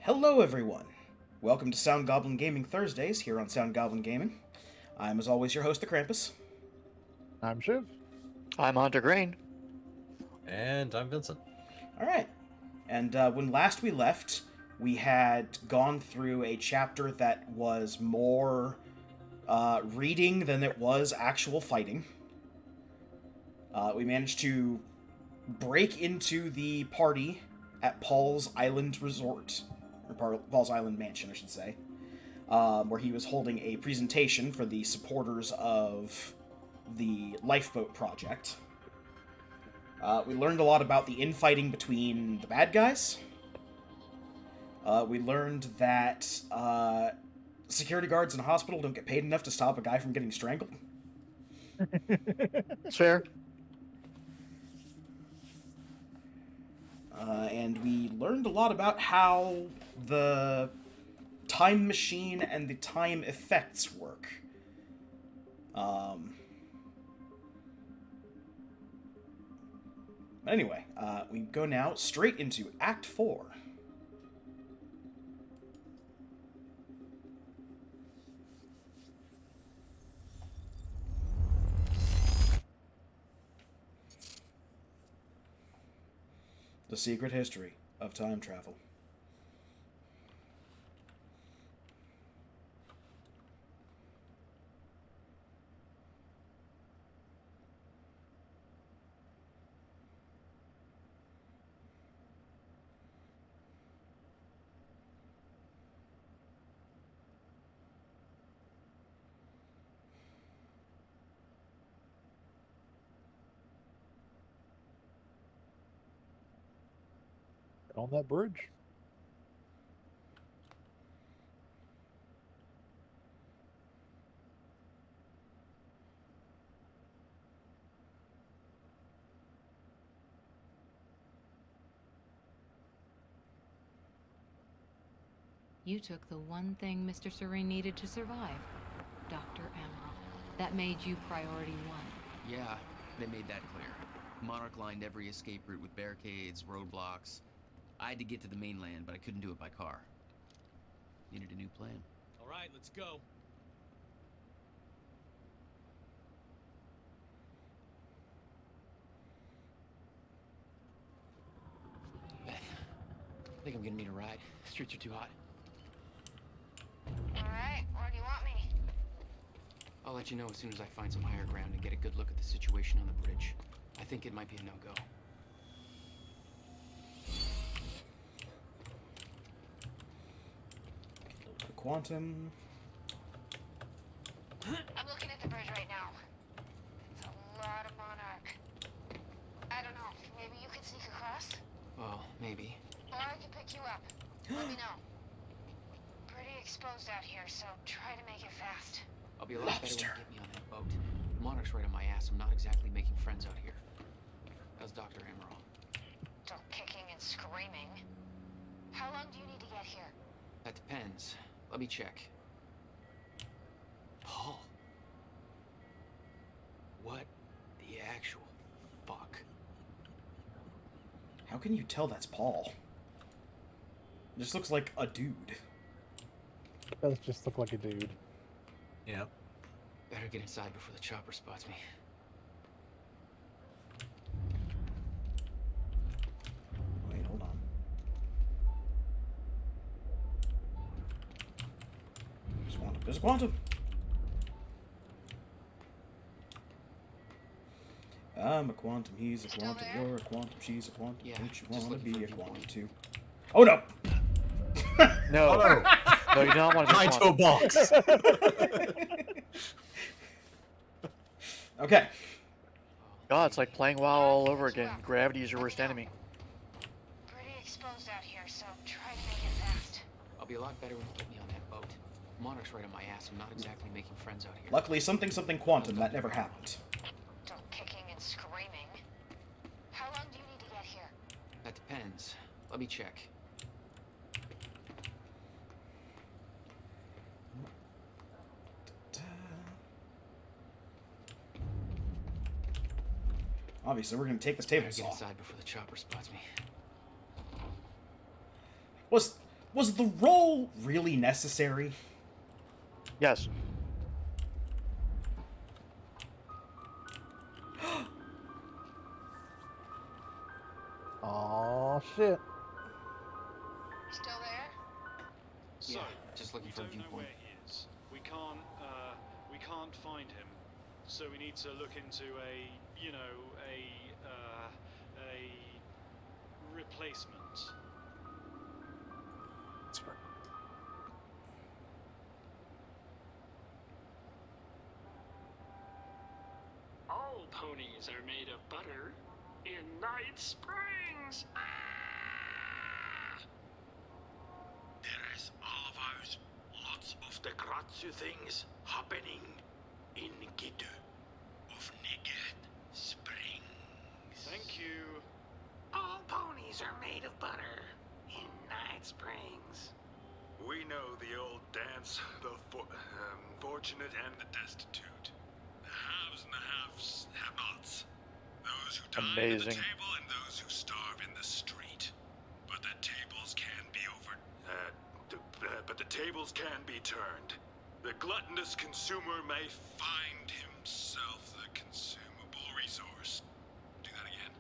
Hello, everyone. Welcome to Sound Goblin Gaming Thursdays here on Sound Goblin Gaming. I'm, as always, your host, the Krampus. I'm Shiv. I'm Hunter Grain. And I'm Vincent. All right. And when last we left, we had gone through a chapter that was more reading than it was actual fighting. We managed to break into the party at Paul's Island Resort, or Paul's Island Mansion, I should say, where he was holding a presentation for the supporters of the Lifeboat Project. We learned a lot about the infighting between the bad guys. We learned that security guards in a hospital don't get paid enough to stop a guy from getting strangled. It's fair. And we learned a lot about how the time machine and the time effects work. Anyway, we go now straight into Act 4. The Secret History of Time Travel. On that bridge. You took the one thing Mr. Serene needed to survive, Dr. Emerald. That made you priority one. Yeah, they made that clear. Monarch lined every escape route with barricades, roadblocks. I had to get to the mainland, but I couldn't do it by car. Needed a new plan. All right, let's go. Beth, I think I'm gonna need a ride. The streets are too hot. Alright, where do you want me? I'll let you know as soon as I find some higher ground and get a good look at the situation on the bridge. I think it might be a no-go. Quantum. I'm looking at the bridge right now. It's a lot of Monarch. I don't know, maybe you could sneak across? Well, maybe. Or I could pick you up. Let me know. Pretty exposed out here, so try to make it fast. I'll be a lot better when you get me on that boat. Monarch's right on my ass. I'm not exactly making friends out here. How's Dr. Emerald? Still kicking and screaming. How long do you need to get here? That depends. Let me check. Paul. What the actual fuck? How can you tell that's Paul? It just looks like a dude. Does just look like a dude. Yeah. Better get inside before the chopper spots me. Wait, hold on. There's Quantum. There's a Quantum! I'm a Quantum, he's a Still Quantum, there? you're a Quantum, she's a Quantum. Yeah, Don't you just want to looking be for a a Quantum viewpoint. too? Oh no! No, Oh, no, you don't want to. tied to a box. Okay. God, it's like playing WoW all over again. Gravity is your worst enemy. Pretty exposed out here, so try to make it fast. I'll be a lot better when you get me on that boat. Monarch's right on my ass. I'm not exactly making friends out here. Luckily, something Quantum, that never happened. Still kicking and screaming. How long do you need to get here? That depends. Let me check. Obviously, we're gonna take this table Better get saw. inside before the chopper spots me. Was Was the roll really necessary? Yes. Oh shit. Still there? So, Yeah, just looking we for a don't know viewpoint. where he is. We can't find him. So we need to look into a replacement. All ponies are made of butter in Night Springs. There is always lots of the Gratsu things happening in Gitu of Nigat Springs. Thank you. All ponies are made of butter in Night Springs. We know the old dance, the fortunate and the destitute. The haves and the have-nots. Those who dine at the Amazing. table and those who starve in the street. But the tables can be but the tables can be turned. The gluttonous consumer may find himself the consumable resource. Do that again.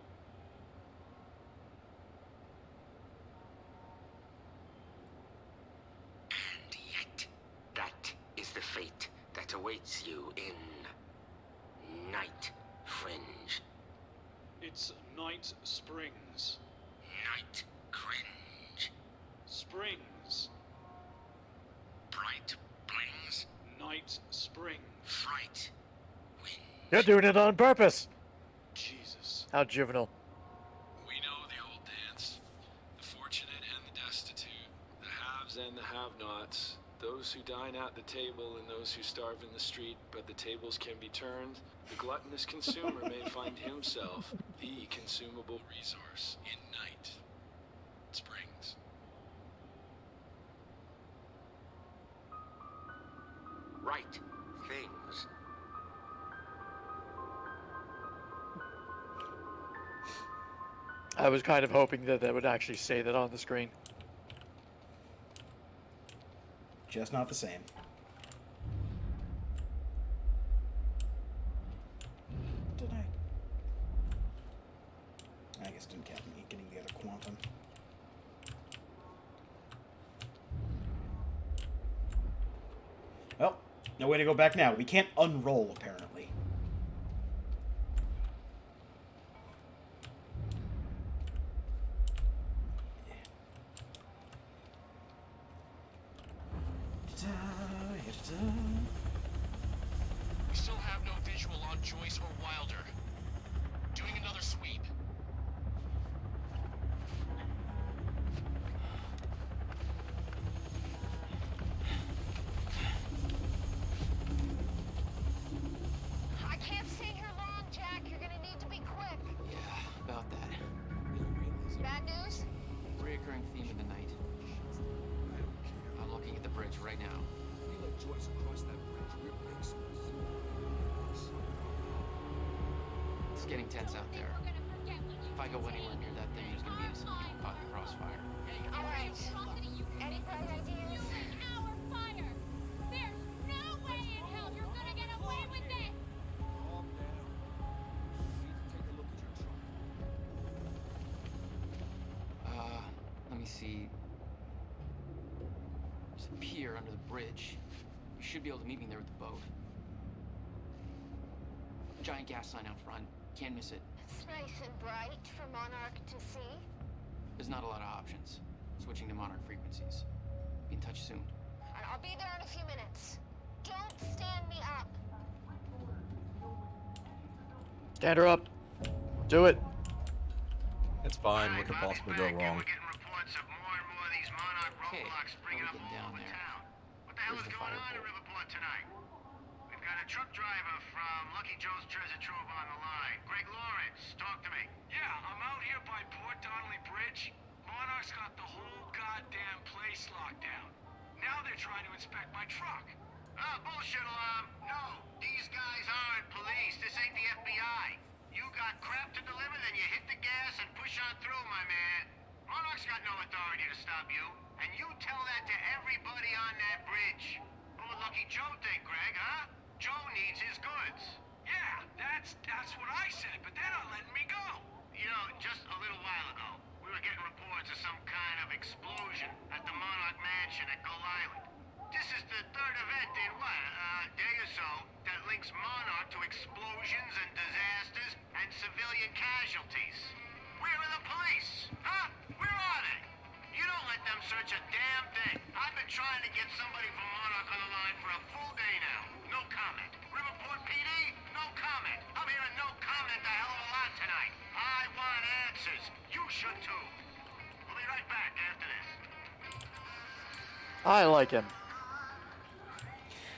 And yet, that is the fate that awaits you in Night Fringe. It's Night Springs. Night Cringe. Springs. Bright Blings. Night Springs. Fright. Wind. You're doing it on purpose. Jesus. How juvenile. We know the old dance. The fortunate and the destitute. The haves and the have-nots. Those who dine at the table and those who starve in the street, but the tables can be turned. The gluttonous consumer may find himself the consumable resource in Night Springs. Right things. I was kind of hoping that they would actually say that on the screen. Just not the same. Did I guess didn't count me getting the other quantum. Well, no way to go back now. We can't unroll, apparently. We still have no visual on Joyce or Wilder. Doing another sweep. I can't stay here long, Jack. You're gonna need to be quick. Yeah, about that. Bad news? Reoccurring theme of the night. I'm looking at the bridge right now. We let Joyce across that bridge. We're big It's getting tense out there. If I go anywhere near that thing, there's gonna be some people caught in the crossfire. All right. Any bright ideas? Our fire! There's no way in hell you're gonna get away with this! Calm down. We need to take a look at your truck. Let me see. There's a pier under the bridge. You should be able to meet me there with the boat. Giant gas sign out front. Can't miss it. It's nice and bright for Monarch to see. There's not a lot of options. Switching to Monarch frequencies. Be in touch soon. I'll be there in a few minutes. Don't stand me up. Stand her up. Do it. It's fine. What could possibly go wrong? We're getting reports of more and more of these Monarch Okay, roadblocks springing how up we get all down over there? town. What the hell Where's is the going fire on in pole? Riverport tonight? We've got a truck driver from Lucky Joe's Treasure Trove on the line. Greg Lawrence, talk to me. Yeah, I'm out here by Port Donnelly Bridge. Monarch's got the whole goddamn place locked down. Now they're trying to inspect my truck. Bullshit alarm. No, these guys aren't police. This ain't the FBI. You got crap to deliver, then you hit the gas and push on through, my man. Monarch's got no no authority to stop you, and you tell that to everybody on that bridge. What would Lucky Joe think, Greg, huh? Joe needs his goods. Yeah, that's what I said, but they're not letting me go. You know, just a little while ago, we were getting reports of some kind of explosion at the Monarch Mansion at Gull Island. This is the third event in what, a day or so, that links Monarch to explosions and disasters and civilian casualties. Where are the police? Huh? Where are they? You don't let them search a damn thing. I've been trying to get somebody from Monarch on the line for a full day now. No comment. Riverport PD? No comment. I'm hearing no comment a hell of a lot tonight. I want answers. You should too. We'll be right back after this. I like him.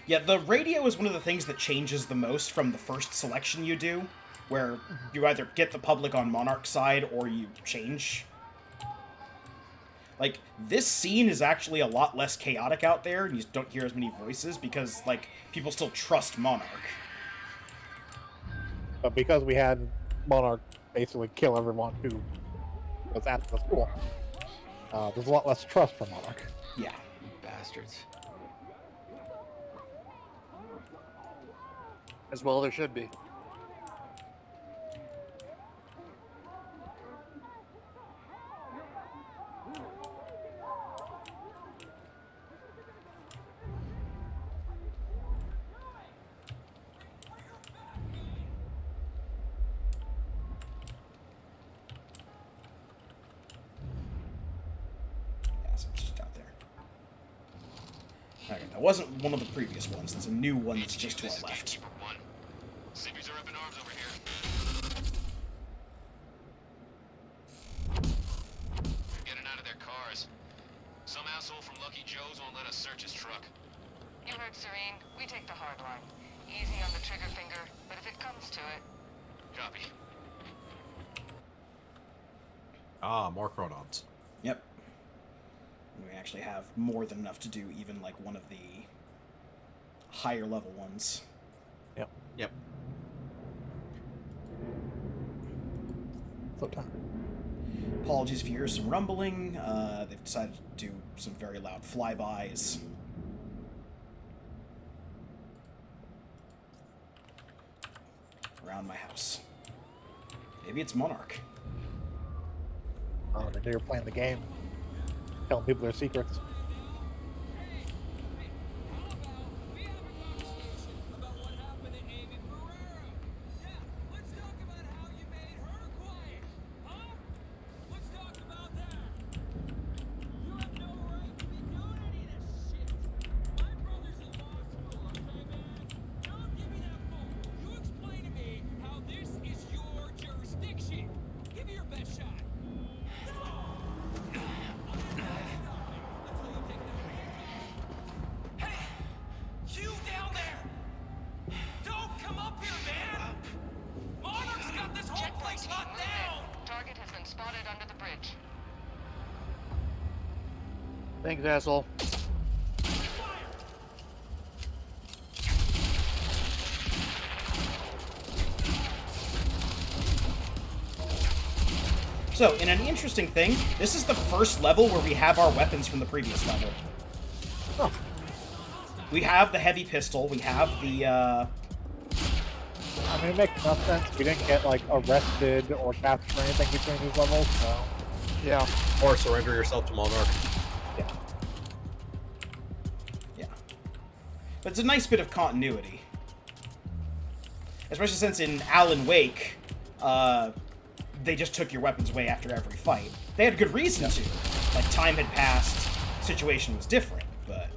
Yeah, the radio is one of the things that changes the most from the first selection you do, where you either get the public on Monarch's side or you change. Like, this scene is actually a lot less chaotic out there, and you don't hear as many voices because, like, people still trust Monarch. But because we had Monarch basically kill everyone who was at the school, there's a lot less trust for Monarch. Yeah. Bastards. As well there should be. Okay, that wasn't one of the previous ones. It's a new one that's just to our left. Sleepies are up in arms over here. They're getting out of their cars. Some asshole from Lucky Joe's won't let us search his truck. You heard Serene. We take the hard line. Easy on the trigger finger, but if it comes to it... Copy. Ah, more Chronons. Yep. We actually have more than enough to do even, like, one of the higher level ones. Yep. Yep. So time. Apologies if you hear some rumbling. They've decided to do some very loud flybys. Around my house. Maybe it's Monarch. Oh, they were playing the game. Telling people their secrets. Thanks, asshole. So, in an interesting thing, this is the first level where we have our weapons from the previous level. Oh. We have the heavy pistol, we have the, I mean, it makes enough sense. We didn't get, like, arrested or captured or anything between these levels, so... Yeah. Or surrender yourself to Monarch. Yeah. Yeah. But it's a nice bit of continuity. Especially since in Alan Wake, they just took your weapons away after every fight. They had good reason to. Like, time had passed, situation was different, but...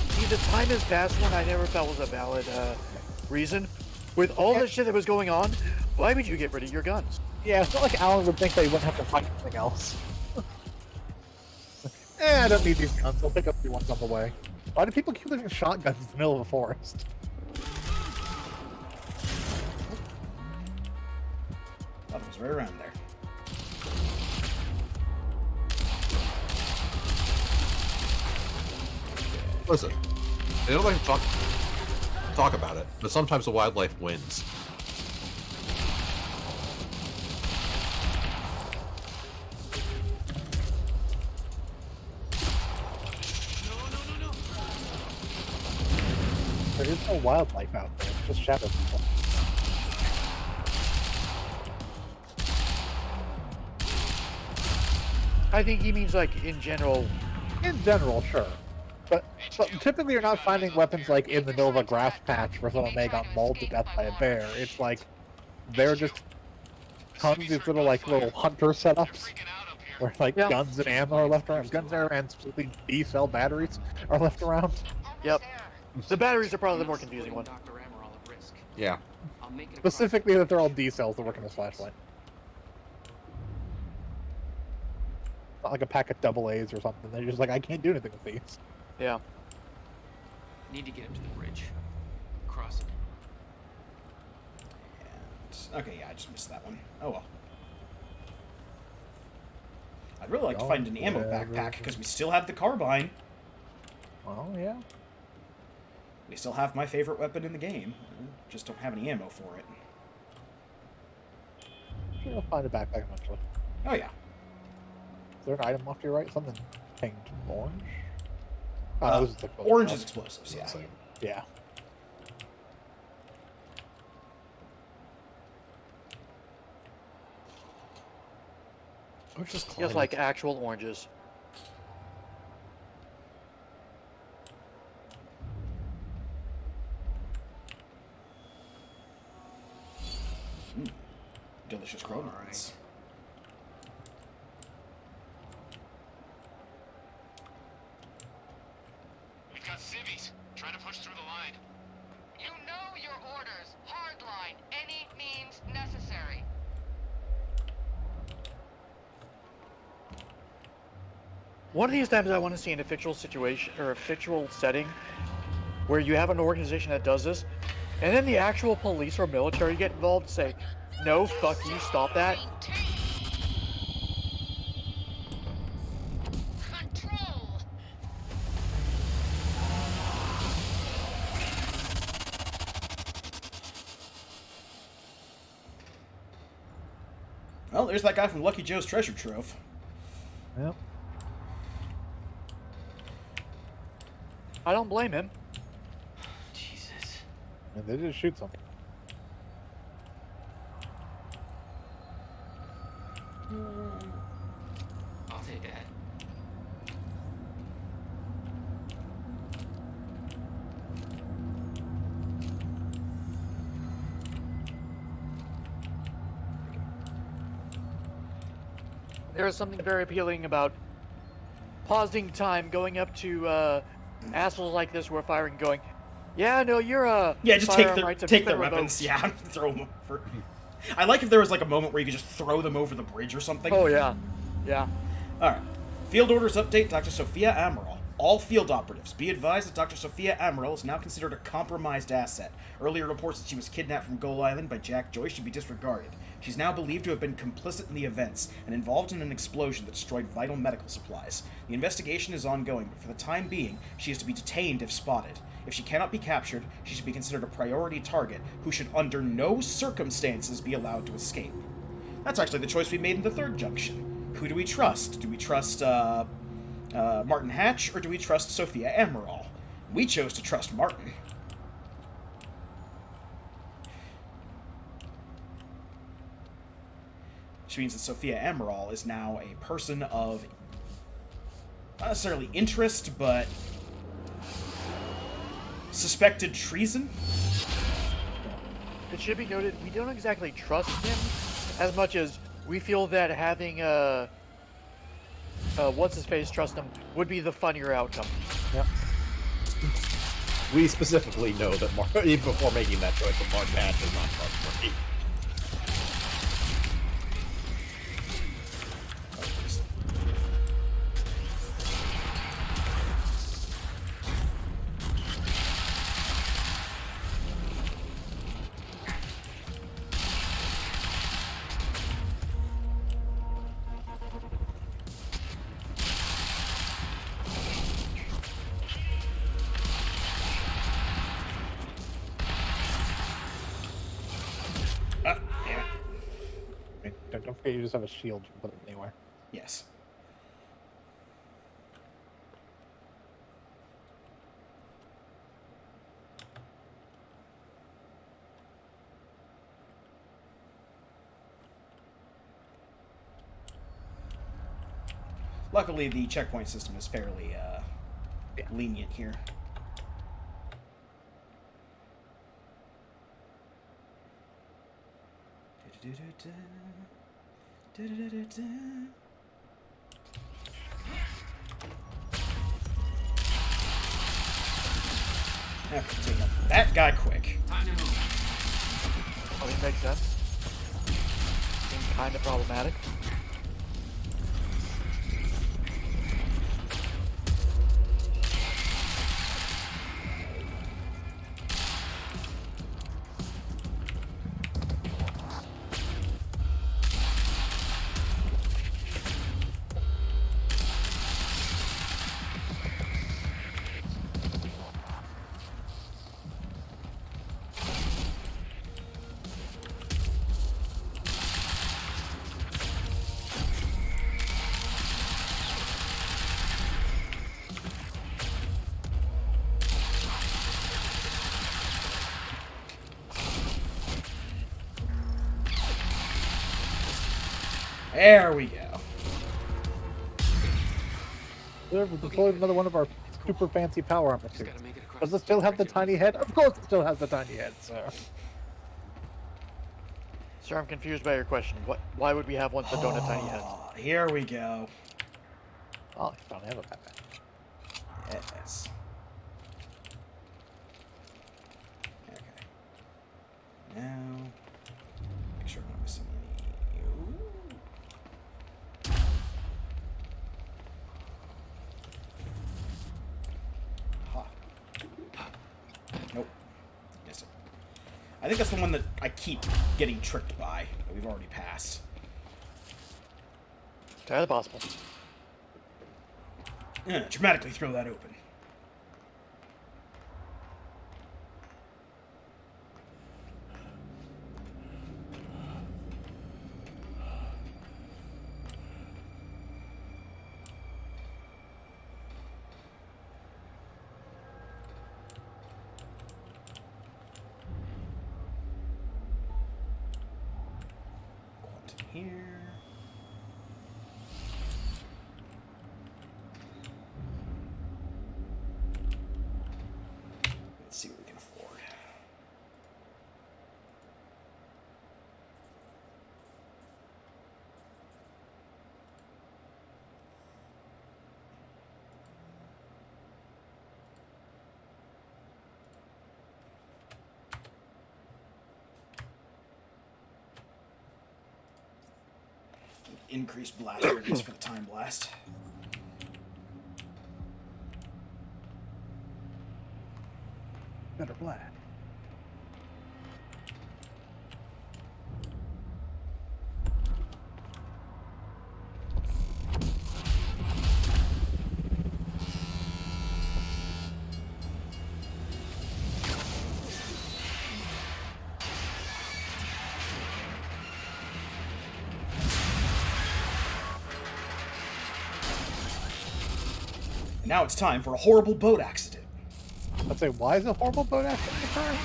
See, the time has passed one I never felt was a valid reason. With all the shit that was going on, why would you get rid of your guns? Yeah, it's not like Alan would think that he wouldn't have to fight anything else. I don't need these guns. I'll pick up the ones on the way. Why do people keep leaving shotguns in the middle of a forest? Thought it was right around there. Listen, they don't like to talk about it, but sometimes the wildlife wins. There's no wildlife out there. It's just shadow people. I think he means like in general. In general, sure. But typically you're not finding weapons like in the middle of a grass patch where someone may got mauled to death by a bear. It's like they're just tons of these little hunter setups where like guns and ammo are left around. Guns and specifically B-cell batteries are left around. Yep. The batteries are probably the more confusing one. Yeah. Specifically that they're all D-cells that work in this flashlight. Not like a pack of double A's or something. They're just like, I can't do anything with these. Yeah. Need to get up to the bridge. Cross it. And, okay, yeah, I just missed that one. Oh well. I'd really like to find an ammo backpack, because we still have the carbine. Well, yeah. We still have my favorite weapon in the game. Just don't have any ammo for it. Sure, you'll find a backpack eventually. Oh yeah. Is there an item off to your right? Something pinged orange? Oh, this is orange is explosives, yeah. Yeah. Just like actual oranges. Delicious chronoids. We've got civvies. Try to push through the line. You know your orders. Hardline. Any means necessary. One of these times I want to see an official situation or a fictional setting where you have an organization that does this, and then the actual police or military get involved and say, no, fuck you, stop that. Control. Well, there's that guy from Lucky Joe's Treasure Trove. Yep. I don't blame him. Jesus. And they just shoot something. I'll take that. There is something very appealing about pausing time, going up to assholes like this who are firing, going, yeah, no, you're a Yeah, just take firearm rights their have take been their weapons. revoked." Yeah, throw them over. I like if there was like a moment where you could just throw them over the bridge or something. Oh yeah, yeah. All right. Field orders update. Dr. Sophia Amaral. All field operatives, be advised that Dr. Sophia Amaral is now considered a compromised asset. Earlier reports that she was kidnapped from Gull Island by Jack Joyce should be disregarded. She's now believed to have been complicit in the events and involved in an explosion that destroyed vital medical supplies. The investigation is ongoing, but for the time being, she is to be detained if spotted. If she cannot be captured, she should be considered a priority target who should under no circumstances be allowed to escape. That's actually the choice we made in the third junction. Who do we trust? Do we trust, Martin Hatch, or do we trust Sophia Amaral? We chose to trust Martin. Which means that Sophia Amaral is now a person of not necessarily interest, but suspected treason. It should be noted, we don't exactly trust him as much as we feel that having what's-his-face trust him would be the funnier outcome. Yep. We specifically know that even before making that choice, that Martin Hatch is not trustworthy. Don't forget you just have a shield you can put it anywhere. Yes. Luckily, the checkpoint system is fairly lenient here. Have to take out that guy quick. I mean, makes sense. Seems kind of problematic. There we go. There, we deployed another one of our super fancy power armor suits. Does it still have the tiny head? Of course it still has the tiny head, sir. Sir, I'm confused by your question. Why would we have ones that don't have tiny heads? Here we go. Oh, you don't have a backpack. Yes. Okay. Now, make sure I'm not missing any. Ooh. Ha. Nope. Missed it. I think that's the one that I keep getting tricked by, that we've already passed. Entirely possible. Yeah, dramatically throw that open. Quantum here. Let's see what we can afford. Increased blast radius for the time blast. Better blast. And now it's time for a horrible boat accident. I'd say, why is a horrible boat accident occurring?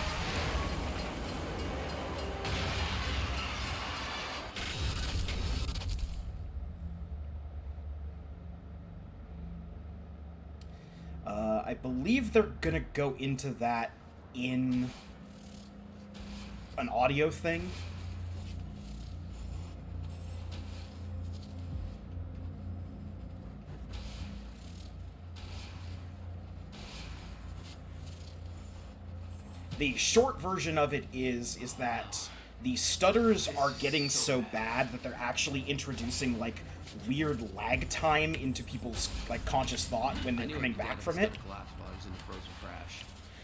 I believe they're gonna go into that in an audio thing. The short version of it is that the stutters are getting so bad that they're actually introducing like weird lag time into people's like conscious thought when they're coming back from it.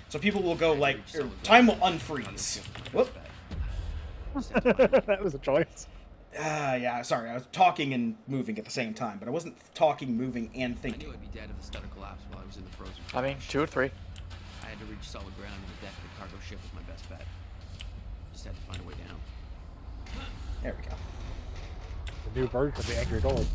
So people will go like, time will unfreeze. Whoop. That was a choice. Yeah, sorry, I was talking and moving at the same time, but I wasn't talking, moving, and I thinking. knew I'd be dead if the stutter collapsed while I was in the frozen I mean, 2 or 3. I had to reach solid ground, and the deck of the cargo ship was my best bet. Just had to find a way down. There we go. The new version of the Angry Dog.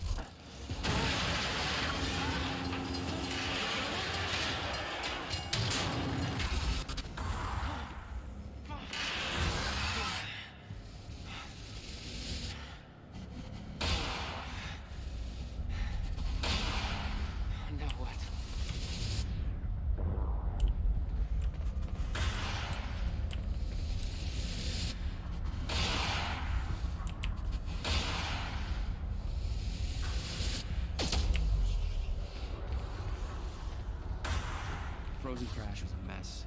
frozen crash was a mess.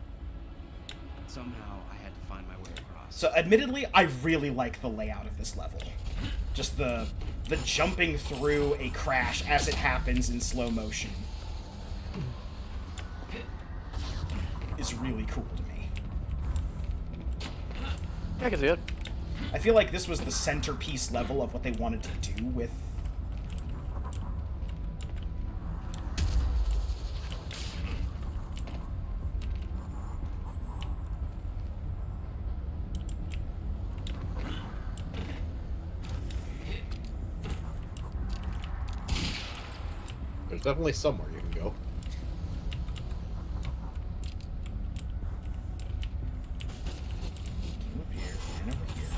Somehow, I had to find my way across. So, admittedly, I really like the layout of this level. Just the jumping through a crash as it happens in slow motion is really cool to me. I can see it. I feel like this was the centerpiece level of what they wanted to do with... There's definitely somewhere you can go. Up here, and over here.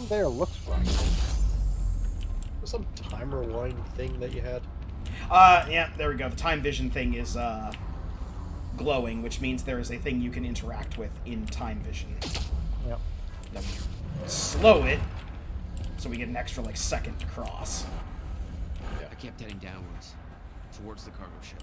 There looks right. Was some timer line thing that you had? Yeah, there we go. The time vision thing is, glowing, which means there is a thing you can interact with in time vision. Yep. Then we slow it, so we get an extra, like, second to cross. I kept heading downwards, towards the cargo ship.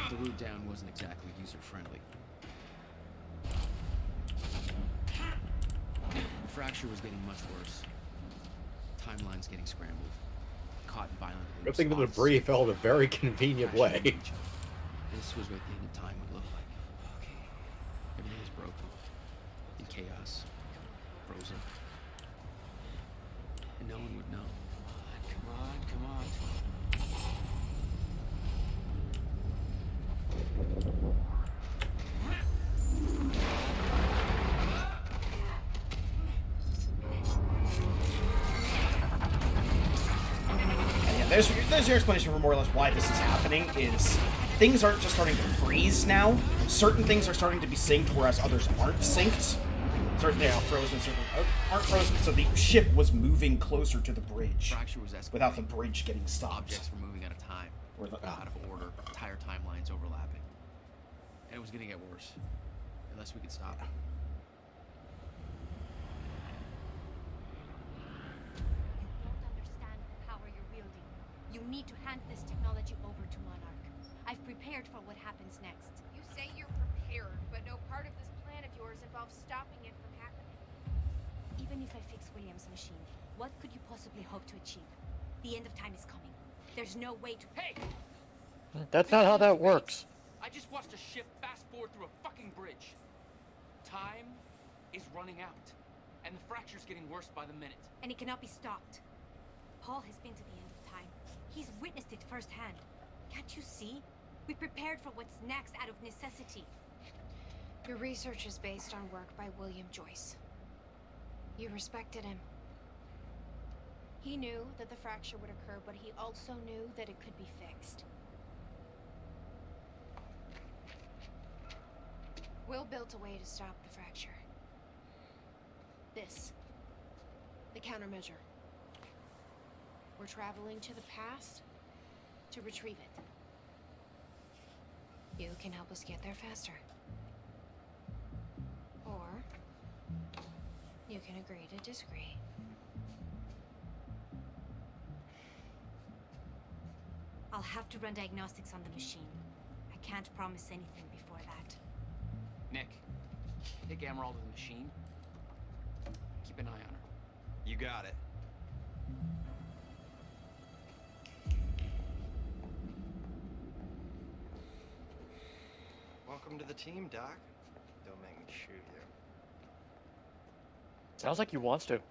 The route down wasn't exactly user-friendly. The fracture was getting much worse. Timelines getting scrambled. Caught violently. Good thing the debris fell in a very convenient way. This was what the end of time would look like. Everything was broken. In chaos. Frozen. And no one would know. Come on, come on. And yeah, there's your explanation for more or less why this is happening, is things aren't just starting to freeze now. Certain things are starting to be synced, whereas others aren't synced. Certain things are frozen, certain aren't frozen. So the ship was moving closer to the bridge Fracture was escalating. without the bridge getting stopped. Objects were moving out of time. Or the, Out of order. Entire timelines overlapping. And it was gonna get worse. Unless we could stop it. You don't understand the power you're wielding. You need to hand this technology over to Monarch. I've prepared for what happens next. You say you're prepared, but no part of this plan of yours involves stopping it from happening. Even if I fix William's machine, what could you possibly hope to achieve? The end of time is coming. There's no way to... Hey! That's not how that works. I just watched a ship fast forward through a fucking bridge. Time is running out. And the fracture's getting worse by the minute. And it cannot be stopped. Paul has been to the end of time. He's witnessed it firsthand. Can't you see? We prepared for what's next out of necessity. Your research is based on work by William Joyce. You respected him. He knew that the fracture would occur, but he also knew that it could be fixed. Will built a way to stop the fracture. This. The countermeasure. We're traveling to the past to retrieve it. You can help us get there faster. Or you can agree to disagree. I'll have to run diagnostics on the machine. I can't promise anything before that. Nick, take Emerald to the machine. Keep an eye on her. You got it. Welcome to the team, Doc. Don't make me shoot you. Sounds like he wants to.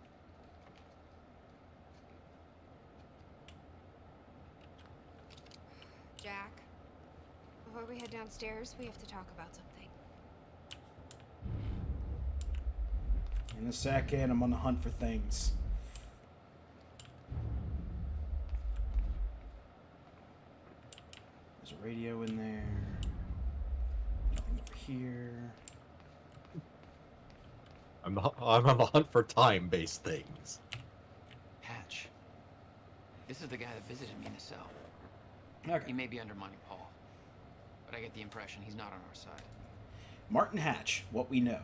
Jack, before we head downstairs, we have to talk about something. in a second, I'm on the hunt for things. There's a radio in there. Nothing over here. I'm on the hunt for time-based things. Hatch. This is the guy that visited me in the cell. Okay. He may be undermining Paul, but I get the impression he's not on our side. Martin Hatch, what we know.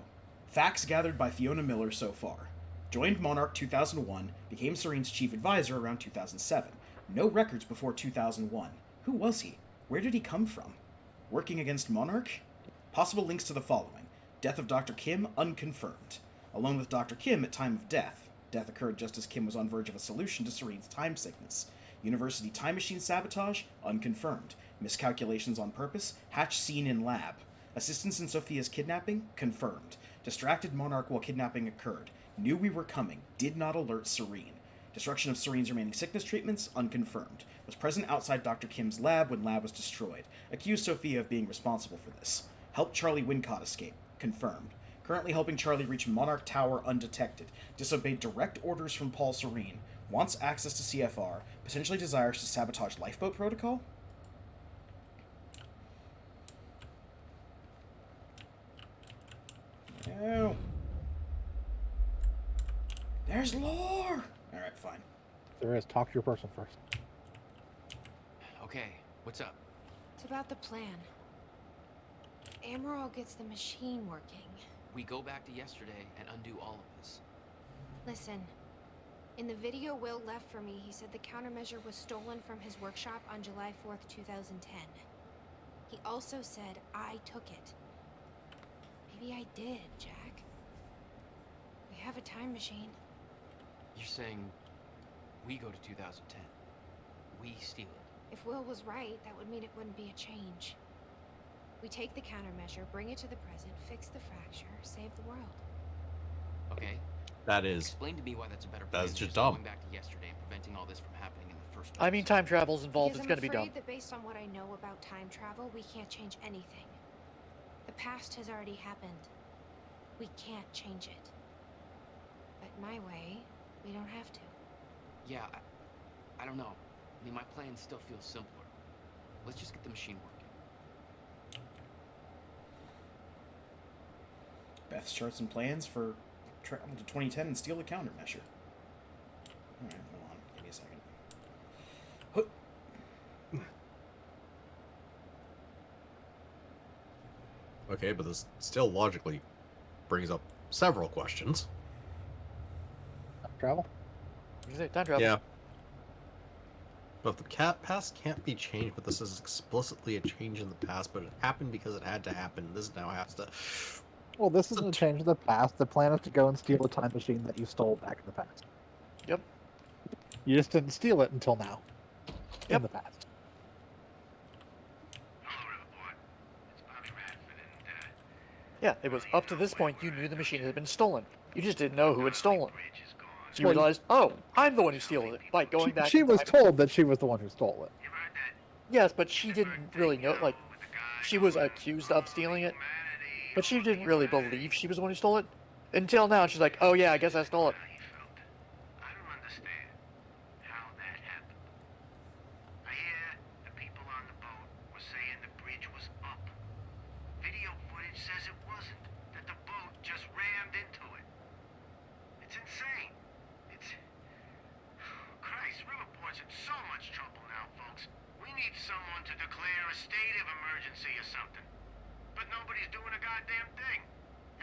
Facts gathered by Fiona Miller so far. Joined Monarch 2001, became Serene's chief advisor around 2007. No records before 2001. Who was he? Where did he come from? Working against Monarch? Possible links to the following. Death of Dr. Kim, unconfirmed. Alone with Dr. Kim at time of death. Death occurred just as Kim was on verge of a solution to Serene's time sickness. University time machine sabotage, unconfirmed. Miscalculations on purpose, Hatch seen in lab. Assistance in Sophia's kidnapping, confirmed. Distracted Monarch while kidnapping occurred. Knew we were coming, did not alert Serene. Destruction of Serene's remaining sickness treatments, unconfirmed. Was present outside Dr. Kim's lab when lab was destroyed. Accused Sophia of being responsible for this. Helped Charlie Wincott escape, confirmed. Currently helping Charlie reach Monarch Tower undetected. Disobeyed direct orders from Paul Serene. Wants access to CFR. Potentially desires to sabotage Lifeboat Protocol? No. There's lore! Alright, fine. There is. Talk to your person first. Okay, what's up? It's about the plan. Amaral gets the machine working. We go back to yesterday and undo all of this. Listen, in the video Will left for me, he said the countermeasure was stolen from his workshop on July 4th, 2010. He also said I took it. Maybe I did, Jack. We have a time machine. You're saying we go to 2010. We steal it. If Will was right, that would mean it wouldn't be a change. We take the countermeasure, bring it to the present, fix the fracture, save the world. Okay. That is. Explain to me why that's a better plan That's than just going dumb. back to yesterday and preventing all this from happening in the first place. I mean, time travel's involved. Because It's gonna be I'm dumb. afraid that based on what I know about time travel, we can't change anything. The past has already happened. We can't change it. But my way, we don't have to. Yeah, I don't know. I mean, my plan still feels simpler. Let's just get the machine working. Beth's charts and plans for travel to 2010 and steal the countermeasure. Alright, hold on. Give me a second. Okay, but this still logically brings up several questions. Travel? You say time travel. Yeah. But if the past can't be changed, but this is explicitly a change in the past, but it happened because it had to happen. This now has to. Well, this isn't a change in the past. The plan is to go and steal a time machine that you stole back in the past. Yep. You just didn't steal it until now. Yep. In the past. Yeah, it was up to this point you knew the machine had been stolen. You just didn't know who had stolen. So you Well, realized, oh, I'm the one who stole it by going back. She in was time. told that she was the one who stole it. Yes, but she didn't really know. Like, she was accused of stealing it, but she didn't really believe she was the one who stole it until now. She's like, oh yeah, I guess I stole it. I don't understand how that happened. I hear the people on the boat were saying the bridge was up. Video footage says it wasn't, that the boat just rammed into it. It's insane. It's... Christ, Riverport's in so much trouble now, folks. We need someone to declare a state of emergency or something. But nobody's doing a goddamn thing.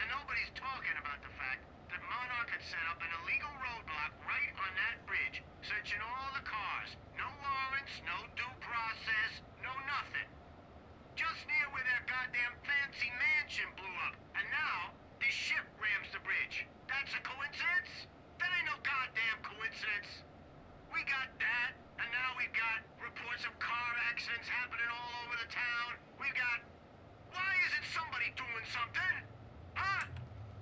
And nobody's talking about the fact that Monarch had set up an illegal roadblock right on that bridge, searching all the cars. No warrants, no due process, no nothing. Just near where their goddamn fancy mansion blew up. And now, this ship rams the bridge. That's a coincidence? That ain't no goddamn coincidence. We got that, and now we've got reports of car accidents happening all over the town. We've got... Why isn't somebody doing something? Huh?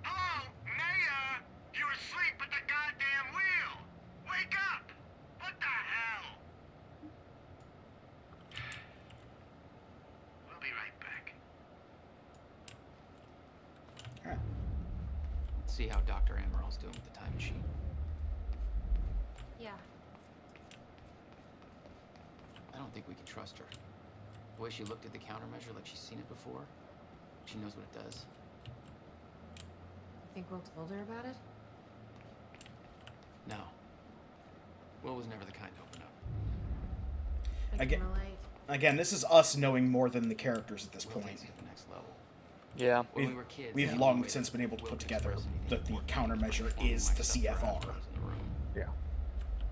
Hello, Mayor? You're asleep at the goddamn wheel. Wake up! What the hell? We'll be right back. Alright. Let's see how Dr. Amaral's doing with the time machine. Yeah. I don't think we can trust her. The way she looked at the countermeasure like she's seen it before. She knows what it does. Think Will told her about it? No. Will was never the kind to open up. Again, this is us knowing more than the characters at this point. Takes it to the next level. Yeah. When we were kids, We've the long only way since that been able to Will put could together express that the anything countermeasure was is the stuff around CFR. when I was in the room. Yeah.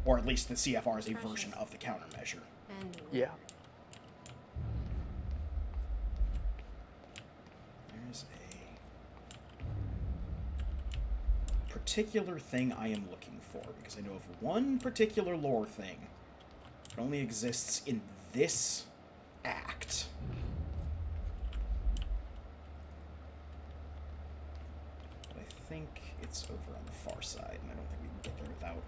Or at least the CFR is a version of the countermeasure. Yeah. There's a particular thing I am looking for, because I know of one particular lore thing that only exists in this act. But I think it's over on the far side, and I don't think we can get there without.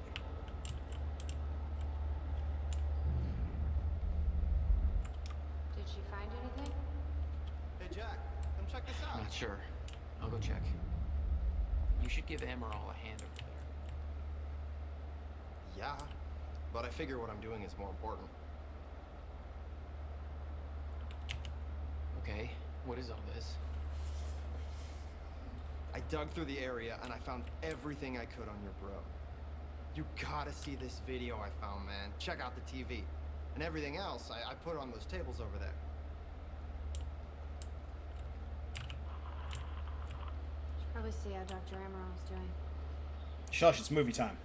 Did she find anything? Hey, Jack, come check this out. Not sure. I'll go check. You should give Amaral a hand over there. Yeah, but I figure what I'm doing is more important. Okay, what is all this? I dug through the area and I found everything I could on your bro. You gotta see this video I found, man. Check out the TV. And everything else, I put on those tables over there. Should probably see how Dr. Amaril's doing. Shush, it's movie time.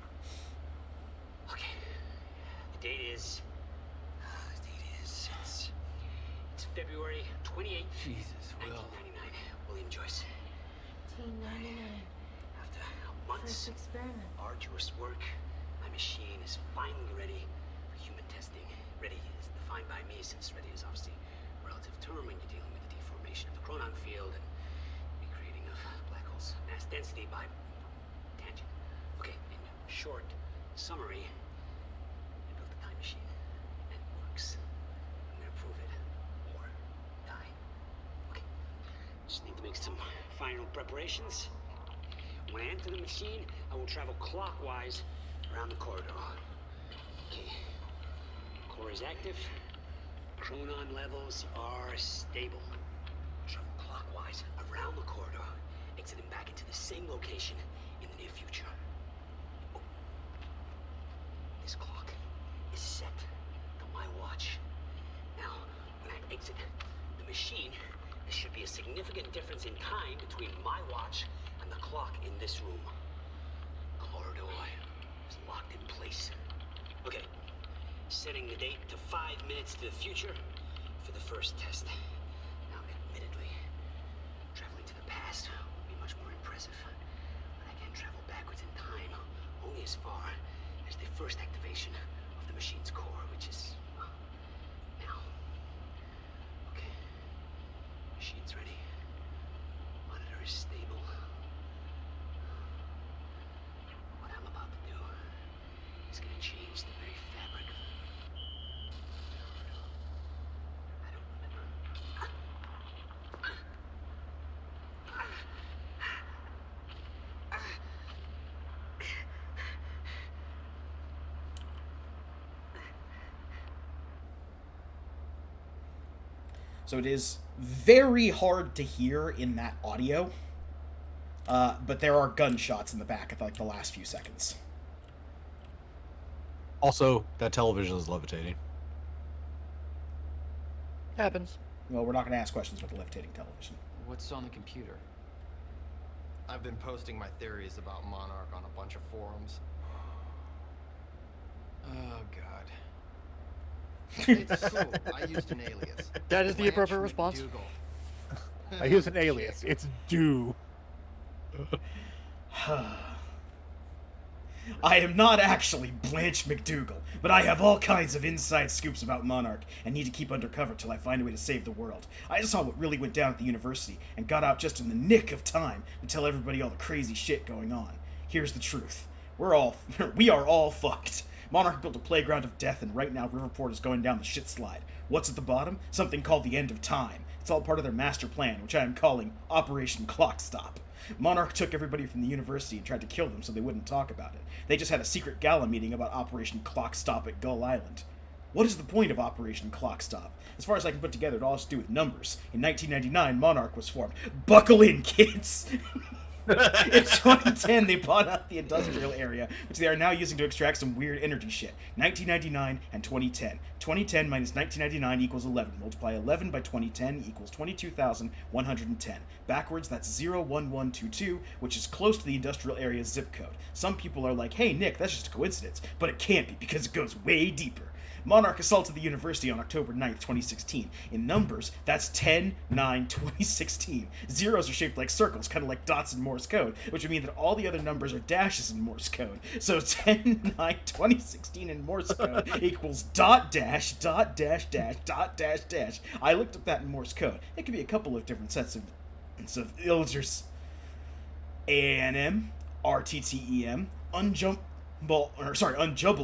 Okay. The date is... It's February 28th. Jesus, Will. 1999. William Joyce. 1899. After months First experiment. arduous work, my machine is finally ready for human testing. Ready is defined by me, since ready is obviously a relative term when you're dealing with the deformation of the chronon field and recreating of black holes mass density by tangent. Okay, in short summary, I built a time machine and it works. I'm gonna prove it or die. Okay, just need to make some final preparations. When I enter the machine, I will travel clockwise around the corridor. Okay. Core is active. Chronon levels are stable. Travel clockwise around the corridor, exiting back into the same location in the near future. Oh. This clock is set to my watch. Now, when I exit the machine, there should be a significant difference in time between my watch and the clock in this room. Corridor is locked in place. Okay, setting the date to 5 minutes to the future for the first test. Now, admittedly, traveling to the past would be much more impressive, but I can travel backwards in time only as far as the first activation of the machine's core, which is now. Okay, machine's ready. Monitor is stable. What I'm about to do is going to change the very fabric of I don't remember. So it is very hard to hear in that audio, but there are gunshots in the back at like the last few seconds. Also, that television is levitating. Happens. Well, we're not going to ask questions about the levitating television. What's on the computer? I've been posting my theories about Monarch on a bunch of forums. Oh, God. It's cool. I used an alias. That is the Blanche appropriate response. McDougal. I use an alias. It's Do. I am not actually Blanche McDougal, but I have all kinds of inside scoops about Monarch and need to keep undercover till I find a way to save the world. I saw what really went down at the university and got out just in the nick of time to tell everybody all the crazy shit going on. Here's the truth. We are all fucked. Monarch built a playground of death, and right now Riverport is going down the shit slide. What's at the bottom? Something called the End of Time. It's all part of their master plan, which I am calling Operation Clock Stop. Monarch took everybody from the university and tried to kill them so they wouldn't talk about it. They just had a secret gala meeting about Operation Clock Stop at Gull Island. What is the point of Operation Clock Stop? As far as I can put together, it all has to do with numbers. In 1999, Monarch was formed. Buckle in, kids! In 2010, they bought out the industrial area, which they are now using to extract some weird energy shit. 1999 and 2010. 2010 minus 1999 equals 11. Multiply 11 by 2010 equals 22,110. Backwards, that's 01122, which is close to the industrial area's zip code. Some people are like, hey, Nick, that's just a coincidence. But it can't be, because it goes way deeper. Monarch assaulted the university on October 9th, 2016. In numbers, that's 10-9-2016. Zeros are shaped like circles, kind of like dots in Morse code, which would mean that all the other numbers are dashes in Morse code. So 10-9-2016 in Morse code equals dot dash, dot dash dash, dot dash dash. I looked up that in Morse code. It could be a couple of different sets of ilgers. ANM, RTTEM, unjumble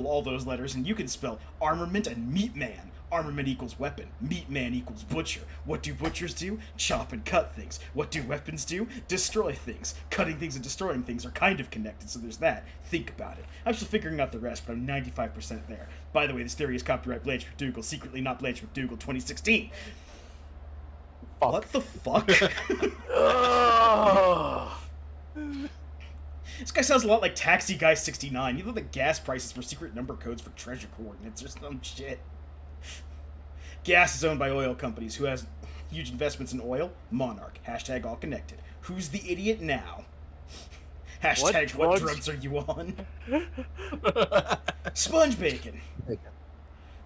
all those letters, and you can spell armament and meat man. Armament equals weapon. Meat man equals butcher. What do butchers do? Chop and cut things. What do weapons do? Destroy things. Cutting things and destroying things are kind of connected, so there's that. Think about it. I'm still figuring out the rest, but I'm 95% there. By the way, this theory is copyright Blanchard Dougal, secretly not Blanchard Dougal 2016. Fuck. What the fuck? This guy sounds a lot like Taxi Guy 69. You know the gas prices for secret number codes for treasure coordinates or some shit. Gas is owned by oil companies. Who has huge investments in oil? Monarch. Hashtag all connected. Who's the idiot now? Hashtag what drugs are you on? Sponge bacon.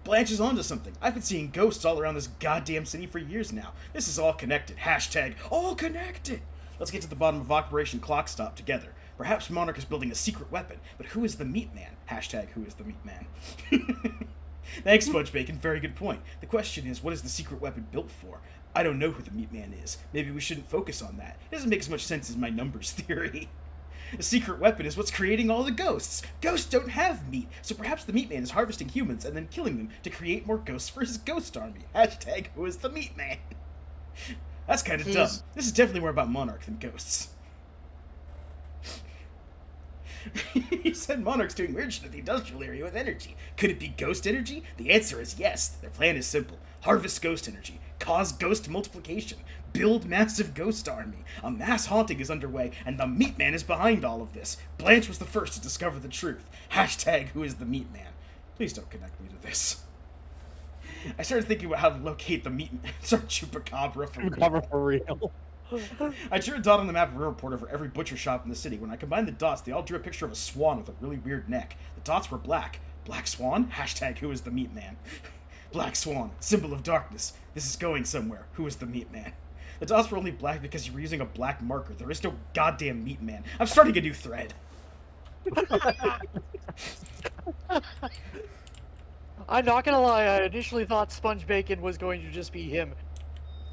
Blanche is onto something. I've been seeing ghosts all around this goddamn city for years now. This is all connected. Hashtag all connected. Let's get to the bottom of Operation Clock Stop together. Perhaps Monarch is building a secret weapon, but who is the Meat Man? Hashtag who is the Meat Man? Thanks, Sponge Bacon. Very good point. The question is, what is the secret weapon built for? I don't know who the Meat Man is. Maybe we shouldn't focus on that. It doesn't make as much sense as my numbers theory. The secret weapon is what's creating all the ghosts. Ghosts don't have meat, so perhaps the Meat Man is harvesting humans and then killing them to create more ghosts for his ghost army. Hashtag who is the Meat Man? That's kind of dumb. This is definitely more about Monarch than ghosts. He said Monarch's doing weird shit at the industrial area with energy. Could it be ghost energy? The answer is yes. Their plan is simple. Harvest ghost energy. Cause ghost multiplication. Build massive ghost army. A mass haunting is underway, and the Meat Man is behind all of this. Blanche was the first to discover the truth. Hashtag who is the Meat Man? Please don't connect me to this. I started thinking about how to locate the Meat Man. Sorry, Chupacabra for real. I drew a dot on the map of Riverport over every butcher shop in the city. When I combined the dots, they all drew a picture of a swan with a really weird neck. The dots were black. Black swan? Hashtag who is the Meat Man? Black swan, symbol of darkness. This is going somewhere. Who is the Meat Man? The dots were only black because you were using a black marker. There is no goddamn Meat Man. I'm starting a new thread. I'm not gonna lie, I initially thought Sponge Bacon was going to just be him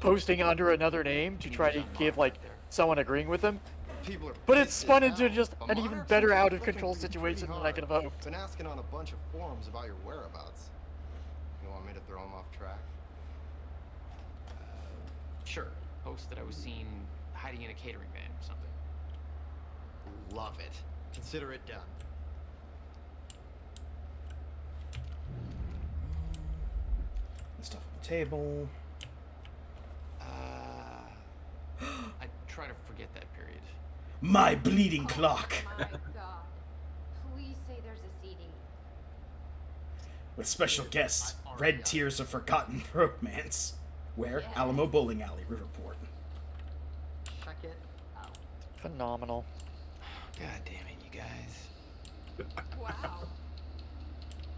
posting under another name to try to give, like, someone agreeing with him. But it's spun into just an even better out-of-control situation than I could have hoped. Been asking on a bunch of forums about your whereabouts. You want me to throw him off track? Sure. Post that I was seen hiding in a catering van or something. Love it. Consider it done. Stuff on the table. I try to forget that period. My bleeding clock. My God. Please say there's a CD. With special guests, Red Tears of Forgotten Romance. Where? Alamo Bowling Alley, Riverport. Check it out. Phenomenal. God damn it, you guys. Wow.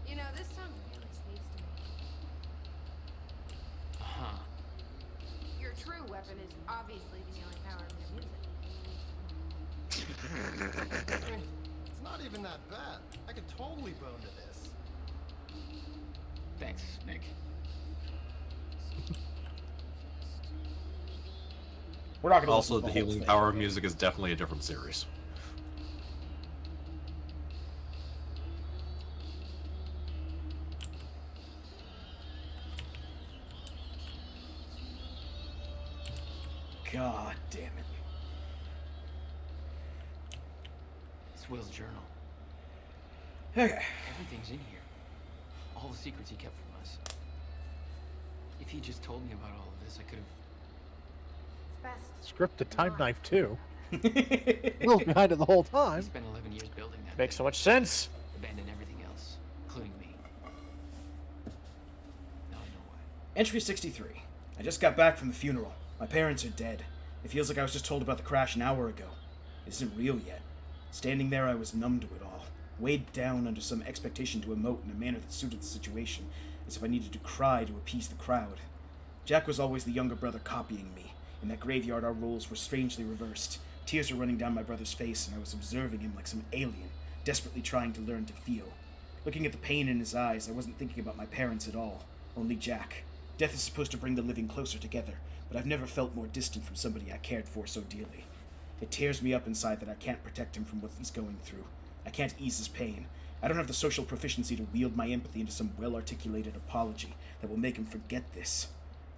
You know, this song really speaks to me. Huh. Your true weapon is obviously the healing power of your music. It's not even that bad. I could totally bone to this. Thanks, Nick. We're not gonna Also, listen to the whole healing thing. power of music is definitely a different series. God damn it. It's Will's journal. Okay. Everything's in here. All the secrets he kept from us. he just told me about all of this, I could have. Script a time knife too. Will's behind it the whole time. He spent 11 years building that. Makes so much sense. Abandoned everything else, including me. Now I know why. Entry 63. I just got back from the funeral. My parents are dead. It feels like I was just told about the crash an hour ago. It isn't real yet. Standing there, I was numb to it all, weighed down under some expectation to emote in a manner that suited the situation, as if I needed to cry to appease the crowd. Jack was always the younger brother copying me. In that graveyard, our roles were strangely reversed. Tears were running down my brother's face, and I was observing him like some alien, desperately trying to learn to feel. Looking at the pain in his eyes, I wasn't thinking about my parents at all, only Jack. Death is supposed to bring the living closer together, but I've never felt more distant from somebody I cared for so dearly. It tears me up inside that I can't protect him from what he's going through. I can't ease his pain. I don't have the social proficiency to wield my empathy into some well-articulated apology that will make him forget this.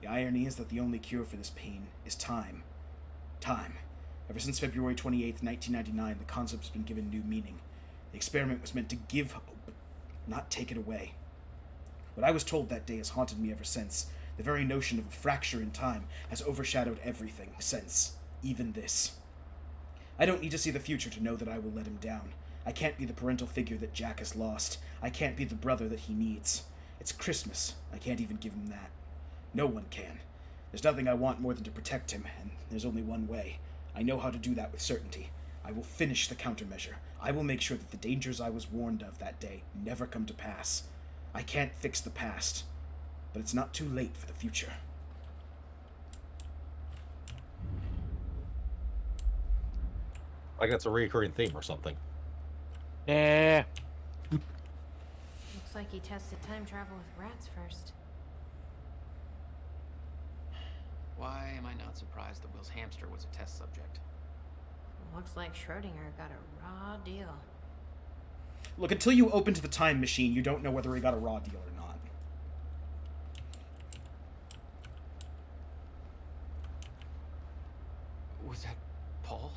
The irony is that the only cure for this pain is time. Time. Ever since February 28th, 1999, the concept's been given new meaning. The experiment was meant to give hope, not take it away. What I was told that day has haunted me ever since. The very notion of a fracture in time has overshadowed everything since, even this. I don't need to see the future to know that I will let him down. I can't be the parental figure that Jack has lost. I can't be the brother that he needs. It's Christmas. I can't even give him that. No one can. There's nothing I want more than to protect him, and there's only one way. I know how to do that with certainty. I will finish the countermeasure. I will make sure that the dangers I was warned of that day never come to pass. I can't fix the past, but it's not too late for the future. Like that's a recurring theme or something. Yeah. Looks like he tested time travel with rats first. Why am I not surprised that Will's hamster was a test subject? Looks like Schrodinger got a raw deal. Look, until you opened the time machine, you don't know whether he got a raw deal or not. Was that Paul?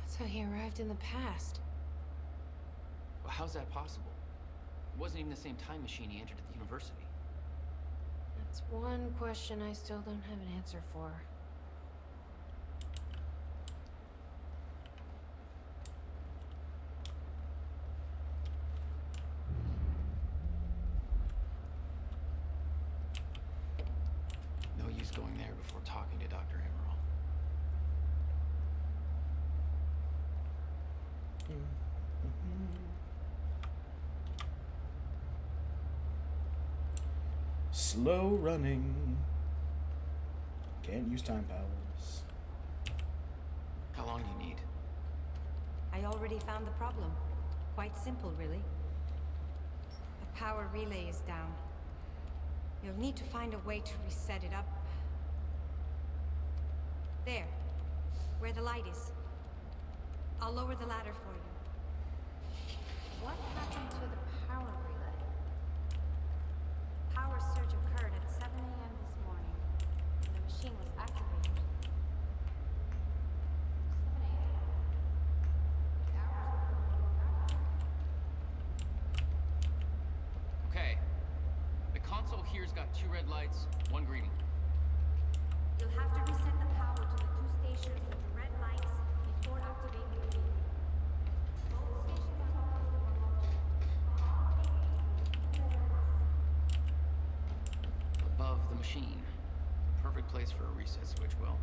That's how he arrived in the past. Well, how's that possible? It wasn't even the same time machine he entered at the university. That's one question I still don't have an answer for. No use going there before talking to Dr. Emerald. Slow running. Can't use time powers. How long do you need? I already found the problem. Quite simple, really. The power relay is down. You'll need to find a way to reset it up. There, where the light is. I'll lower the ladder for you. What happened to the power relay? Power surge occurred at 7 a.m. this morning. The machine was activated. 7 a.m. It's hours before we Okay. The console here's got 2 red lights, 1 green one. You'll have to reset the power to the 2 stations with the red lights before activating the green. Both stations are Above the machine. Perfect place for a reset switch, Will.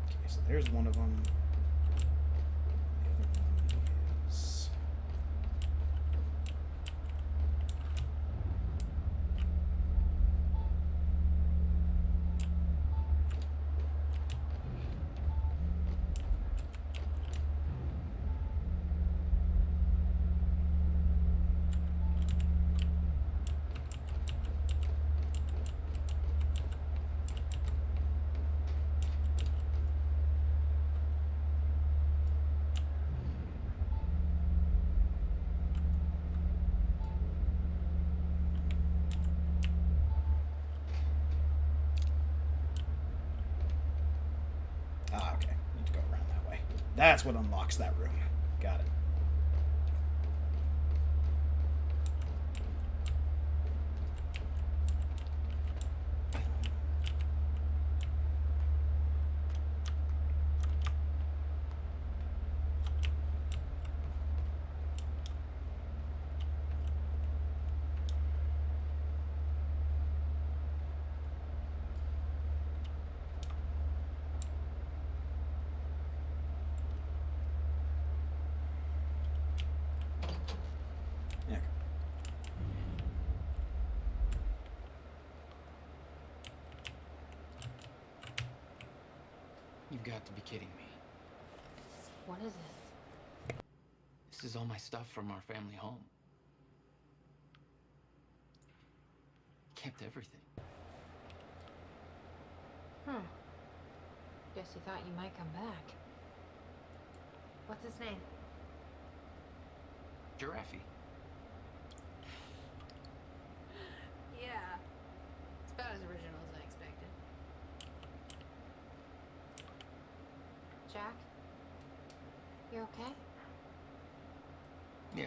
Okay, so there's one of them. The other one is... Ah, okay. Need to go around that way. That's what unlocks that room. Got it. You've got to be kidding me. What is it? This is all my stuff from our family home. Kept everything. Guess you thought you might come back. What's his name? Giraffe. Yeah. It's about as original as I expected. Jack? You okay? Yeah.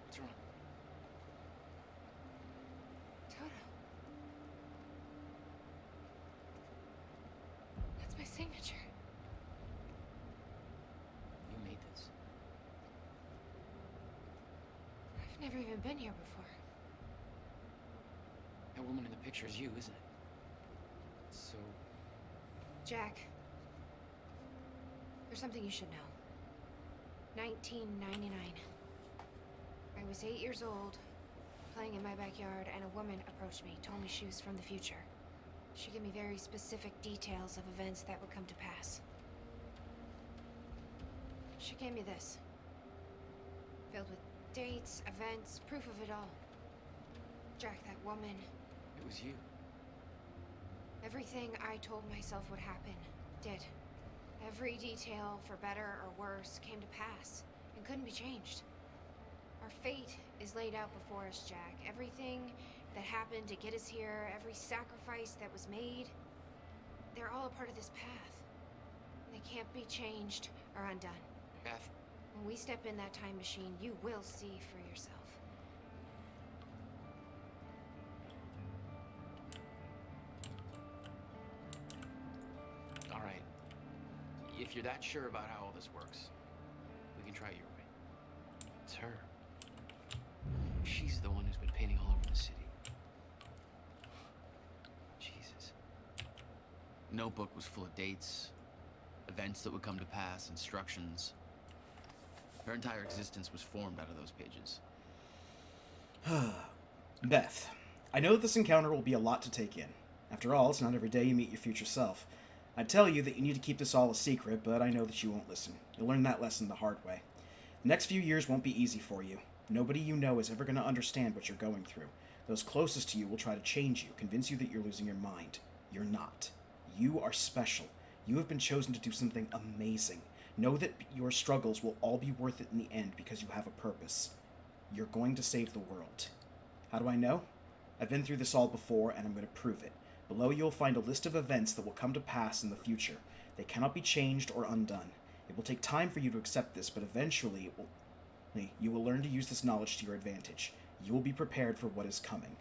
What's wrong? Toto. That's my signature. You made this. I've never even been here before. That woman in the picture is you, isn't it? So, Jack. There's something you should know. 1999. I was 8 years old, playing in my backyard, and a woman approached me, told me she was from the future. She gave me very specific details of events that would come to pass. She gave me this. Filled with dates, events, proof of it all. Jack, that woman, it was you. everything I told myself would happen, did. Every detail, for better or worse, came to pass, and couldn't be changed. Our fate is laid out before us, Jack. Everything that happened to get us here, every sacrifice that was made, they're all a part of this path. They can't be changed or undone. Beth. When we step in that time machine, you will see for yourself. All right. If you're that sure about how all this works, we can try your way. It's her. She's the one who's been painting all over the city. Jesus. Notebook was full of dates, events that would come to pass, instructions. Her entire existence was formed out of those pages. Beth, I know that this encounter will be a lot to take in. After all, it's not every day you meet your future self. I'd tell you that you need to keep this all a secret, but I know that you won't listen. You'll learn that lesson the hard way. The next few years won't be easy for you. Nobody you know is ever going to understand what you're going through. Those closest to you will try to change you, convince you that you're losing your mind. You're not. You are special. You have been chosen to do something amazing. Know that your struggles will all be worth it in the end because you have a purpose. You're going to save the world. How do I know? I've been through this all before, and I'm going to prove it. Below you'll find a list of events that will come to pass in the future. They cannot be changed or undone. It will take time for you to accept this, but eventually you will learn to use this knowledge to your advantage. You will be prepared for what is coming.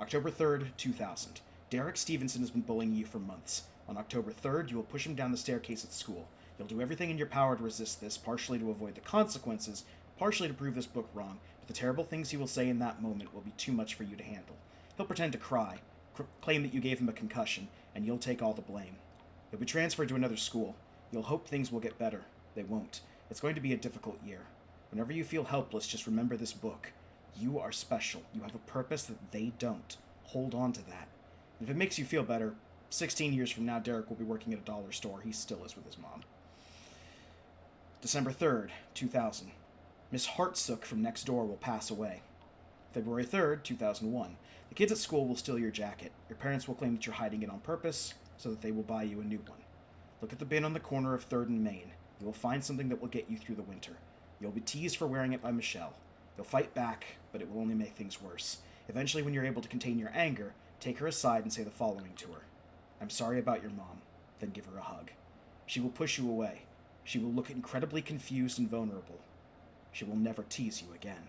October 3rd, 2000. Derek Stevenson has been bullying you for months. On October 3rd, you will push him down the staircase at school. You'll do everything in your power to resist this, partially to avoid the consequences, partially to prove this book wrong, but the terrible things he will say in that moment will be too much for you to handle. He'll pretend to cry, claim that you gave him a concussion, and you'll take all the blame. You'll be transferred to another school. You'll hope things will get better. They won't. It's going to be a difficult year. Whenever you feel helpless, just remember this book. You are special. You have a purpose that they don't. Hold on to that. And if it makes you feel better, 16 years from now, Derek will be working at a dollar store. He still is with his mom. December 3rd, 2000. Miss Hartsook from next door will pass away. February 3rd, 2001. The kids at school will steal your jacket. Your parents will claim that you're hiding it on purpose so that they will buy you a new one. Look at the bin on the corner of 3rd and Main. You will find something that will get you through the winter. You'll be teased for wearing it by Michelle. You'll fight back, but it will only make things worse. Eventually, when you're able to contain your anger, take her aside and say the following to her. I'm sorry about your mom. Then give her a hug. She will push you away. She will look incredibly confused and vulnerable. She will never tease you again.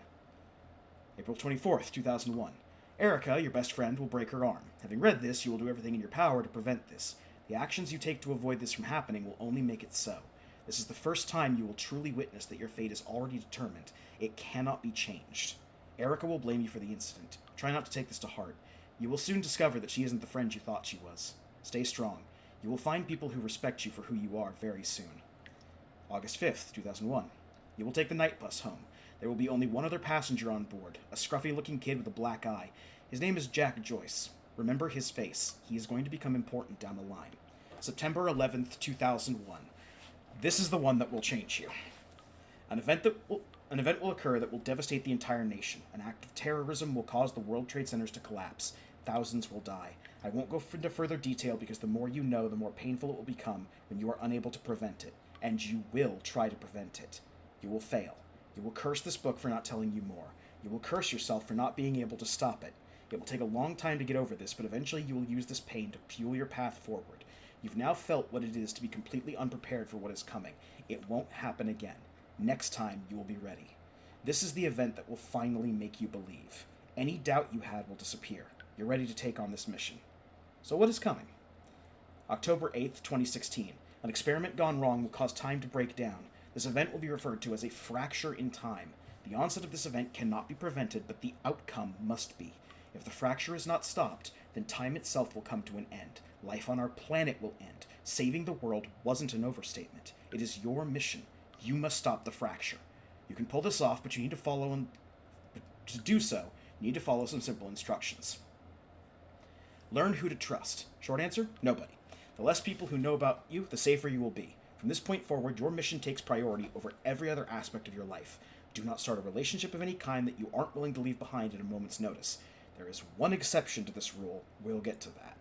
April 24th, 2001. Erica, your best friend, will break her arm. Having read this, you will do everything in your power to prevent this. The actions you take to avoid this from happening will only make it so. This is the first time you will truly witness that your fate is already determined. It cannot be changed. Erica will blame you for the incident. Try not to take this to heart. You will soon discover that she isn't the friend you thought she was. Stay strong. You will find people who respect you for who you are very soon. August 5th, 2001. You will take the night bus home. There will be only one other passenger on board, a scruffy-looking kid with a black eye. His name is Jack Joyce. Remember his face. He is going to become important down the line. September 11th, 2001. This is the one that will change you. An event will occur that will devastate the entire nation. An act of terrorism will cause the World Trade Centers to collapse. Thousands will die. I won't go into further detail because the more you know, the more painful it will become when you are unable to prevent it. And you will try to prevent it. You will fail. You will curse this book for not telling you more. You will curse yourself for not being able to stop it. It will take a long time to get over this, but eventually you will use this pain to fuel your path forward. You've now felt what it is to be completely unprepared for what is coming. It won't happen again. Next time, you will be ready. This is the event that will finally make you believe. Any doubt you had will disappear. You're ready to take on this mission. So what is coming? October 8th, 2016. An experiment gone wrong will cause time to break down. This event will be referred to as a fracture in time. The onset of this event cannot be prevented, but the outcome must be. If the fracture is not stopped, then time itself will come to an end. Life on our planet will end. Saving the world wasn't an overstatement. It is your mission. You must stop the fracture. You can pull this off, but you need to to do so, you need to follow some simple instructions. Learn who to trust. Short answer, nobody. The less people who know about you, the safer you will be. From this point forward, your mission takes priority over every other aspect of your life. Do not start a relationship of any kind that you aren't willing to leave behind at a moment's notice. There is one exception to this rule. We'll get to that.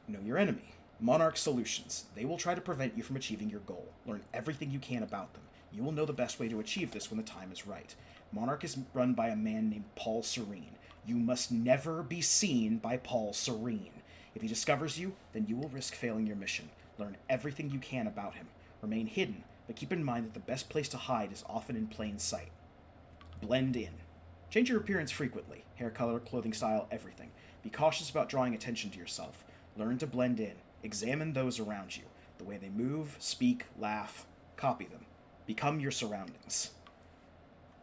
Know your enemy. Monarch Solutions. They will try to prevent you from achieving your goal. Learn everything you can about them. You will know the best way to achieve this when the time is right. Monarch is run by a man named Paul Serene. You must never be seen by Paul Serene. If he discovers you, then you will risk failing your mission. Learn everything you can about him. Remain hidden, but keep in mind that the best place to hide is often in plain sight. Blend in. Change your appearance frequently. Hair color, clothing style, everything. Be cautious about drawing attention to yourself. Learn to blend in. Examine those around you. The way they move, speak, laugh. Copy them. Become your surroundings.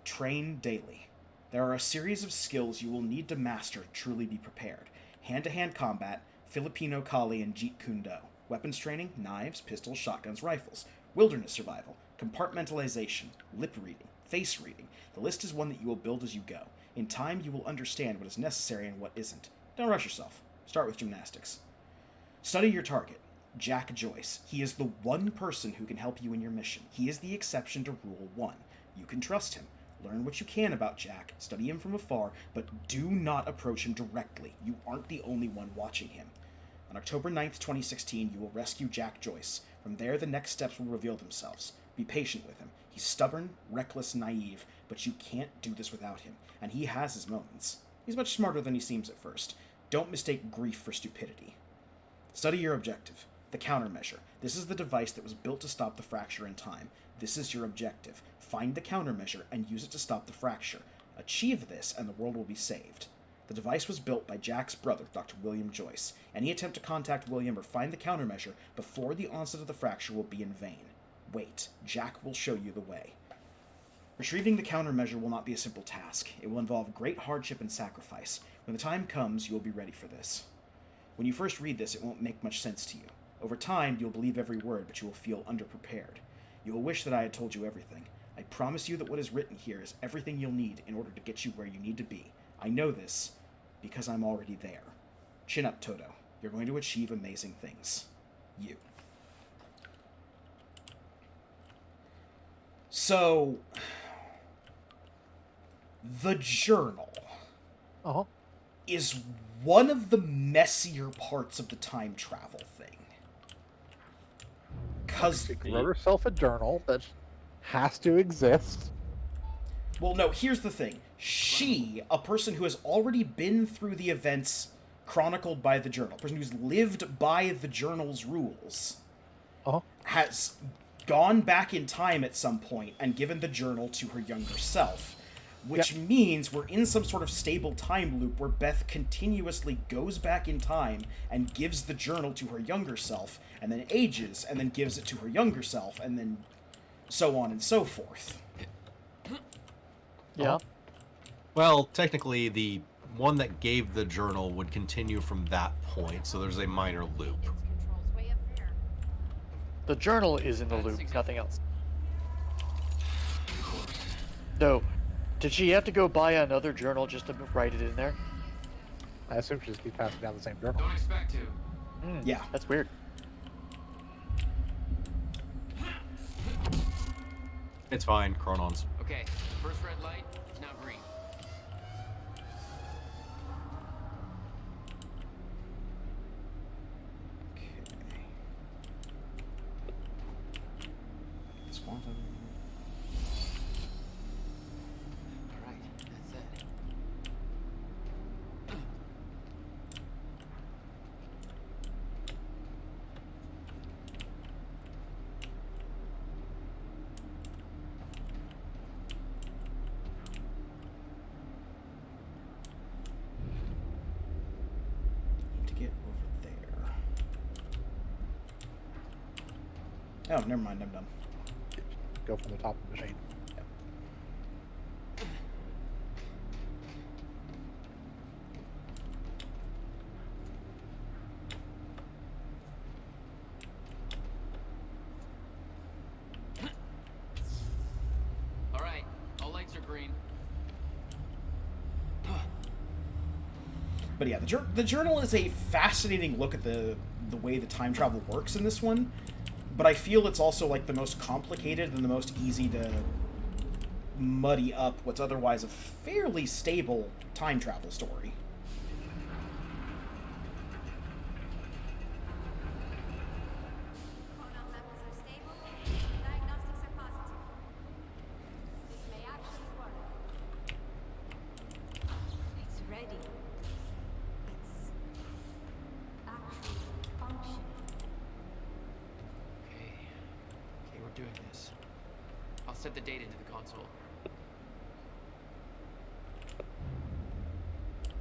Train daily. There are a series of skills you will need to master to truly be prepared. Hand-to-hand combat, Filipino Kali and Jeet Kune Do. Weapons training, knives, pistols, shotguns, rifles. Wilderness survival, compartmentalization, lip reading, face reading. The list is one that you will build as you go. In time, you will understand what is necessary and what isn't. Don't rush yourself. Start with gymnastics. Study your target. Jack Joyce. He is the one person who can help you in your mission. He is the exception to Rule 1. You can trust him. Learn what you can about Jack, study him from afar, but do not approach him directly. You aren't the only one watching him. On October 9th, 2016, you will rescue Jack Joyce. From there, the next steps will reveal themselves. Be patient with him. He's stubborn, reckless, naive, but you can't do this without him, and he has his moments. He's much smarter than he seems at first. Don't mistake grief for stupidity. Study your objective. The countermeasure. This is the device that was built to stop the fracture in time. This is your objective. Find the countermeasure and use it to stop the fracture. Achieve this, and the world will be saved. The device was built by Jack's brother, Dr. William Joyce. Any attempt to contact William or find the countermeasure before the onset of the fracture will be in vain. Wait. Jack will show you the way. Retrieving the countermeasure will not be a simple task. It will involve great hardship and sacrifice. When the time comes, you will be ready for this. When you first read this, it won't make much sense to you. Over time, you'll believe every word, but you will feel underprepared. You will wish that I had told you everything. I promise you that what is written here is everything you'll need in order to get you where you need to be. I know this because I'm already there. Chin up, Toto. You're going to achieve amazing things. You. So, the journal. is one of the messier parts of the time travel thing. Because she wrote herself a journal that has to exist. Well, no, here's the thing. She, a person who has already been through the events chronicled by the journal, a person who's lived by the journal's rules, has gone back in time at some point and given the journal to her younger self. Which means we're in some sort of stable time loop where Beth continuously goes back in time and gives the journal to her younger self, and then ages, and then gives it to her younger self, and then so on and so forth. Yeah. Well, technically, the one that gave the journal would continue from that point, so there's a minor loop. The journal is in the loop, nothing else. No. Did she have to go buy another journal just to write it in there? I assume she just keeps passing down the same journal. Don't expect to. Yeah. That's weird. It's fine, Chronons. Okay, first red light, now green. Swanton. Alright, that's it. Need to get over there. Oh, never mind, I'm done. Go from the top of the machine. Alright, all lights are green. But yeah, the journal is a fascinating look at the way the time travel works in this one, but I feel it's also like the most complicated and the most easy to muddy up what's otherwise a fairly stable time travel story. It's ready. It's actually functioning. Okay, we're doing this. I'll set the date into the console.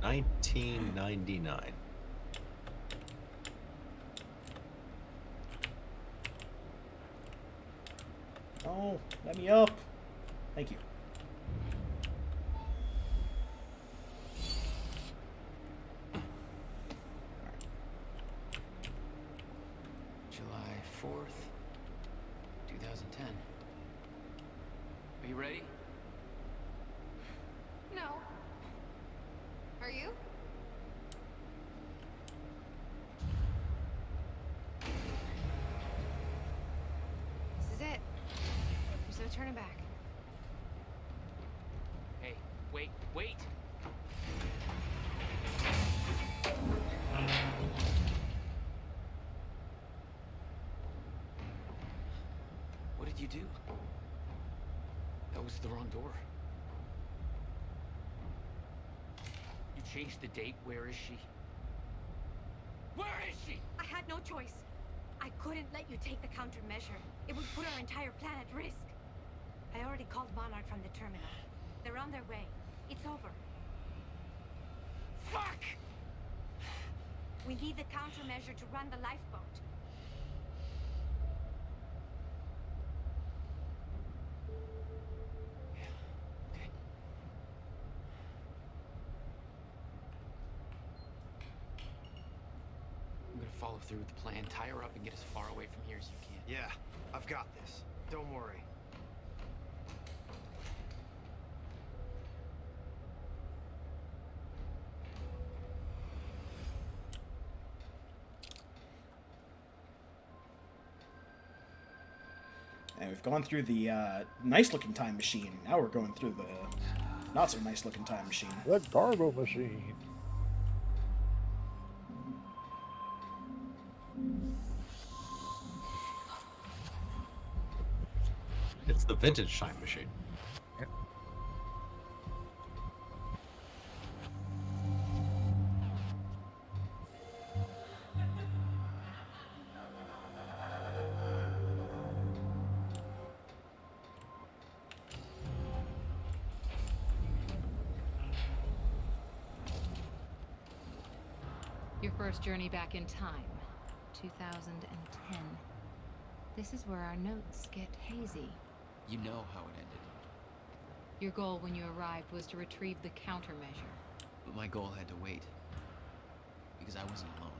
1999. Oh, let me up. Thank you. July 4th, 2010. Are you ready? No. Are you? This is it. There's no turning back. Hey, wait, wait! What did you do? That was the wrong door. You changed the date. Where is she? Where is she? I had no choice. I couldn't let you take the countermeasure. It would put our entire plan at risk. I already called Monarch from the terminal. They're on their way. It's over. Fuck! We need the countermeasure to run the lifeboat. Okay. I'm gonna follow through with the plan. Tie her up and get as far away from here as you can. Yeah, I've got this. Don't worry. And we've gone through the nice-looking time machine. Now we're going through not so nice looking time machine. The Garbo machine. It's the vintage time machine. Your first journey back in time, 2010. This is where our notes get hazy. You know how it ended. Your goal when you arrived was to retrieve the countermeasure. But my goal had to wait. Because I wasn't alone.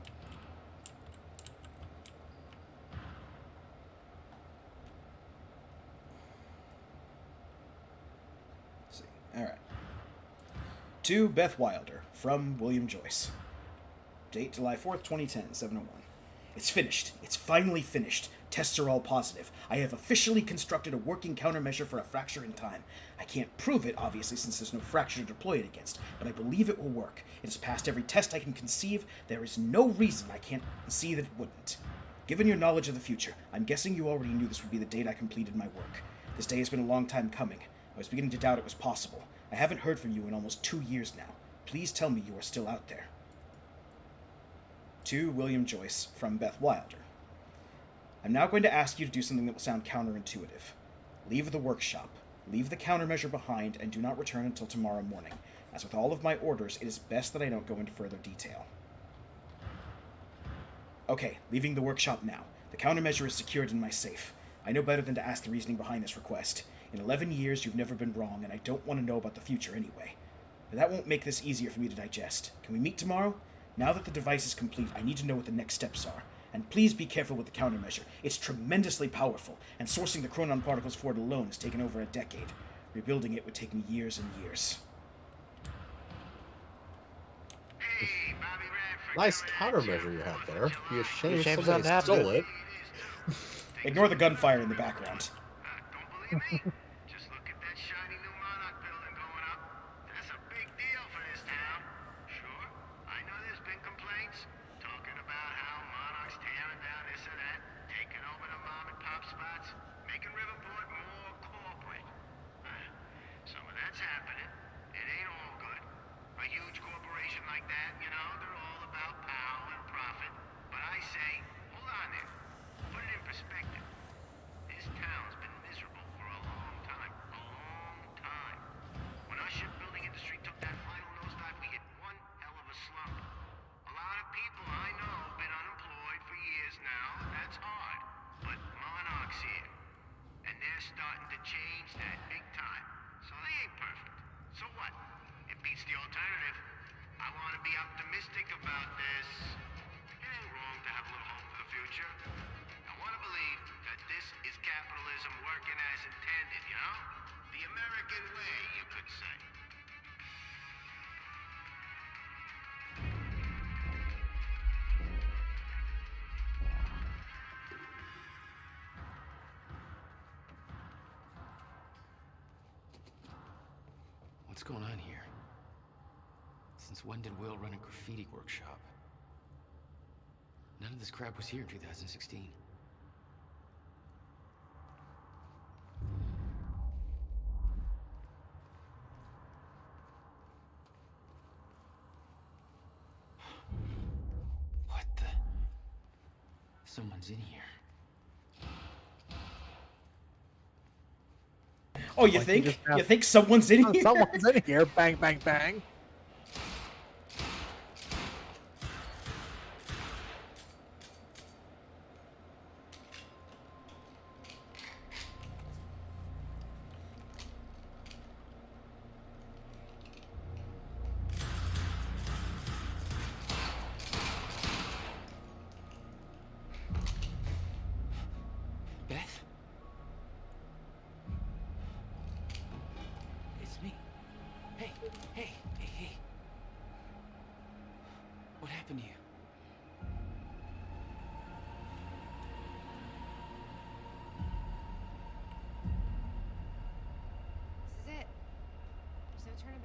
Let's see. Alright. To Beth Wilder, from William Joyce. Date July 4th, 2010, 7:01. It's finished. It's finally finished. Tests are all positive. I have officially constructed a working countermeasure for a fracture in time. I can't prove it, obviously, since there's no fracture to deploy it against, but I believe it will work. It has passed every test I can conceive. There is no reason I can't see that it wouldn't. Given your knowledge of the future, I'm guessing you already knew this would be the date I completed my work. This day has been a long time coming. I was beginning to doubt it was possible. I haven't heard from you in almost 2 years now. Please tell me you are still out there. To William Joyce, from Beth Wilder. I'm now going to ask you to do something that will sound counterintuitive. Leave the workshop, leave the countermeasure behind, and do not return until tomorrow morning. As with all of my orders, it is best that I don't go into further detail. Okay, leaving the workshop now. The countermeasure is secured in my safe. I know better than to ask the reasoning behind this request. In 11 years, you've never been wrong, and I don't want to know about the future anyway. But that won't make this easier for me to digest. Can we meet tomorrow? Now that the device is complete, I need to know what the next steps are. And please be careful with the countermeasure. It's tremendously powerful, and sourcing the chronon particles for it alone has taken over a decade. Rebuilding it would take me years and years. Nice countermeasure you had there. Be ashamed Shame somebody something stole it. Ignore the gunfire in the background. Just look at that shiny new Monarch building going up. That's a big deal for this town. Sure, I know there's been complaints, talking about how Monarch's tearing down this or that, taking over the mom and pop spots, making Riverport more corporate. Some of that's happening. It ain't all good. A huge corporation like that, you know, they're all about power and profit. But I say, hold on there. Put it in perspective. This town's been miserable for a long time. A long time. When our shipbuilding industry took that final nosedive, we hit one hell of a slump. A lot of people I know have been unemployed for years now. That's hard. But Monarch's here. And they're starting to change that big time. So they ain't perfect. So what? It beats the alternative. I want to be optimistic about this. It ain't wrong to have a little hope for the future. I want to believe that this is capitalism working as intended, you know? The American way, you could say. What's going on here? Since when did Will run a graffiti workshop? None of this crap was here in 2016. What the? Someone's in here. Oh, you Like think? you just have- You think someone's in here? Someone's in here. Bang, bang, bang. Beth? It's me. Hey, hey, hey, hey. What happened to you? This is it. There's no turning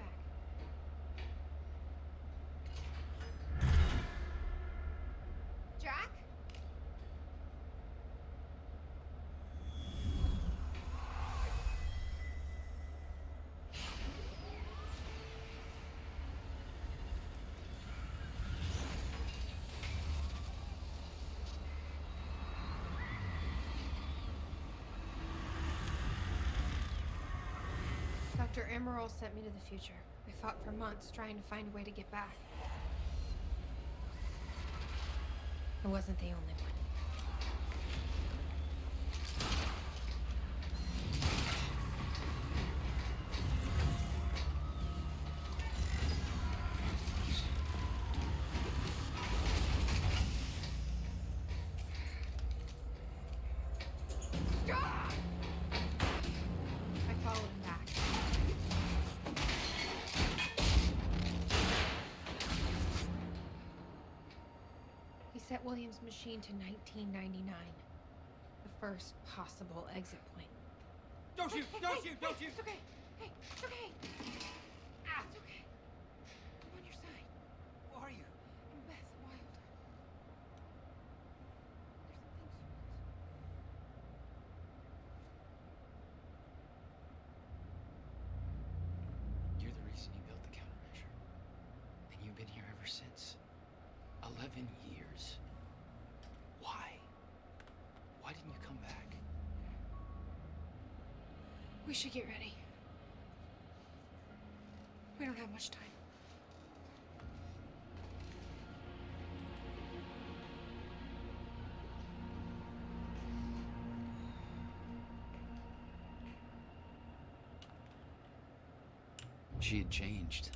Dr. Emerald sent me to the future. I fought for months trying to find a way to get back. I wasn't the only one. I followed him back. He set William's machine to 1999. The first possible exit point. Don't shoot! Don't shoot! Don't shoot! It's okay. Hey, it's okay. Ah, it's okay. I'm on your side. Who are you? I'm Beth Wilder. You're the reason you built the countermeasure. And you've been here ever since. 11 years. Why? Why didn't you come back? We should get ready. We don't have much time. She had changed.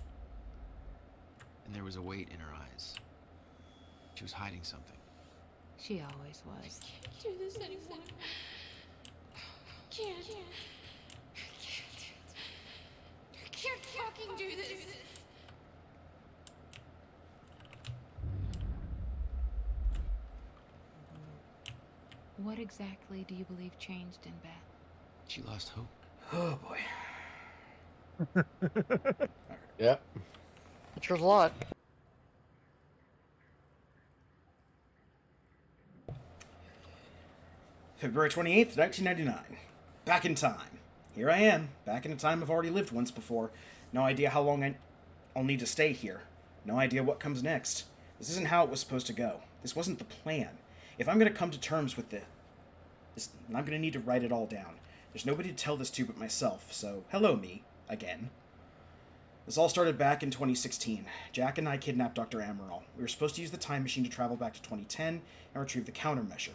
And there was a weight in her eyes. She was hiding something. She always was. Can't do this anymore. Can't. I can't fucking do this. What exactly do you believe changed in Beth? She lost hope. Oh boy. Yep. Which was a lot. February 28th, 1999. Back in time. Here I am, back in a time I've already lived once before. No idea how long I'll need to stay here. No idea what comes next. This isn't how it was supposed to go. This wasn't the plan. If I'm going to come to terms with this, I'm going to need to write it all down. There's nobody to tell this to but myself, so hello me, again. This all started back in 2016. Jack and I kidnapped Dr. Amaral. We were supposed to use the time machine to travel back to 2010 and retrieve the countermeasure.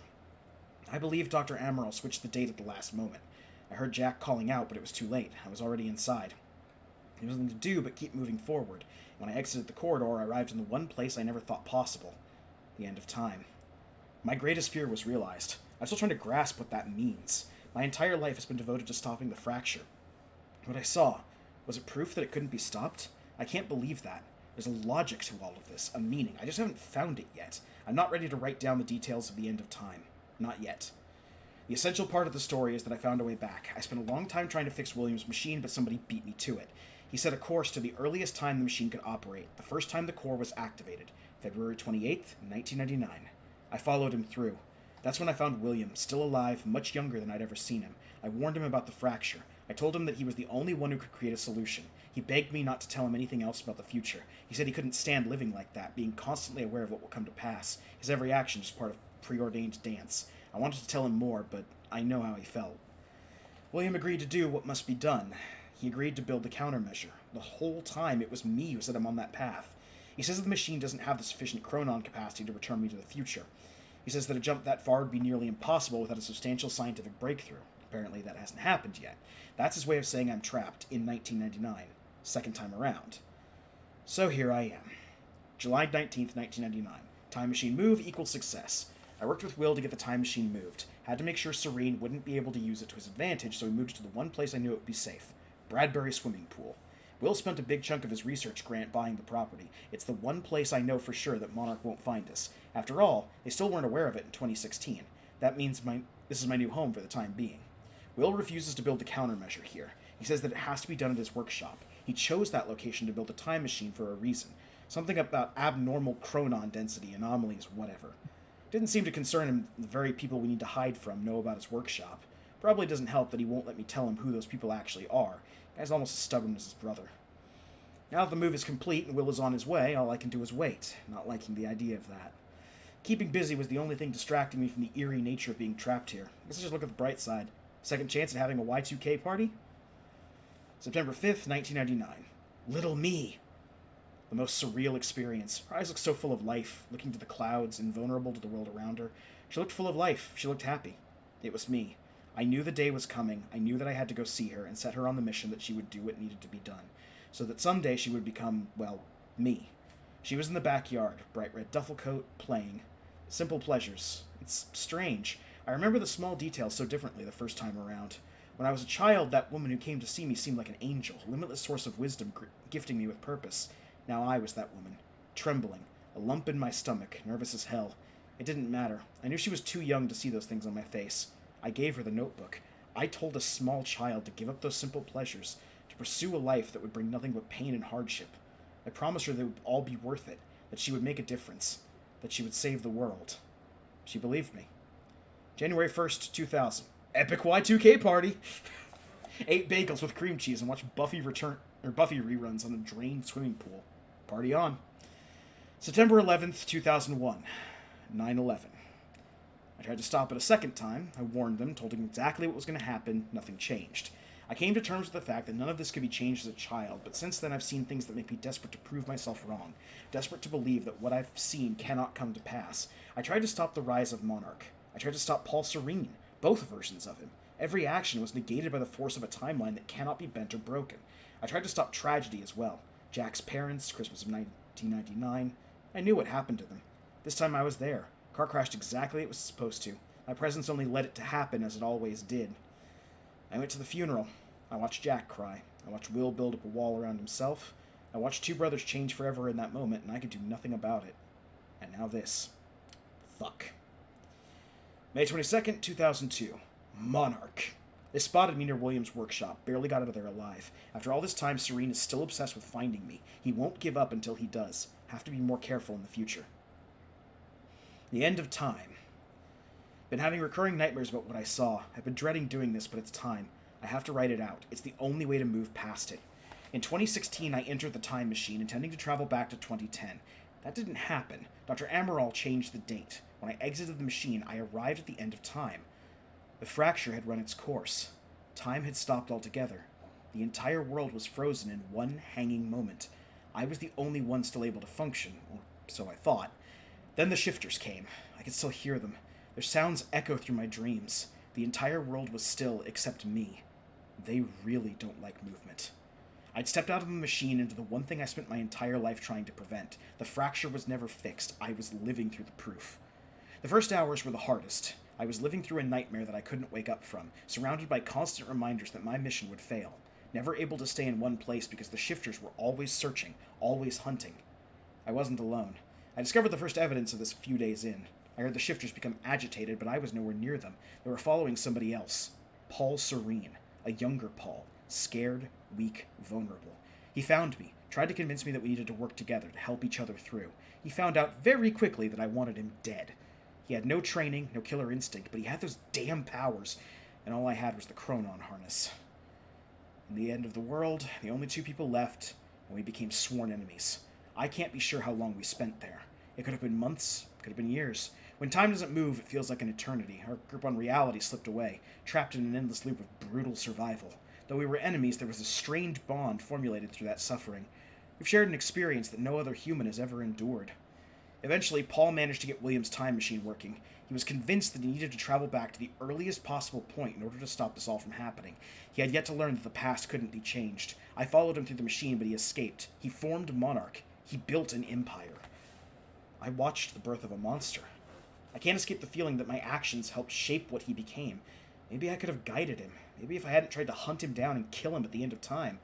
I believe Dr. Amaral switched the date at the last moment. I heard Jack calling out, but it was too late. I was already inside. There was nothing to do but keep moving forward. When I exited the corridor, I arrived in the one place I never thought possible. The end of time. My greatest fear was realized. I'm still trying to grasp what that means. My entire life has been devoted to stopping the fracture. What I saw, was it proof that it couldn't be stopped? I can't believe that. There's a logic to all of this, a meaning. I just haven't found it yet. I'm not ready to write down the details of the end of time. Not yet. The essential part of the story is that I found a way back. I spent a long time trying to fix William's machine, but somebody beat me to it. He set a course to the earliest time the machine could operate, the first time the core was activated, February 28th, 1999. I followed him through. That's when I found William, still alive, much younger than I'd ever seen him. I warned him about the fracture. I told him that he was the only one who could create a solution. He begged me not to tell him anything else about the future. He said he couldn't stand living like that, being constantly aware of what will come to pass. His every action is part of preordained dance. I wanted to tell him more, but I know how he felt. William agreed to do what must be done. He agreed to build the countermeasure. The whole time, it was me who set him on that path. He says that the machine doesn't have the sufficient chronon capacity to return me to the future. He says that a jump that far would be nearly impossible without a substantial scientific breakthrough. Apparently, that hasn't happened yet. That's his way of saying I'm trapped in 1999. Second time around. So here I am. July 19th, 1999. Time machine move equals success. I worked with Will to get the time machine moved. Had to make sure Serene wouldn't be able to use it to his advantage, so we moved it to the one place I knew it would be safe. Bradbury Swimming Pool. Will spent a big chunk of his research grant buying the property. It's the one place I know for sure that Monarch won't find us. After all, they still weren't aware of it in 2016. That means this is my new home for the time being. Will refuses to build the countermeasure here. He says that it has to be done at his workshop. He chose that location to build a time machine for a reason. Something about abnormal chronon density, anomalies, whatever. Didn't seem to concern him the very people we need to hide from know about his workshop. Probably doesn't help that he won't let me tell him who those people actually are. Guy's almost as stubborn as his brother. Now that the move is complete and Will is on his way, all I can do is wait, not liking the idea of that. Keeping busy was the only thing distracting me from the eerie nature of being trapped here. I guess I just look at the bright side. Second chance at having a Y2K party? September 5th, 1999. Little me. The most surreal experience. Her eyes looked so full of life, looking to the clouds, invulnerable to the world around her. She looked full of life. She looked happy. It was me. I knew the day was coming. I knew that I had to go see her and set her on the mission that she would do what needed to be done, so that someday she would become, well, me. She was in the backyard, bright red duffel coat, playing. Simple pleasures. It's strange. I remember the small details so differently the first time around. When I was a child, that woman who came to see me seemed like an angel, a limitless source of wisdom, gifting me with purpose. Now I was that woman, trembling, a lump in my stomach, nervous as hell. It didn't matter. I knew she was too young to see those things on my face. I gave her the notebook. I told a small child to give up those simple pleasures, to pursue a life that would bring nothing but pain and hardship. I promised her they would all be worth it, that she would make a difference, that she would save the world. She believed me. January 1st, 2000. Epic Y2K party! Ate bagels with cream cheese and watched Buffy reruns on a drained swimming pool. Party on. September 11th, 2001. 9/11. I tried to stop it a second time. I warned them, told them exactly what was going to happen. Nothing changed. I came to terms with the fact that none of this could be changed as a child, but since then I've seen things that make me desperate to prove myself wrong, desperate to believe that what I've seen cannot come to pass. I tried to stop the rise of Monarch. I tried to stop Paul Serene, both versions of him. Every action was negated by the force of a timeline that cannot be bent or broken. I tried to stop tragedy as well. Jack's parents, Christmas of 1999. I knew what happened to them. This time I was there. Car crashed exactly as it was supposed to. My presence only led it to happen as it always did. I went to the funeral. I watched Jack cry. I watched Will build up a wall around himself. I watched two brothers change forever in that moment, and I could do nothing about it. And now this. Fuck. May 22nd, 2002. Monarch. They spotted me near William's workshop, barely got out of there alive. After all this time, Serene is still obsessed with finding me. He won't give up until he does. Have to be more careful in the future. The end of time. Been having recurring nightmares about what I saw. I've been dreading doing this, but it's time. I have to write it out. It's the only way to move past it. In 2016, I entered the time machine, intending to travel back to 2010. That didn't happen. Dr. Amaral changed the date. When I exited the machine, I arrived at the end of time. The fracture had run its course. Time had stopped altogether. The entire world was frozen in one hanging moment. I was the only one still able to function, or so I thought. Then the shifters came. I could still hear them. Their sounds echo through my dreams. The entire world was still except me. They really don't like movement. I'd stepped out of the machine into the one thing I spent my entire life trying to prevent. The fracture was never fixed. I was living through the proof. The first hours were the hardest. I was living through a nightmare that I couldn't wake up from, surrounded by constant reminders that my mission would fail. Never able to stay in one place because the shifters were always searching, always hunting. I wasn't alone. I discovered the first evidence of this a few days in. I heard the shifters become agitated, but I was nowhere near them. They were following somebody else. Paul Serene. A younger Paul. Scared, weak, vulnerable. He found me, tried to convince me that we needed to work together to help each other through. He found out very quickly that I wanted him dead. He had no training, no killer instinct, but he had those damn powers, and all I had was the Chronon harness. In the end of the world, the only two people left, and we became sworn enemies. I can't be sure how long we spent there. It could have been months, could have been years. When time doesn't move, it feels like an eternity. Our grip on reality slipped away, trapped in an endless loop of brutal survival. Though we were enemies, there was a strained bond formulated through that suffering. We've shared an experience that no other human has ever endured. Eventually, Paul managed to get William's time machine working. He was convinced that he needed to travel back to the earliest possible point in order to stop this all from happening. He had yet to learn that the past couldn't be changed. I followed him through the machine, but he escaped. He formed Monarch. He built an empire. I watched the birth of a monster. I can't escape the feeling that my actions helped shape what he became. Maybe I could have guided him. Maybe if I hadn't tried to hunt him down and kill him at the end of time.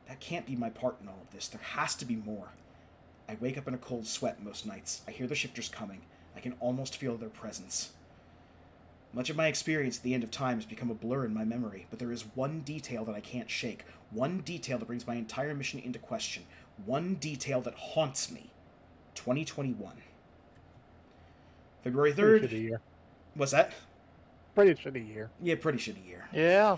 That can't be my part in all of this. There has to be more. I wake up in a cold sweat most nights. I hear the shifters coming. I can almost feel their presence. Much of my experience at the end of time has become a blur in my memory, but there is one detail that I can't shake. One detail that brings my entire mission into question. One detail that haunts me. 2021. February 3rd. Pretty shitty year. What's that? Pretty shitty year. Yeah, pretty shitty year. Yeah.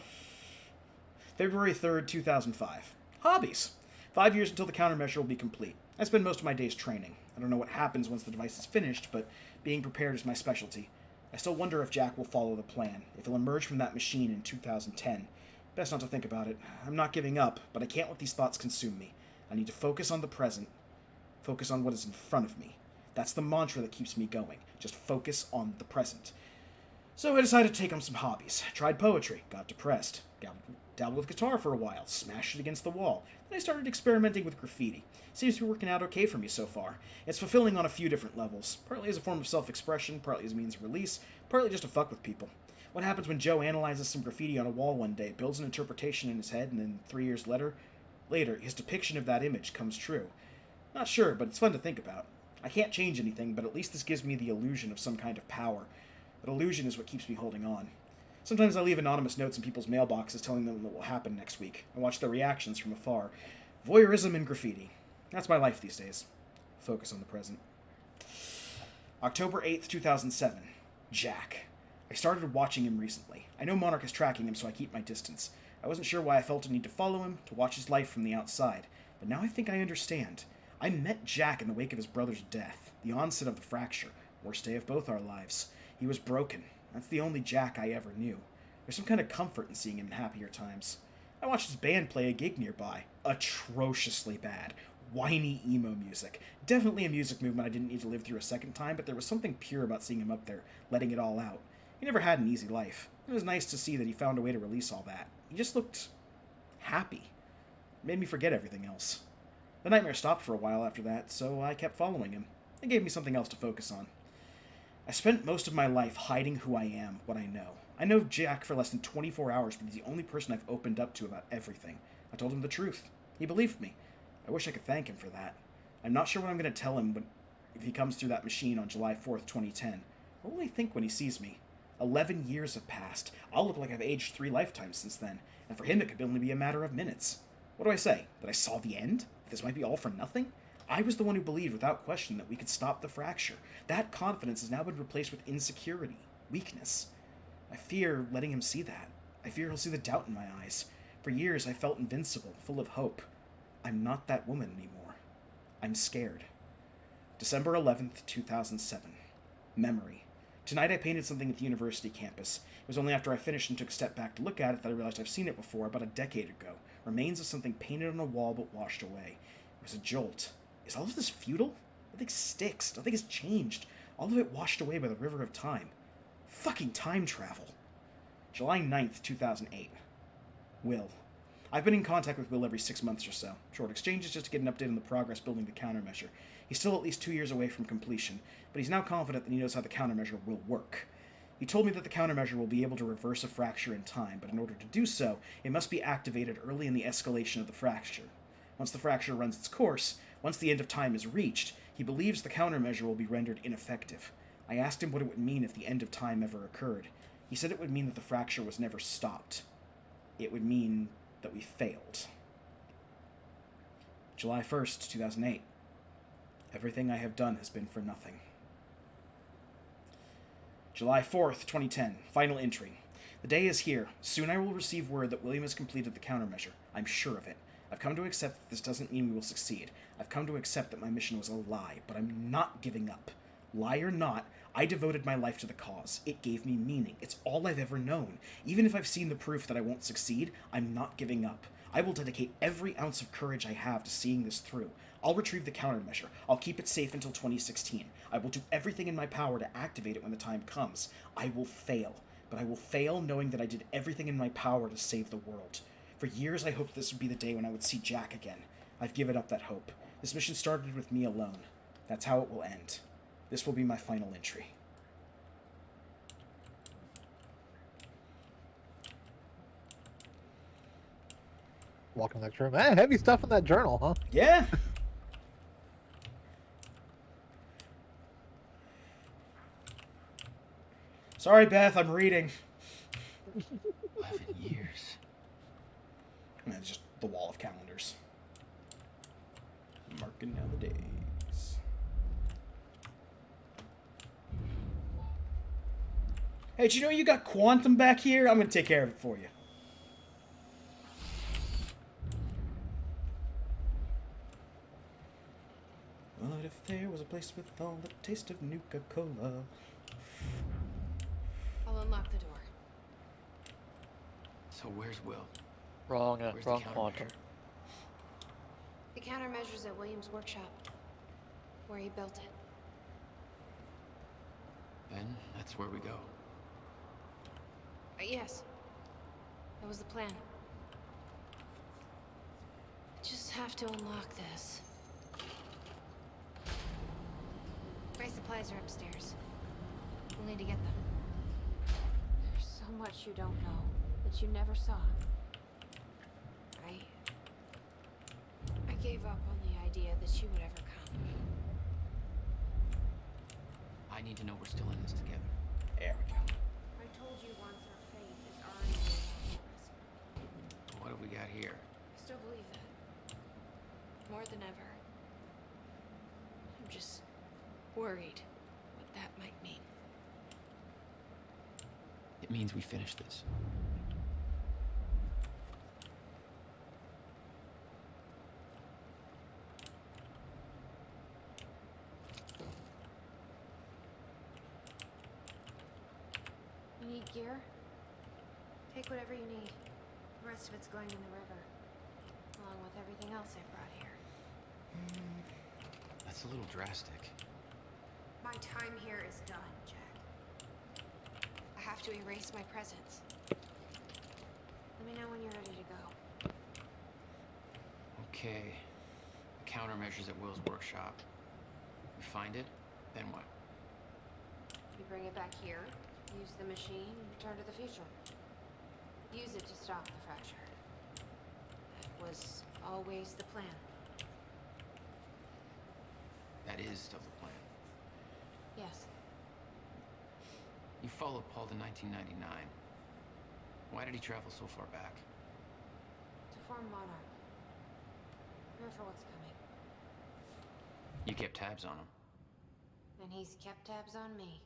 February 3rd, 2005. Hobbies. 5 years until the countermeasure will be complete. I spend most of my days training. I don't know what happens once the device is finished, but being prepared is my specialty. I still wonder if Jack will follow the plan, if he'll emerge from that machine in 2010. Best not to think about it. I'm not giving up, but I can't let these thoughts consume me. I need to focus on the present. Focus on what is in front of me. That's the mantra that keeps me going. Just focus on the present. So I decided to take on some hobbies. Tried poetry, got depressed. Dabbled with guitar for a while, smashed it against the wall. Then I started experimenting with graffiti. Seems to be working out okay for me so far. It's fulfilling on a few different levels. Partly as a form of self-expression, partly as a means of release, partly just to fuck with people. What happens when Joe analyzes some graffiti on a wall one day, builds an interpretation in his head, and then 3 years later, his depiction of that image comes true? Not sure, but it's fun to think about. I can't change anything, but at least this gives me the illusion of some kind of power. That illusion is what keeps me holding on. Sometimes I leave anonymous notes in people's mailboxes telling them what will happen next week. I watch their reactions from afar. Voyeurism and graffiti. That's my life these days. Focus on the present. October 8th, 2007. Jack. I started watching him recently. I know Monarch is tracking him, so I keep my distance. I wasn't sure why I felt a need to follow him, to watch his life from the outside. But now I think I understand. I met Jack in the wake of his brother's death, the onset of the fracture, worst day of both our lives. He was broken. That's the only Jack I ever knew. There's some kind of comfort in seeing him in happier times. I watched his band play a gig nearby. Atrociously bad. Whiny emo music. Definitely a music movement I didn't need to live through a second time, but there was something pure about seeing him up there, letting it all out. He never had an easy life. It was nice to see that he found a way to release all that. He just looked happy. It made me forget everything else. The nightmare stopped for a while after that, so I kept following him. It gave me something else to focus on. I spent most of my life hiding who I am, what I know. I know Jack for less than 24 hours, but he's the only person I've opened up to about everything. I told him the truth. He believed me. I wish I could thank him for that. I'm not sure what I'm going to tell him if he comes through that machine on July 4th, 2010. What will he think when he sees me? 11 years have passed. I'll look like I've aged 3 lifetimes since then, and for him it could only be a matter of minutes. What do I say? That I saw the end? This might be all for nothing? I was the one who believed without question that we could stop the fracture. That confidence has now been replaced with insecurity, weakness. I fear letting him see that. I fear he'll see the doubt in my eyes. For years I felt invincible, full of hope. I'm not that woman anymore. I'm scared. December 11th, 2007. Memory. Tonight I painted something at the university campus. It was only after I finished and took a step back to look at it that I realized I've seen it before, about a decade ago. Remains of something painted on a wall but washed away. It was a jolt. Is all of this futile? Nothing sticks. Nothing has changed. All of it washed away by the river of time. Fucking time travel. July 9th, 2008. Will. I've been in contact with Will every 6 months or so. Short exchanges just to get an update on the progress building the countermeasure. He's still at least 2 years away from completion, but he's now confident that he knows how the countermeasure will work. He told me that the countermeasure will be able to reverse a fracture in time, but in order to do so, it must be activated early in the escalation of the fracture. Once the fracture runs its course, once the end of time is reached, he believes the countermeasure will be rendered ineffective. I asked him what it would mean if the end of time ever occurred. He said it would mean that the fracture was never stopped. It would mean that we failed. July 1st, 2008. Everything I have done has been for nothing. July 4th, 2010. Final entry. The day is here. Soon I will receive word that William has completed the countermeasure. I'm sure of it. I've come to accept that this doesn't mean we will succeed. I've come to accept that my mission was a lie, but I'm not giving up. Lie or not, I devoted my life to the cause. It gave me meaning. It's all I've ever known. Even if I've seen the proof that I won't succeed, I'm not giving up. I will dedicate every ounce of courage I have to seeing this through. I'll retrieve the countermeasure. I'll keep it safe until 2016. I will do everything in my power to activate it when the time comes. I will fail, but I will fail knowing that I did everything in my power to save the world. For years I hoped this would be the day when I would see Jack again. I've given up that hope. This mission started with me alone. That's how it will end. This will be my final entry. Walk in the next room. Heavy stuff in that journal, huh? Yeah. Sorry, Beth, I'm reading. 11 years. And it's just the wall of calendars. Marking down the days. Hey, did you know you got Quantum back here? I'm going to take care of it for you. What if there was a place with all the taste of Nuka-Cola? I'll unlock the door. So So where's Will? Wrong Where's the quantum. countermeasure? The countermeasure's at William's workshop, where he built it. Then that's where we go. Yes. That was the plan. Just have to unlock this. My supplies are upstairs. We'll need to get them. There's so much you don't know that you never saw. I gave up on the idea that she would ever come. I need to know we're still in this together. There we go. I told you once our fate is already waiting for us. What have we got here? I still believe that. More than ever. I'm just worried what that might mean. It means we finish this. You need gear? Take whatever you need. The rest of it's going in the river. Along with everything else I brought here. That's a little drastic. My time here is done, Jack. I have to erase my presence. Let me know when you're ready to go. Okay. The countermeasures at Will's workshop. We find it, then what? You bring it back here, use the machine, return to the future. Use it to stop the fracture. That was always the plan. That is still the plan. Yes. You followed Paul to 1999. Why did he travel so far back? To form Monarch. Prepare for what's coming. You kept tabs on him. And he's kept tabs on me.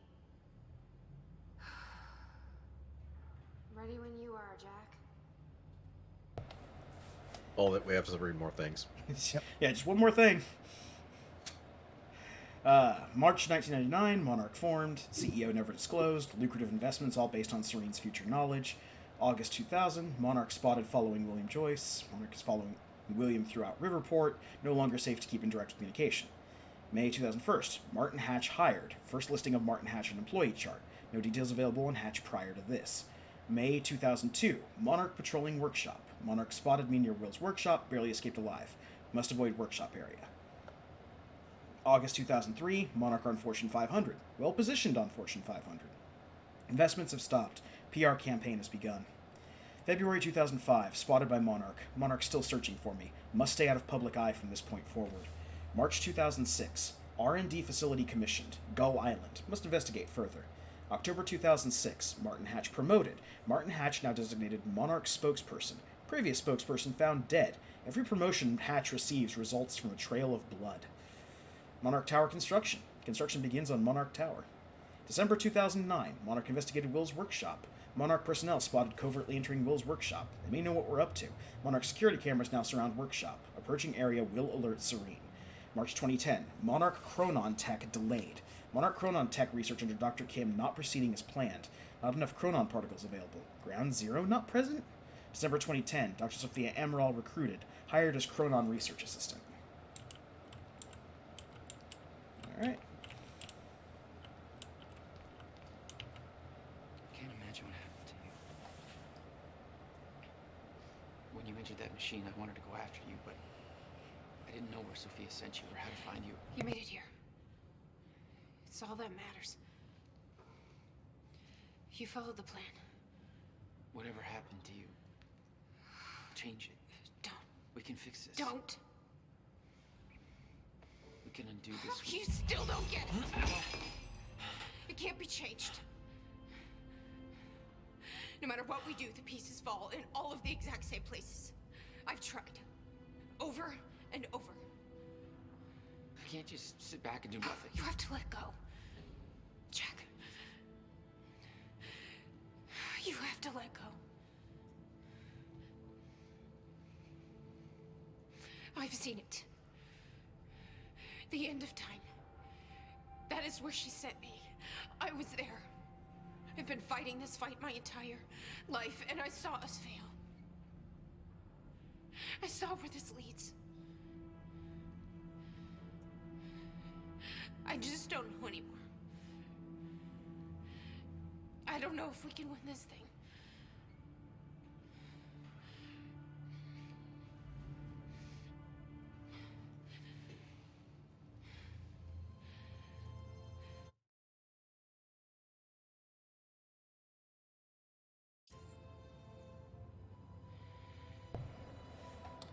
Ready when you are, Jack. Oh, that we have to read more things. Yeah, just one more thing. March 1999, Monarch formed. CEO never disclosed. Lucrative investments, all based on Serene's future knowledge. August 2000, Monarch spotted following William Joyce. Monarch is following William throughout Riverport. No longer safe to keep in direct communication. May 2001, Martin Hatch hired. First listing of Martin Hatch on employee chart. No details available on Hatch prior to this. May 2002, Monarch patrolling workshop. Monarch spotted me near Will's workshop, barely escaped alive. Must avoid workshop area. August 2003, Monarch on Fortune 500. Well positioned on Fortune 500. Investments have stopped. PR campaign has begun. February 2005, spotted by Monarch. Monarch still searching for me. Must stay out of public eye from this point forward. March 2006, R&D facility commissioned. Gull Island. Must investigate further. October 2006, Martin Hatch promoted. Martin Hatch now designated Monarch spokesperson. Previous spokesperson found dead. Every promotion Hatch receives results from a trail of blood. Monarch Tower construction. Construction begins on Monarch Tower. December 2009, Monarch investigated Will's workshop. Monarch personnel spotted covertly entering Will's workshop. They may know what we're up to. Monarch security cameras now surround workshop. Approaching area will alert Serene. March 2010, Monarch Chronon Tech delayed. Monarch Chronon Tech research under Dr. Kim not proceeding as planned. Not enough Chronon particles available. Ground Zero not present? December 2010, Dr. Sophia Amaral recruited. Hired as Chronon research assistant. Alright. Can't imagine what happened to you. When you entered that machine, I wanted to go after you, but I didn't know where Sophia sent you or how to find you. You made it here. It's all that matters. You followed the plan. Whatever happened to you, change it. Don't. We can fix this. Don't. We can undo this. You still don't get it. It can't be changed. No matter what we do, the pieces fall in all of the exact same places. I've tried. Over and over. I can't just sit back and do nothing. You have to let go. Jack. You have to let go. I've seen it. The end of time. That is where she sent me. I was there. I've been fighting this fight my entire life, and I saw us fail. I saw where this leads. I just don't know anymore. I don't know if we can win this thing.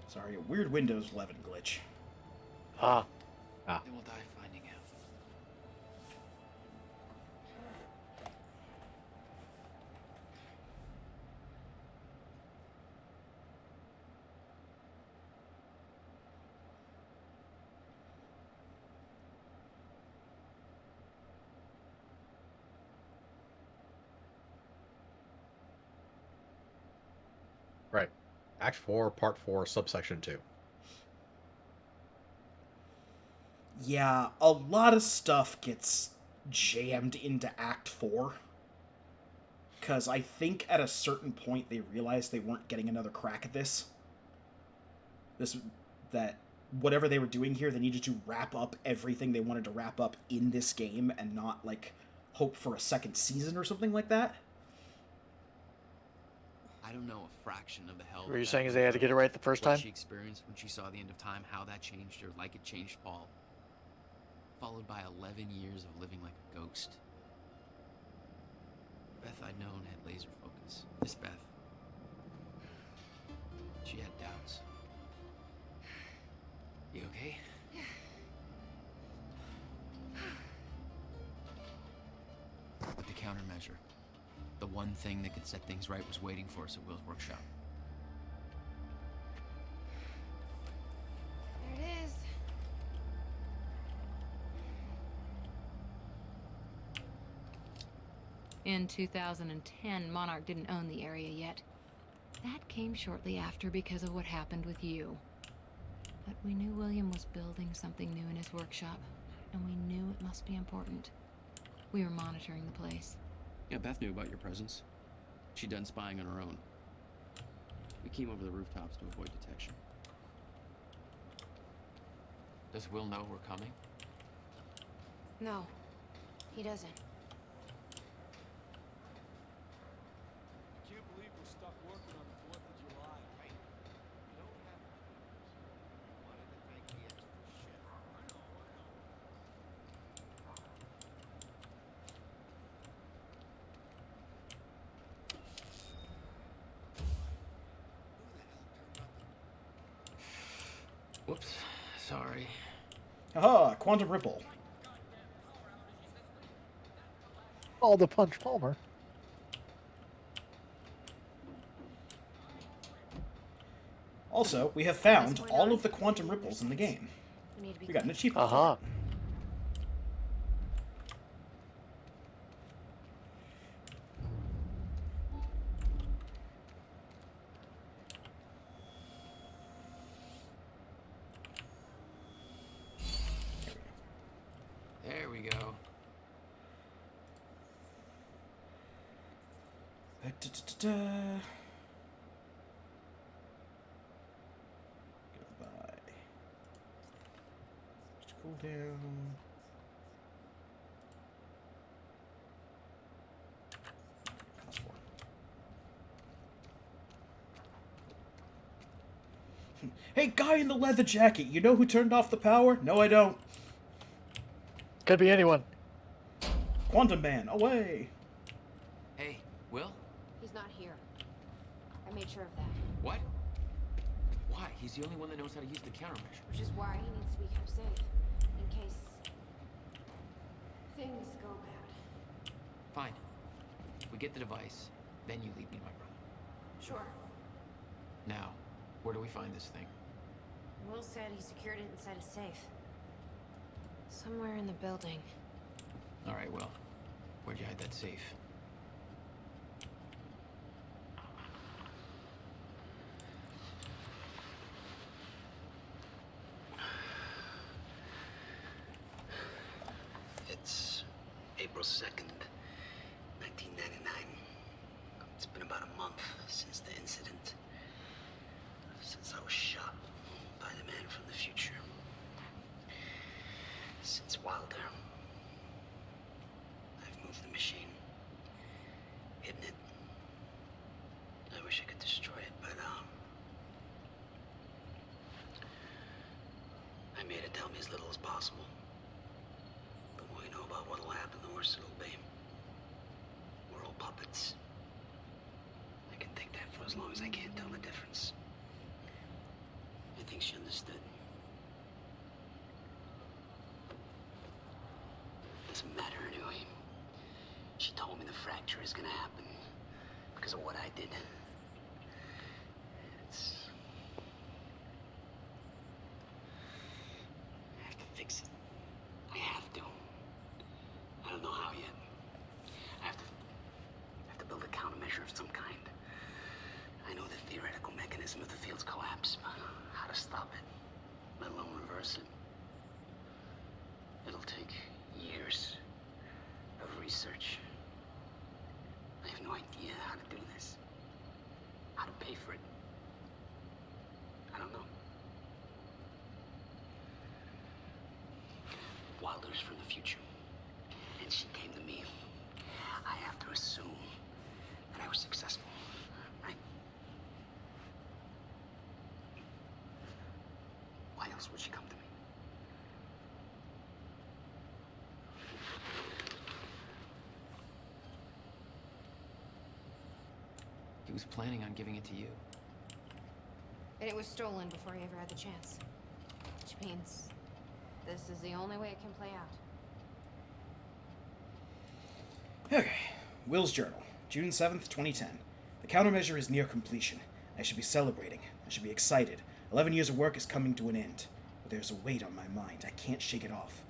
Sorry, a weird Windows 11 glitch. Ah. Then we'll die finding out. Right. Act 4, Part 4, Subsection 2. Yeah, a lot of stuff gets jammed into Act 4. Because I think at a certain point they realized they weren't getting another crack at this. That whatever they were doing here, they needed to wrap up everything they wanted to wrap up in this game and not, like, hope for a second season or something like that. I don't know a fraction of the hell. What you're saying is they had to get it right the first time? What she experienced when she saw the end of time, how that changed her, like it changed Paul. Followed by 11 years of living like a ghost. Beth I'd known had laser focus. This Beth, she had doubts. You okay? Yeah. But the countermeasure, the one thing that could set things right, was waiting for us at Will's workshop. There it is. In 2010, Monarch didn't own the area yet. That came shortly after because of what happened with you. But we knew William was building something new in his workshop, and we knew it must be important. We were monitoring the place. Yeah, Beth knew about your presence. She'd done spying on her own. We came over the rooftops to avoid detection. Does Will know we're coming? No, he doesn't. I can't believe we're stuck working on the 4th of July, right? You don't have to. Wanted to thank the extra shit. I know. Whoops, sorry. Aha, Quantum Ripple. Oh, the Punch Palmer. Also, we have found all of the Quantum Ripples in the game. We got an achievement. Uh-huh. There we go. Da-da-da-da. Goodbye. Just cool down. Cost 4. Hey, guy in the leather jacket, you know who turned off the power? No, I don't. Could be anyone. Quantum Man, away! Hey, Will? He's not here. I made sure of that. What? Why? He's the only one that knows how to use the countermeasure. Which is why he needs to be kept safe. In case things go bad. Fine. We get the device, then you lead me to my brother. Sure. Now, where do we find this thing? Will said he secured it inside a safe. Somewhere in the building. All right, Will. Where'd you hide that safe? It's April 2nd, 1999. It's been about a month since the incident. Since I was shot by the man from the future. Since Wilder. I've moved the machine. Hidden it. I wish I could destroy it, but, I made it tell me as little as possible. The more you know about what'll happen, the worse it'll be. We're all puppets. I can think that for as long as I can't tell the difference. I think she understood. Doesn't matter anyway. She told me the fracture is gonna happen because of what I did. I have to fix it. I have to. I don't know how yet. I have to build a countermeasure of some kind. I know the theoretical mechanism of the field's collapse, but how to stop it, let alone reverse it. It'll take years of research. I have no idea how to do this. How to pay for it. I don't know. Wilder's from the future. And she came to me. I have to assume that I was successful, right? Why else would she come to me? He was planning on giving it to you. And it was stolen before he ever had the chance. Which means this is the only way it can play out. Okay. Will's journal, June 7th, 2010. The countermeasure is near completion. I should be celebrating. I should be excited. 11 years of work is coming to an end. But there's a weight on my mind. I can't shake it off.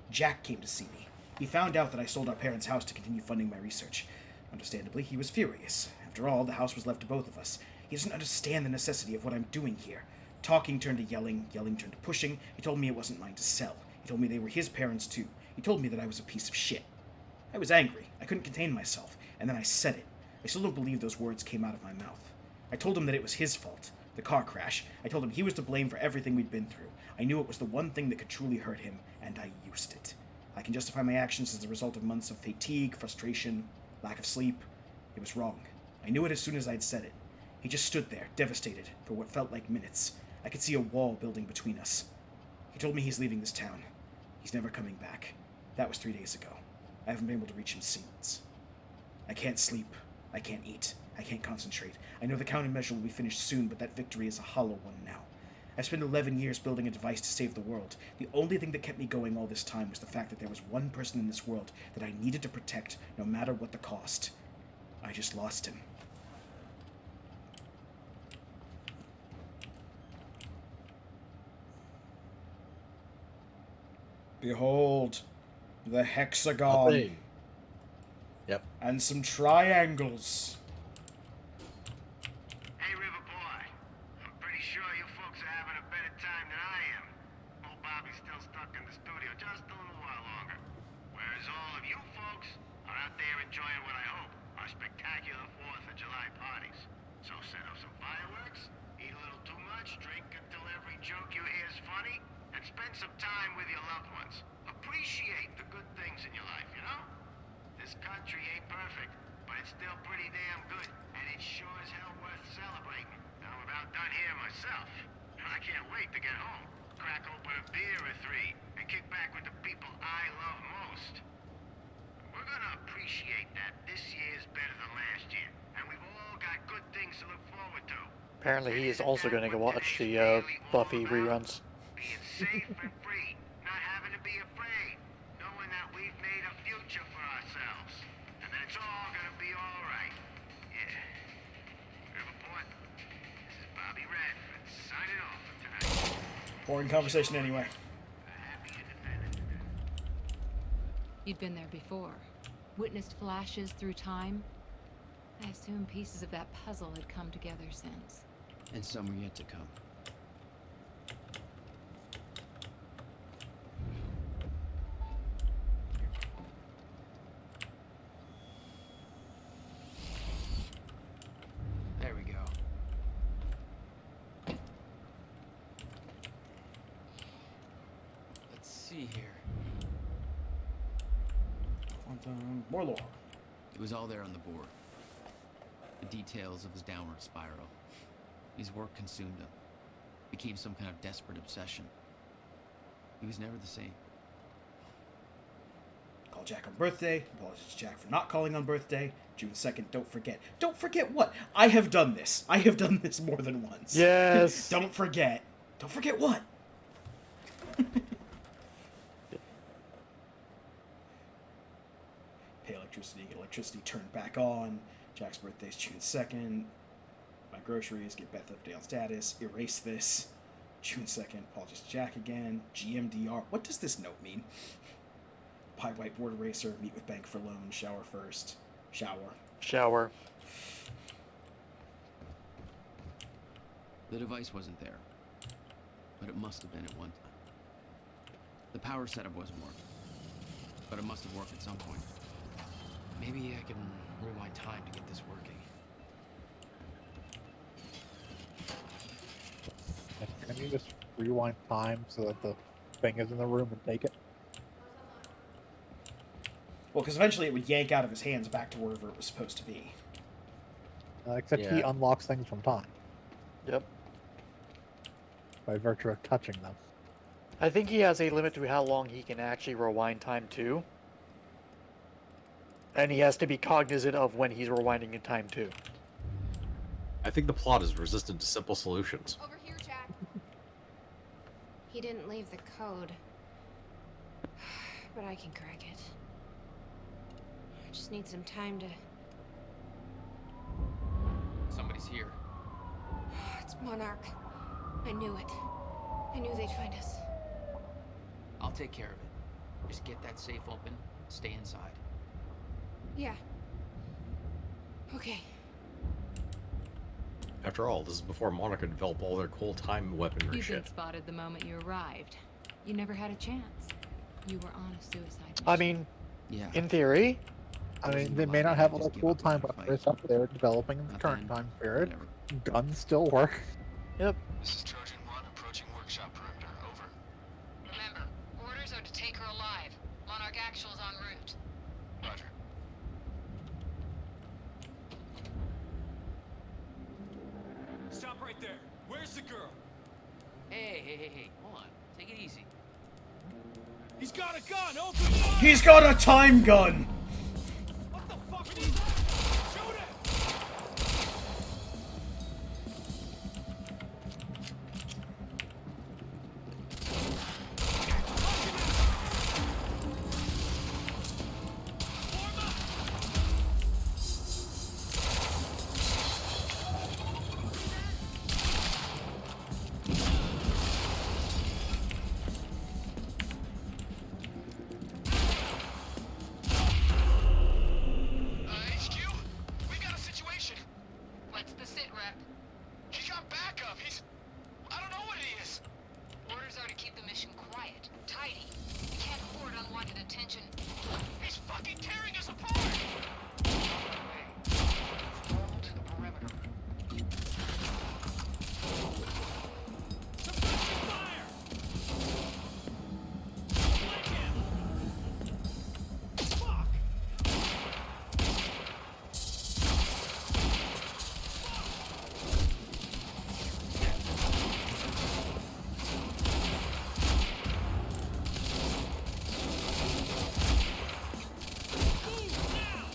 Jack came to see me. He found out that I sold our parents' house to continue funding my research. Understandably, he was furious. After all, the house was left to both of us. He doesn't understand the necessity of what I'm doing here. Talking turned to yelling, yelling turned to pushing. He told me it wasn't mine to sell. He told me they were his parents too. He told me that I was a piece of shit. I was angry. I couldn't contain myself, and then I said it. I still don't believe those words came out of my mouth. I told him that it was his fault. The car crash. I told him he was to blame for everything we'd been through. I knew it was the one thing that could truly hurt him, and I used it. I can justify my actions as the result of months of fatigue, frustration, lack of sleep. It was wrong. I knew it as soon as I'd said it. He just stood there, devastated, for what felt like minutes. I could see a wall building between us. He told me he's leaving this town. He's never coming back. That was 3 days ago. I haven't been able to reach him since. I can't sleep. I can't eat. I can't concentrate. I know the countermeasure will be finished soon, but that victory is a hollow one now. I spent 11 years building a device to save the world. The only thing that kept me going all this time was the fact that there was one person in this world that I needed to protect, no matter what the cost. I just lost him. Behold, the hexagon. Yep. And some triangles. Hey, River Boy. I'm pretty sure you folks are having a better time than I am. Old Bobby's still stuck in the studio just a little while longer. Whereas all of you folks are out there enjoying what I hope are spectacular 4th of July parties. So set up some fireworks, eat a little too much, drink until every joke you hear is funny, and spend some time with your loved ones. Appreciate the good things in your life, you know? This country ain't perfect, but it's still pretty damn good, and it's sure as hell worth celebrating. Now, I'm about done here myself. I can't wait to get home, crack open a beer or 3, and kick back with the people I love most. We're gonna appreciate that this year's better than last year, and we've all got good things to look forward to. Apparently, he is also going to go watch the Buffy reruns. Being safe and free, not having to be afraid, knowing that we've made a future for ourselves, and that it's all gonna be all right. Yeah. Riverport, this is Bobby Radford signing off for tonight. Boring conversation anyway. You'd been there before. Witnessed flashes through time. I assume pieces of that puzzle had come together since. And some are yet to come. There we go. see here. More lore. It was all there on the board. The details of his downward spiral. His work consumed him. Became some kind of desperate obsession. He was never the same. Call Jack on birthday. Apologies to Jack for not calling on birthday. June 2nd, don't forget. Don't forget what? I have done this. I have done this more than once. Yes. Don't forget. Don't forget what? Pay electricity. Get electricity turned back on. Jack's birthday's June 2nd. My groceries. Get Beth update on status. Erase this. June 2nd. Apologies to Jack again. GMDR. What does this note mean? Pie whiteboard eraser. Meet with bank for loan. Shower first. Shower. The device wasn't there, but it must have been at one time. The power setup wasn't working, but it must have worked at some point. Maybe I can rewind time to get this working. Can you just rewind time so that the thing is in the room and take it? Well, because eventually it would yank out of his hands back to wherever it was supposed to be. Except he unlocks things from time. Yep. By virtue of touching them. I think he has a limit to how long he can actually rewind time to. And he has to be cognizant of when he's rewinding in time too. I think the plot is resistant to simple solutions. Over here, Jack. He didn't leave the code. But I can crack it. I just need some time to... Somebody's here. It's Monarch. I knew it. I knew they'd find us. I'll take care of it. Just get that safe open. Stay inside. Yeah. Okay. After all, this is before Monarch could develop all their cool time weaponry You've been shit. spotted the moment you arrived. You never had a chance. You were on a suicide mission. I mean, Yeah. in theory. I mean, they may not have all the cool time weapons up there developing in the current time period. Guns still work. Yep. This is Trojan 1 approaching workshop perimeter. Over. Remember, orders are to take her alive. Monarch Actual's en route. Roger. Stop right there. Where's the girl? Hey, hold on. Take it easy. He's got a gun. Open fire! He's got a time gun! What the fuck are you... Shoot it! HQ? We got a situation. What's the sit rep? He got backup. He's... I don't know what he is. Orders are to keep the mission quiet, tidy. We can't afford unwanted attention. He's fucking tearing us apart. Hold the perimeter. Suppressing fire! Flank him! Fuck! Move now!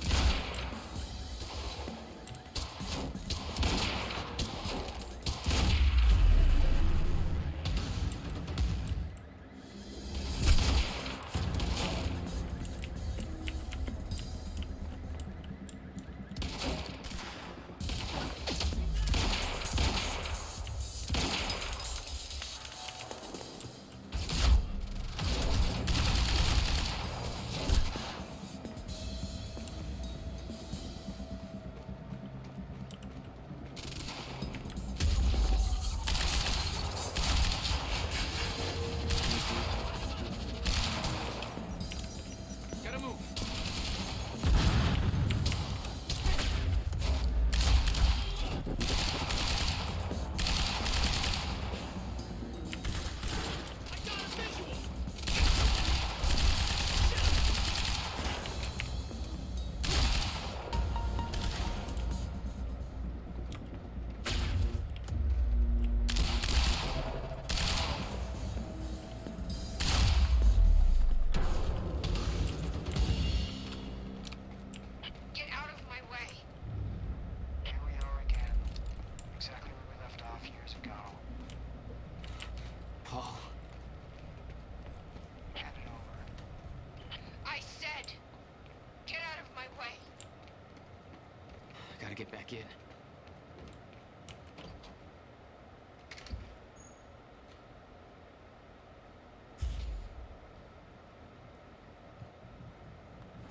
get back in.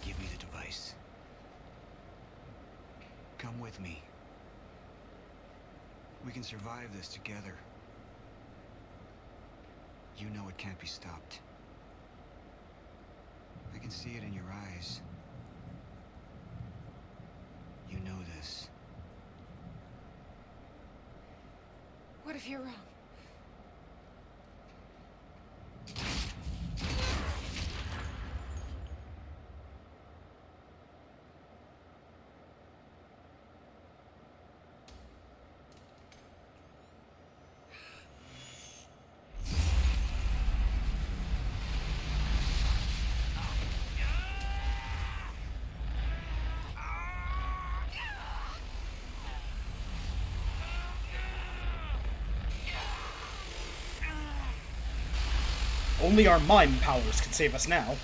Give me the device. Come with me. We can survive this together. You know it can't be stopped. I can see it in your eyes. You know this. What if you're wrong? Only our mime powers can save us now.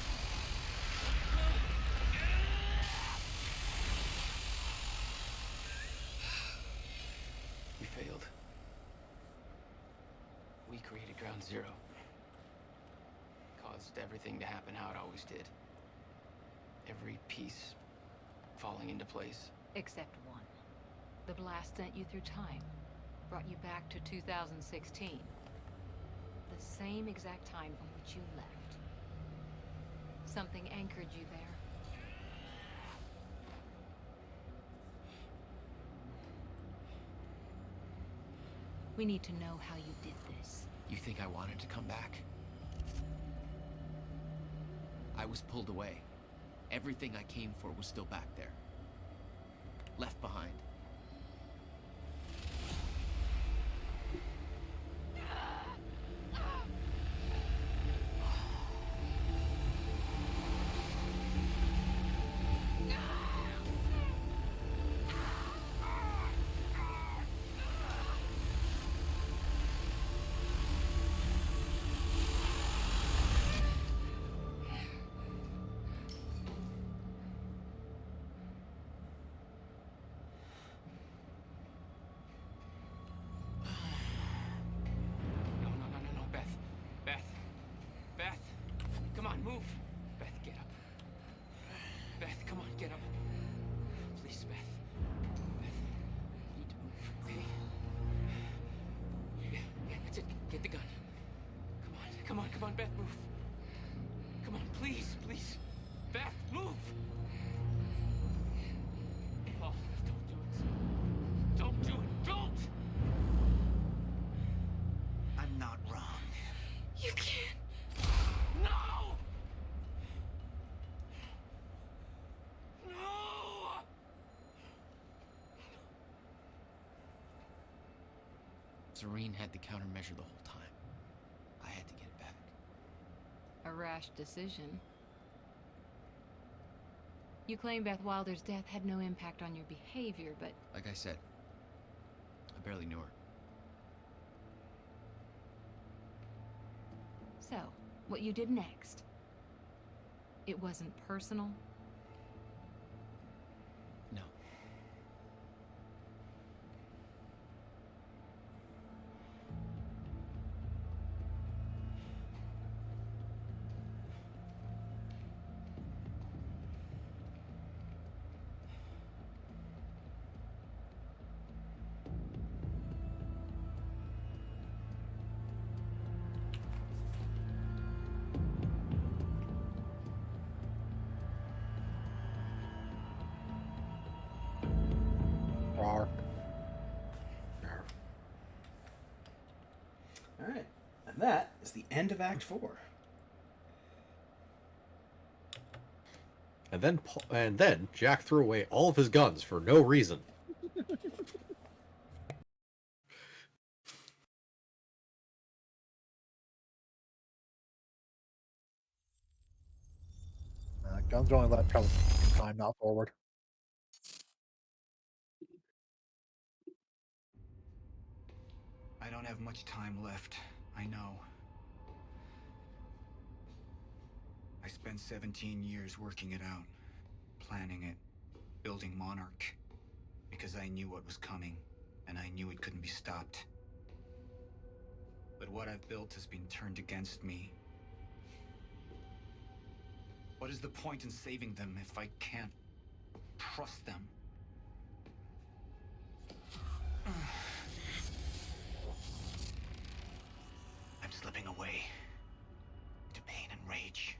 We failed. We created Ground Zero. Caused everything to happen how it always did. Every piece falling into place. Except one. The blast sent you through time. Brought you back to 2016. The same exact time from which you left. Something anchored you there. We need to know how you did this. You think I wanted to come back? I was pulled away. Everything I came for was still back there. Left behind. Move! Beth, get up. Beth, come on, get up. Please, Beth. Beth, you need to move, okay? Yeah, that's it. Get the gun. Come on, Beth, move. Come on, please. Beth, move! Paul, don't do it. Don't! I'm not wrong. You can't. No! Serene had the countermeasure the whole time. I had to get it back. A rash decision. You claim Beth Wilder's death had no impact on your behavior, but... Like I said, I barely knew her. So, what you did next? It wasn't personal? No. Alright, and that is the end of Act 4. And then Jack threw away all of his guns for no reason. Guns are only let travel time, not forward. I don't have much time left. I know. I spent 17 years working it out. Planning it. Building Monarch. Because I knew what was coming, and I knew it couldn't be stopped. But what I've built has been turned against me. What is the point in saving them if I can't trust them? I'm slipping away to pain and rage.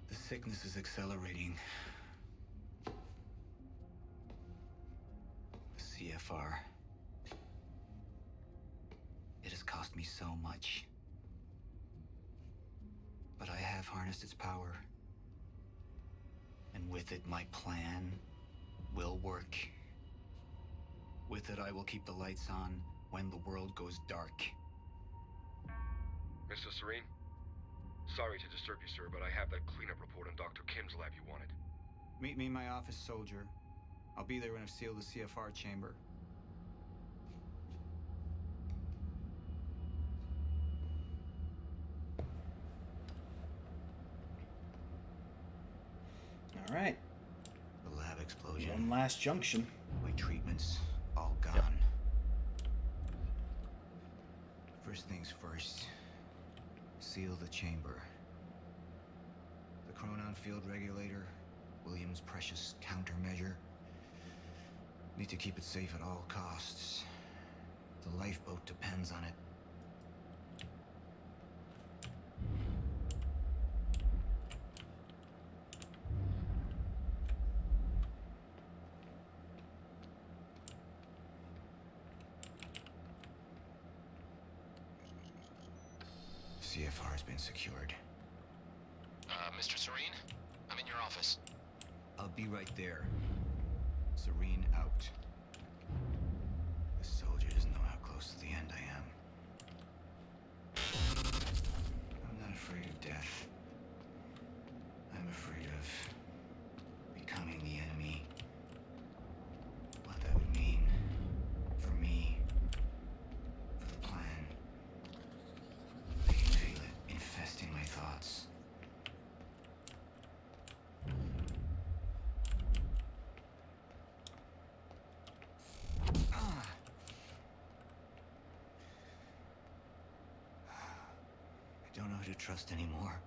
The sickness is accelerating. The CFR. It has cost me so much. But I have harnessed its power. And with it, my plan will work. With it, I will keep the lights on when the world goes dark. Mr. Serene? Sorry to disturb you, sir, but I have that cleanup report on Dr. Kim's lab you wanted. Meet me in my office, soldier. I'll be there when I've sealed the CFR chamber. All right. The lab explosion. One last junction. My treatments, all gone. First things first. Seal the chamber. The Chronon field regulator, William's precious countermeasure. Need to keep it safe at all costs. The lifeboat depends on it. CFR has been secured. Mr. Serene? I'm in your office. I'll be right there. Serene out. The soldier doesn't know how close to the end I am. I'm not afraid of death. I'm afraid of becoming the enemy. What that would mean for me, for the plan. I can feel it infesting my thoughts. I don't know who to trust anymore.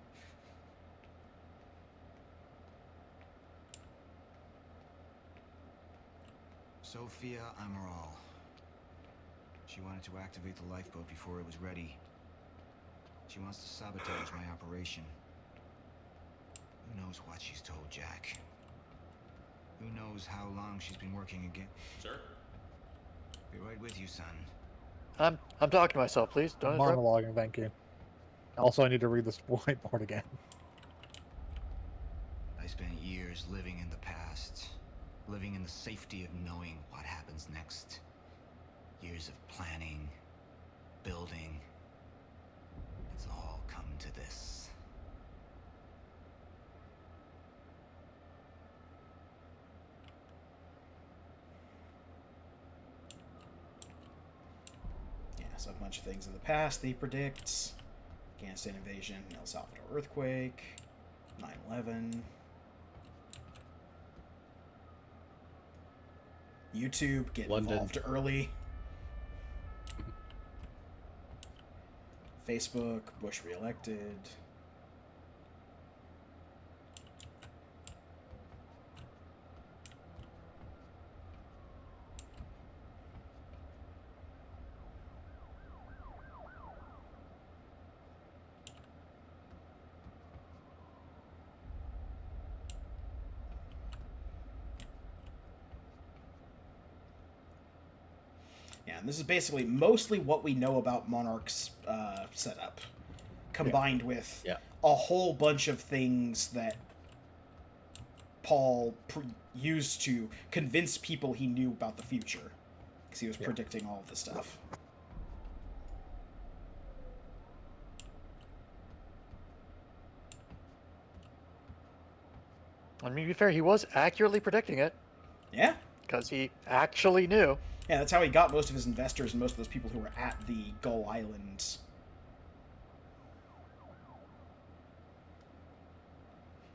Sophia Amaral. She wanted to activate the lifeboat before it was ready. She wants to sabotage my operation. Who knows what she's told Jack? Who knows how long she's been working again? Sir? Be right with you, son. I'm talking to myself, please. Don't interrupt. Monologuing, thank you. Also, I need to read this whiteboard again. I spent years living in the past, living in the safety of knowing what happens next. Years of planning, building. It's all come to this. Yeah, so a bunch of things in the past he predicts. Afghanistan invasion, El Salvador earthquake, 9/11. YouTube get London. involved early. Facebook, Bush reelected. Yeah, and this is basically mostly what we know about Monarch's setup, combined with a whole bunch of things that Paul used to convince people he knew about the future, because he was predicting all of this stuff. I mean, to be fair, he was accurately predicting it. Yeah. Because he actually knew. Yeah, that's how he got most of his investors and most of those people who were at the Gull Islands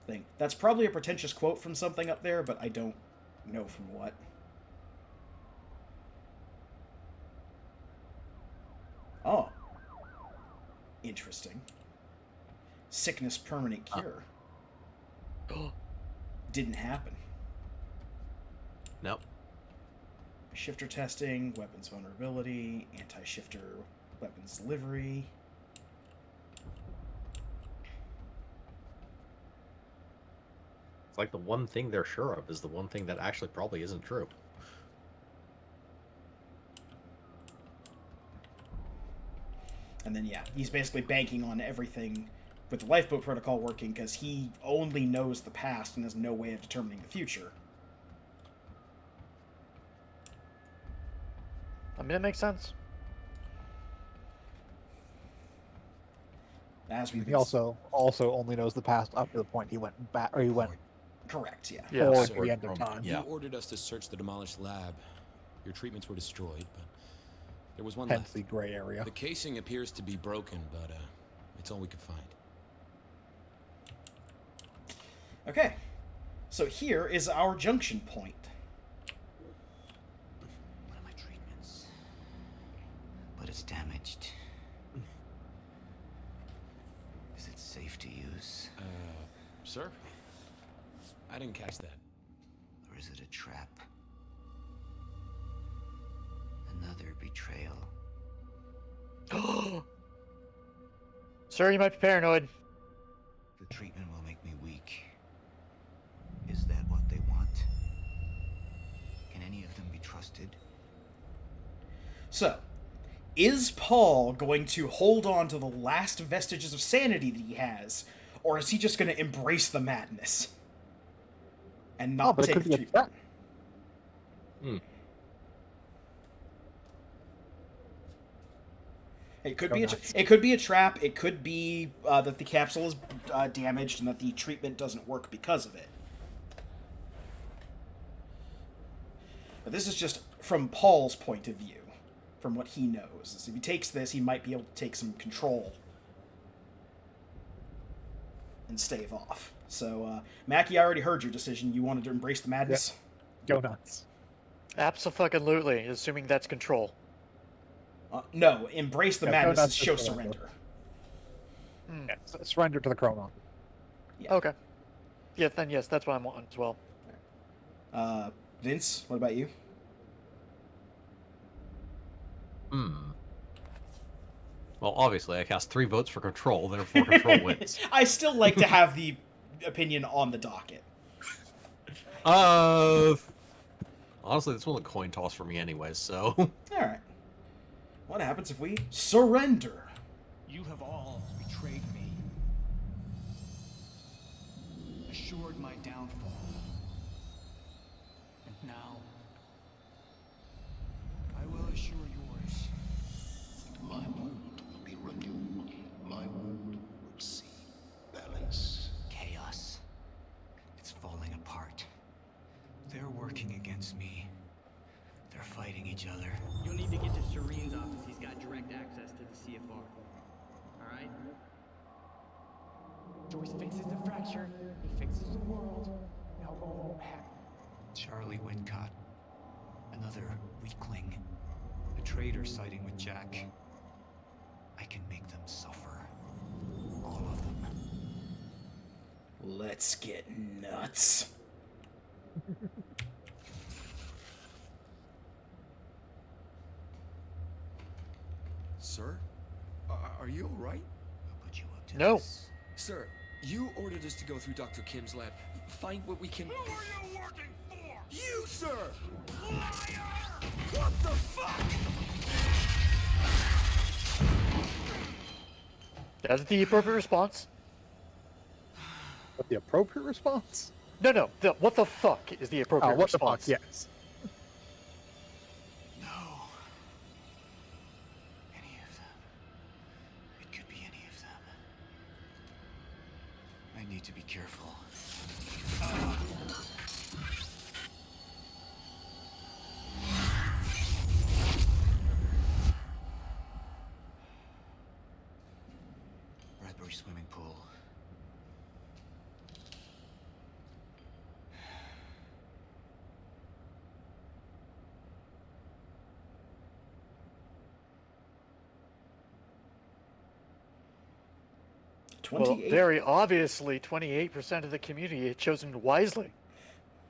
thing. That's probably a pretentious quote from something up there, but I don't No from what? Oh. Interesting. Sickness permanent cure. Didn't happen. Nope. Shifter testing, weapons vulnerability, anti-shifter weapons delivery. It's like the one thing they're sure of is the one thing that actually probably isn't true. And then, yeah, he's basically banking on everything with the lifeboat protocol working because he only knows the past and has no way of determining the future. I mean, it makes sense. As we He also only knows the past up to the point he went back, or he went correct, yeah. Forward Sir, to the end of time. You ordered us to search the demolished lab. Your treatments were destroyed, but there was one Hence left. the gray area. The casing appears to be broken, but it's all we could find. Okay. So here is our junction point. One of my treatments. But it's damaged. Is it safe to use? Sir? I didn't catch that. Or is it a trap? Another betrayal. Sir, you might be paranoid. The treatment will make me weak. Is that what they want? Can any of them be trusted? So, is Paul going to hold on to the last vestiges of sanity that he has, or is he just going to embrace the madness and not but it take could the be a treatment? It could be it could be a trap. It could be that the capsule is damaged and that the treatment doesn't work because of it. But this is just from Paul's point of view, from what he knows. Is if he takes this, he might be able to take some control and stave off. So, Mackie, I already heard your decision. You wanted to embrace the madness? Go nuts. Abso-fucking-lutely, assuming that's control. No, embrace the Yeah, madness go is nuts show is surrender. Yeah, surrender to the Chronon. Yeah. Okay. Yeah, then yes, that's what I'm on as well. Vince, what about you? Well, obviously, I cast 3 votes for control, therefore control wins. I still like to have the opinion on the docket. Honestly, this was a coin toss for me anyways, so... Alright. What happens if we surrender? You have all betrayed me. Assured my downfall. And now, I will assure yours. My world will be renewed. My world will see balance. Chaos. It's falling apart. They're working against me. They're fighting each other. You'll need to get to Serene's office. He's got direct access to the CFR. Alright? Joyce fixes the fracture. He fixes the world. Now what won't happen? Charlie Wincott. Another weakling. A traitor siding with Jack. I can make them suffer. All of them. Let's get nuts. Sir? Are you alright? I'll put you up to No. this. Sir, you ordered us to go through Dr. Kim's lab. Find what we can... Who are you working for? You, sir! Liar! What the fuck? That's the appropriate response. But the appropriate response? No. What the fuck is the appropriate What the response? fuck, yes. No. Any of them. It could be any of them. I need to be careful. Bradbury swimming pool. Well, 28. very obviously, 28% of the community has chosen wisely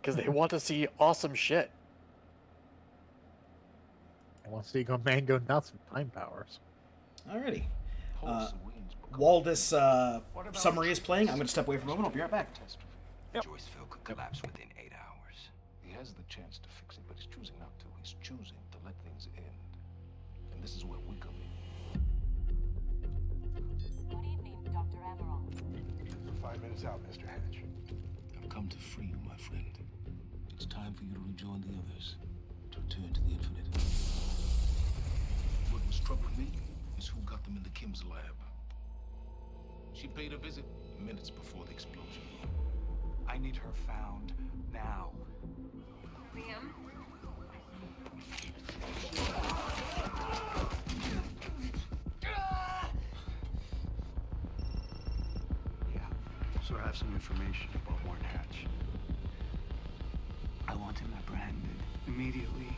because they want to see awesome shit. I want to see Mango nuts with time powers. Alrighty. While this summary is playing, I'm going to step away for a moment. I'll be right back. Joyceville could collapse within 8 hours. He has the chance to fix it, but he's choosing not to. He's choosing to let things end. And this is where we come in. Good evening, Dr. Amaral. 5 minutes out, Mr. Hatch. I've come to free you, my friend. It's time for you to rejoin the others, to return to the infinite. What was troubling me is who got them into Kim's lab. She paid a visit minutes before the explosion. I need her found now. Liam? So I have some information about Warren Hatch. I want him apprehended immediately.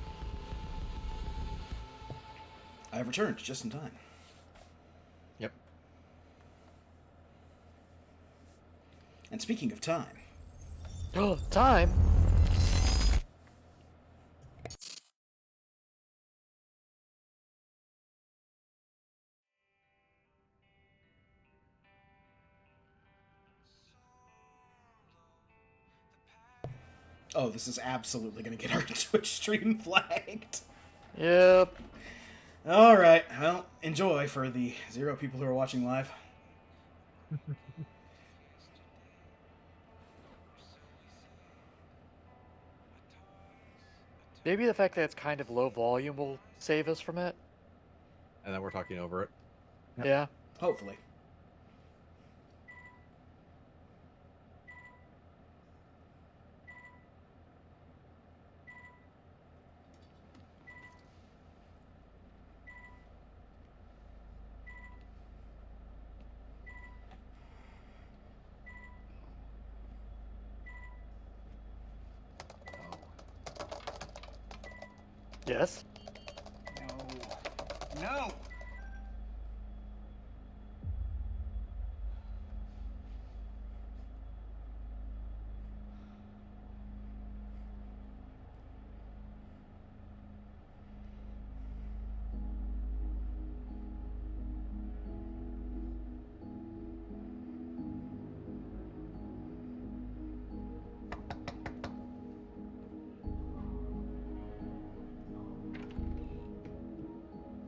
I have returned just in time. Yep. And speaking of time. Oh, time? Oh, this is absolutely going to get our Twitch stream flagged. Yep. Alright, well, enjoy for the 0 people who are watching live. Maybe the fact that it's kind of low volume will save us from it. And then we're talking over it. Yeah. Hopefully. Yes? No!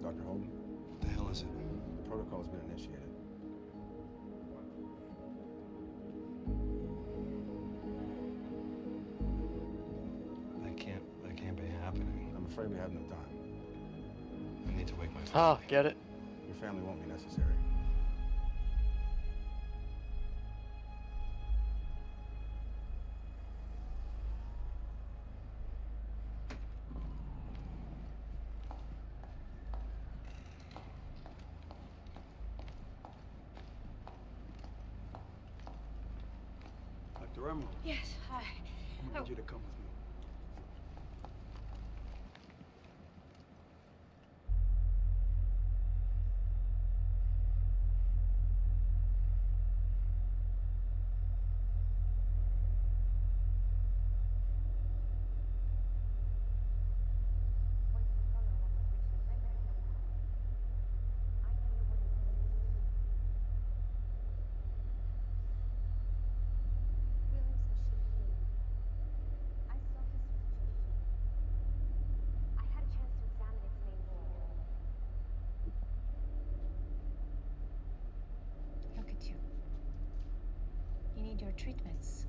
Dr. Holden? What the hell is it? The protocol's been initiated. That can't be happening. I'm afraid we have no time. I need to wake my family. Ah, get it. Your family won't be necessary. Dr. Emerald, Yes, hi. I need you to come with me. Look at you. You need your treatments.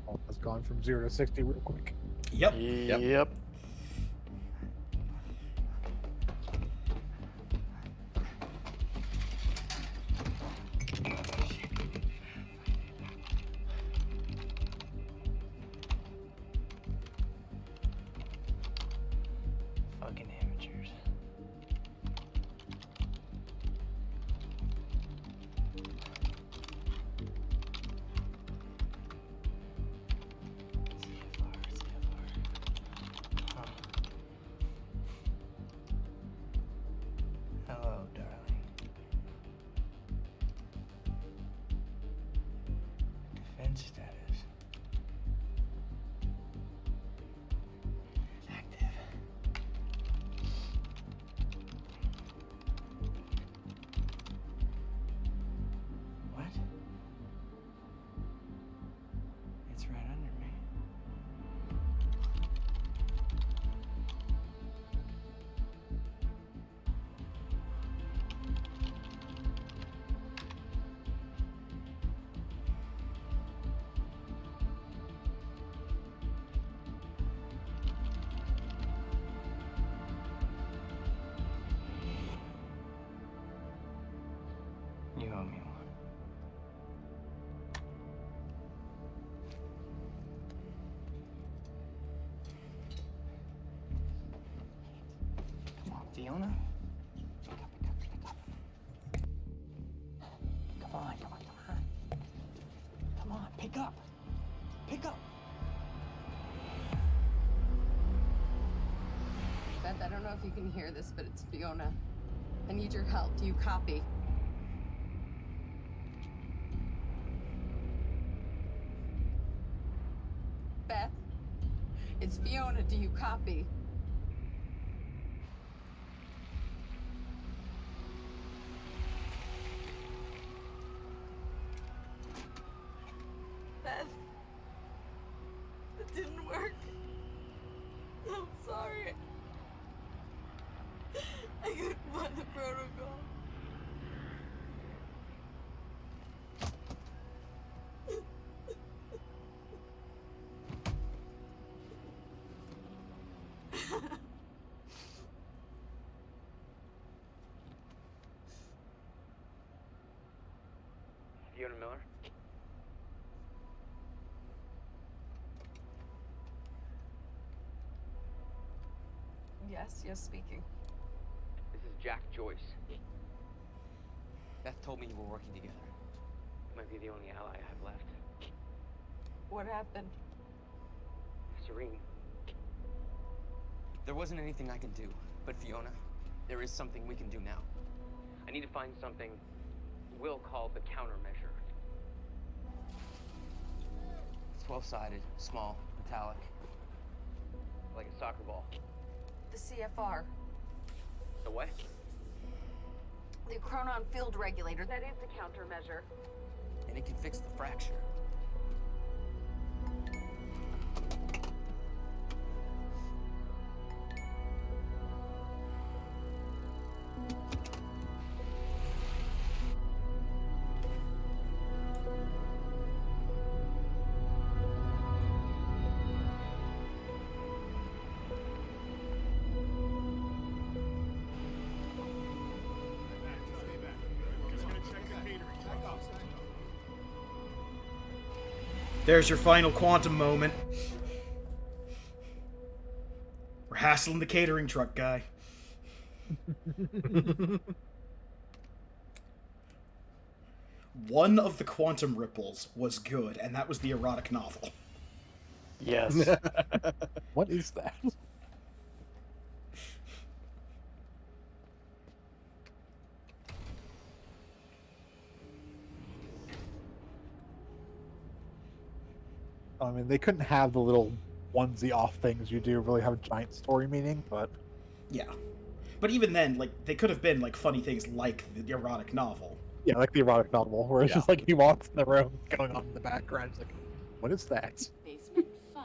Almost gone from 0 to 60 real quick. Yep. Yep. status. Active. What? It's right under me. You owe me one. Come on, Fiona. Come on, come on, come on. Come on, pick up. Pick up. Beth, I don't know if you can hear this, but it's Fiona. I need your help. Do you copy? Beth? It's Fiona. Do you copy? Beth? It didn't work. I'm sorry. I couldn't find the protocol. Fiona Miller? Yes, speaking. This is Jack Joyce. Beth told me you were working together. You might be the only ally I have left. What happened? Serene. There wasn't anything I could do, but Fiona, there is something we can do now. I need to find something we'll call the countermeasure. It's 12-sided, small, metallic, like a soccer ball. The CFR. The what? The Chronon Field Regulator. That is the countermeasure. And it can fix the fracture. There's your final quantum moment. We're hassling the catering truck guy. One of the quantum ripples was good, and that was the erotic novel. Yes. What is that? I mean, they couldn't have the little onesie off things you do really have a giant story meaning, but Yeah. But even then, like, they could have been, like, funny things like the erotic novel. yeah, like the erotic novel, where it's Yeah. just like he walks in the room going on in the background. It's like, what is that? Basement 5.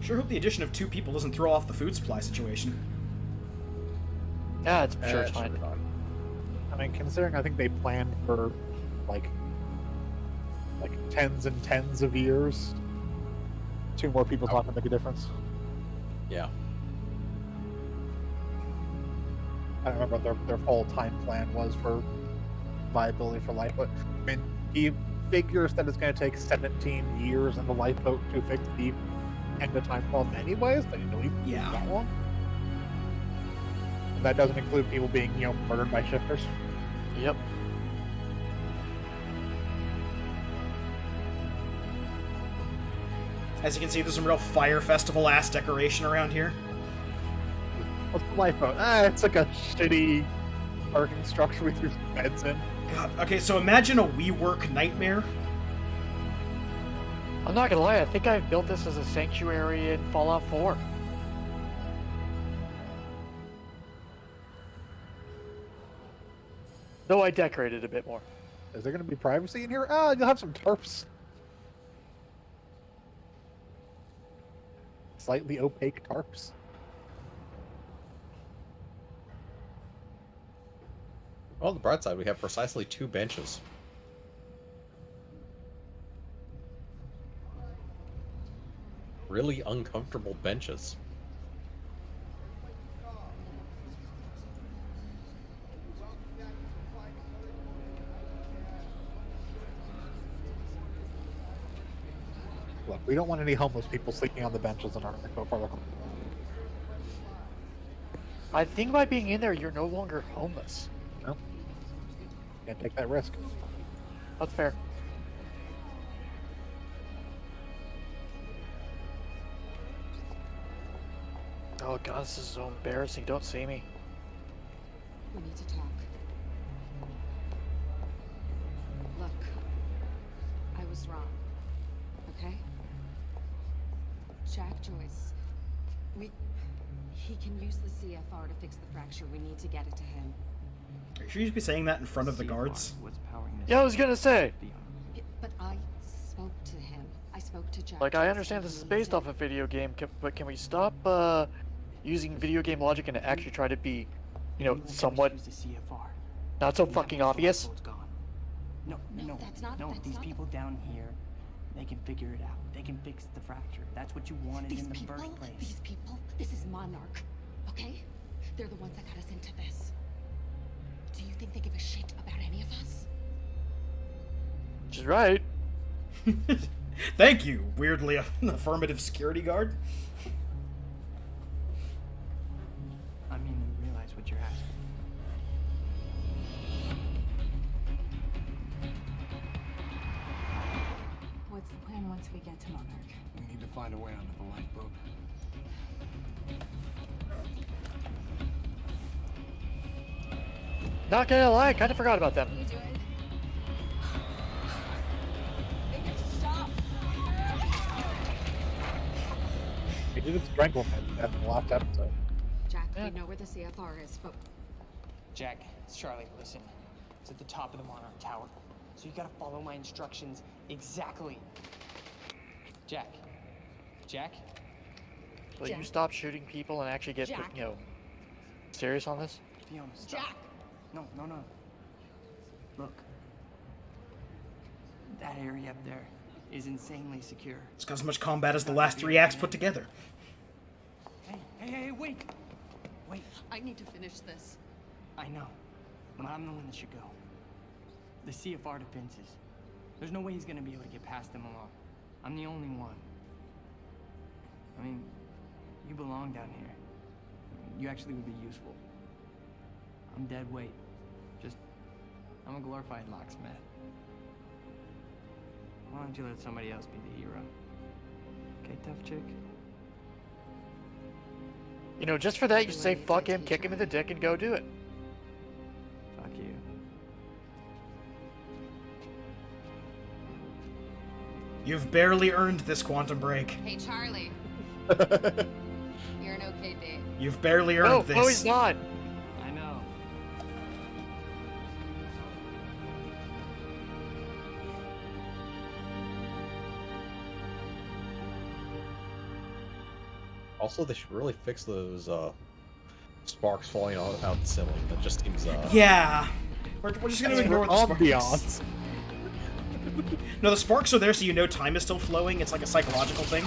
Sure hope the addition of 2 people doesn't throw off the food supply situation. Yeah, it's sure it it's should fine. be fine. I mean, considering I think they planned for like tens and tens of years, 2 more people's not gonna make a difference. Yeah. I don't remember what their whole time plan was for viability for lifeboat. I mean, he figures that it's going to take 17 years in the lifeboat to fix the end of time problem anyways. They didn't leave that long. And that doesn't include people being, murdered by shifters. Yep. As you can see, there's some real Fire Festival ass decoration around here. What's the lifeboat? It's like a shitty parking structure with your beds in. God, okay, so imagine a WeWork nightmare. I'm not gonna lie, I think I've built this as a sanctuary in Fallout 4. Though I decorated a bit more. Is there going to be privacy in here? You'll have some tarps. Slightly opaque tarps. Well, on the bright side, we have precisely 2 benches. Really uncomfortable benches. Look, we don't want any homeless people sleeping on the benches in our protocol. I think by being in there, you're no longer homeless. No. Can't take that risk. That's fair. Oh god, this is so embarrassing. Don't see me. We need to talk. Look, I was wrong. Okay? Jack Joyce. He can use the CFR to fix the fracture. We need to get it to him. Are you sure you should be saying that in front of the guards? Yeah, I was gonna say. But I spoke to him. I spoke to Jack. Like, I understand this is based off a video game, but can we stop using video game logic and actually try to be, somewhat not so fucking obvious? No, these people down here, they can figure it out. They can fix the fracture. That's what you wanted in the first place. These people, this is Monarch, okay? They're the ones that got us into this. Do you think they give a shit about any of us? She's right. Thank you, weirdly affirmative security guard. I mean, you realize what you're asking. What's the plan once we get to Monarch? We need to find a way onto the lifeboat. Not gonna lie, I kind of forgot about them. We did strangle him at the last episode. Jack, we know where the CFR is, but Jack, it's Charlie. Listen, it's at the top of the Monarch Tower. So you gotta follow my instructions exactly. Jack. Will you stop shooting people and actually get, Jack. serious on this? Be honest. Jack! No. Look. That area up there is insanely secure. It's got as much combat as the last 3 acts put together. Hey, wait! I need to finish this. I know, but I'm the one that should go. The CFR defenses. There's no way he's gonna be able to get past them alone. I'm the only one. I mean, you belong down here. You actually would be useful. I'm dead weight. I'm a glorified locksmith. Why don't you let somebody else be the hero? Okay, tough chick? Just for that, you say fuck him, kick him in the dick, and go do it. Fuck you. You've barely earned this quantum break. Hey, Charlie. You're an okay date. You've barely earned this. No, he's not. I know. Also, they should really fix those sparks falling out the ceiling. That just seems. Yeah. We're just gonna ignore the sparks. Ambiance. No, the sparks are there so you know time is still flowing. It's like a psychological thing.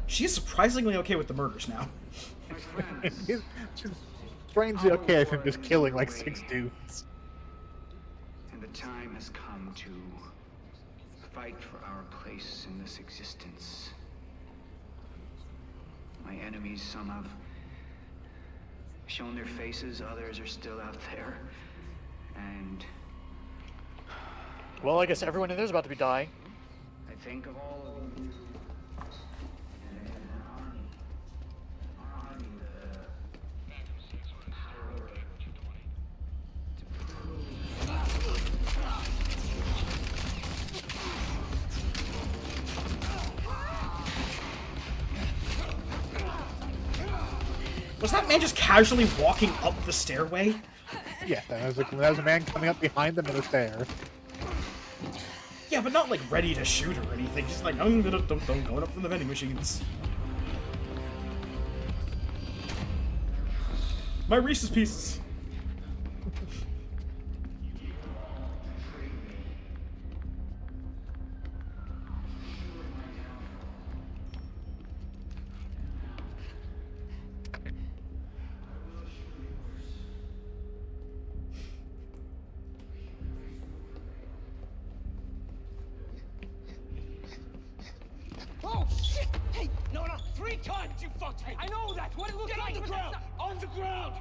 She's surprisingly okay with the murders now. She's strangely okay with him just killing like 6 dudes. And the time has come to fight for our place in this existence. My enemies, some have shown their faces, others are still out there. And Well, I guess everyone in there's about to be dying. I think of all of them. Was that man just casually walking up the stairway? Yeah, that was a man coming up behind them in a stair. Yeah, but not like ready to shoot or anything. Just like, going up from the vending machines. My Reese's Pieces. Oh, shit! Hey, no, 3 times, you fucked! I know that! What it looks like! Get on the ground! On the ground!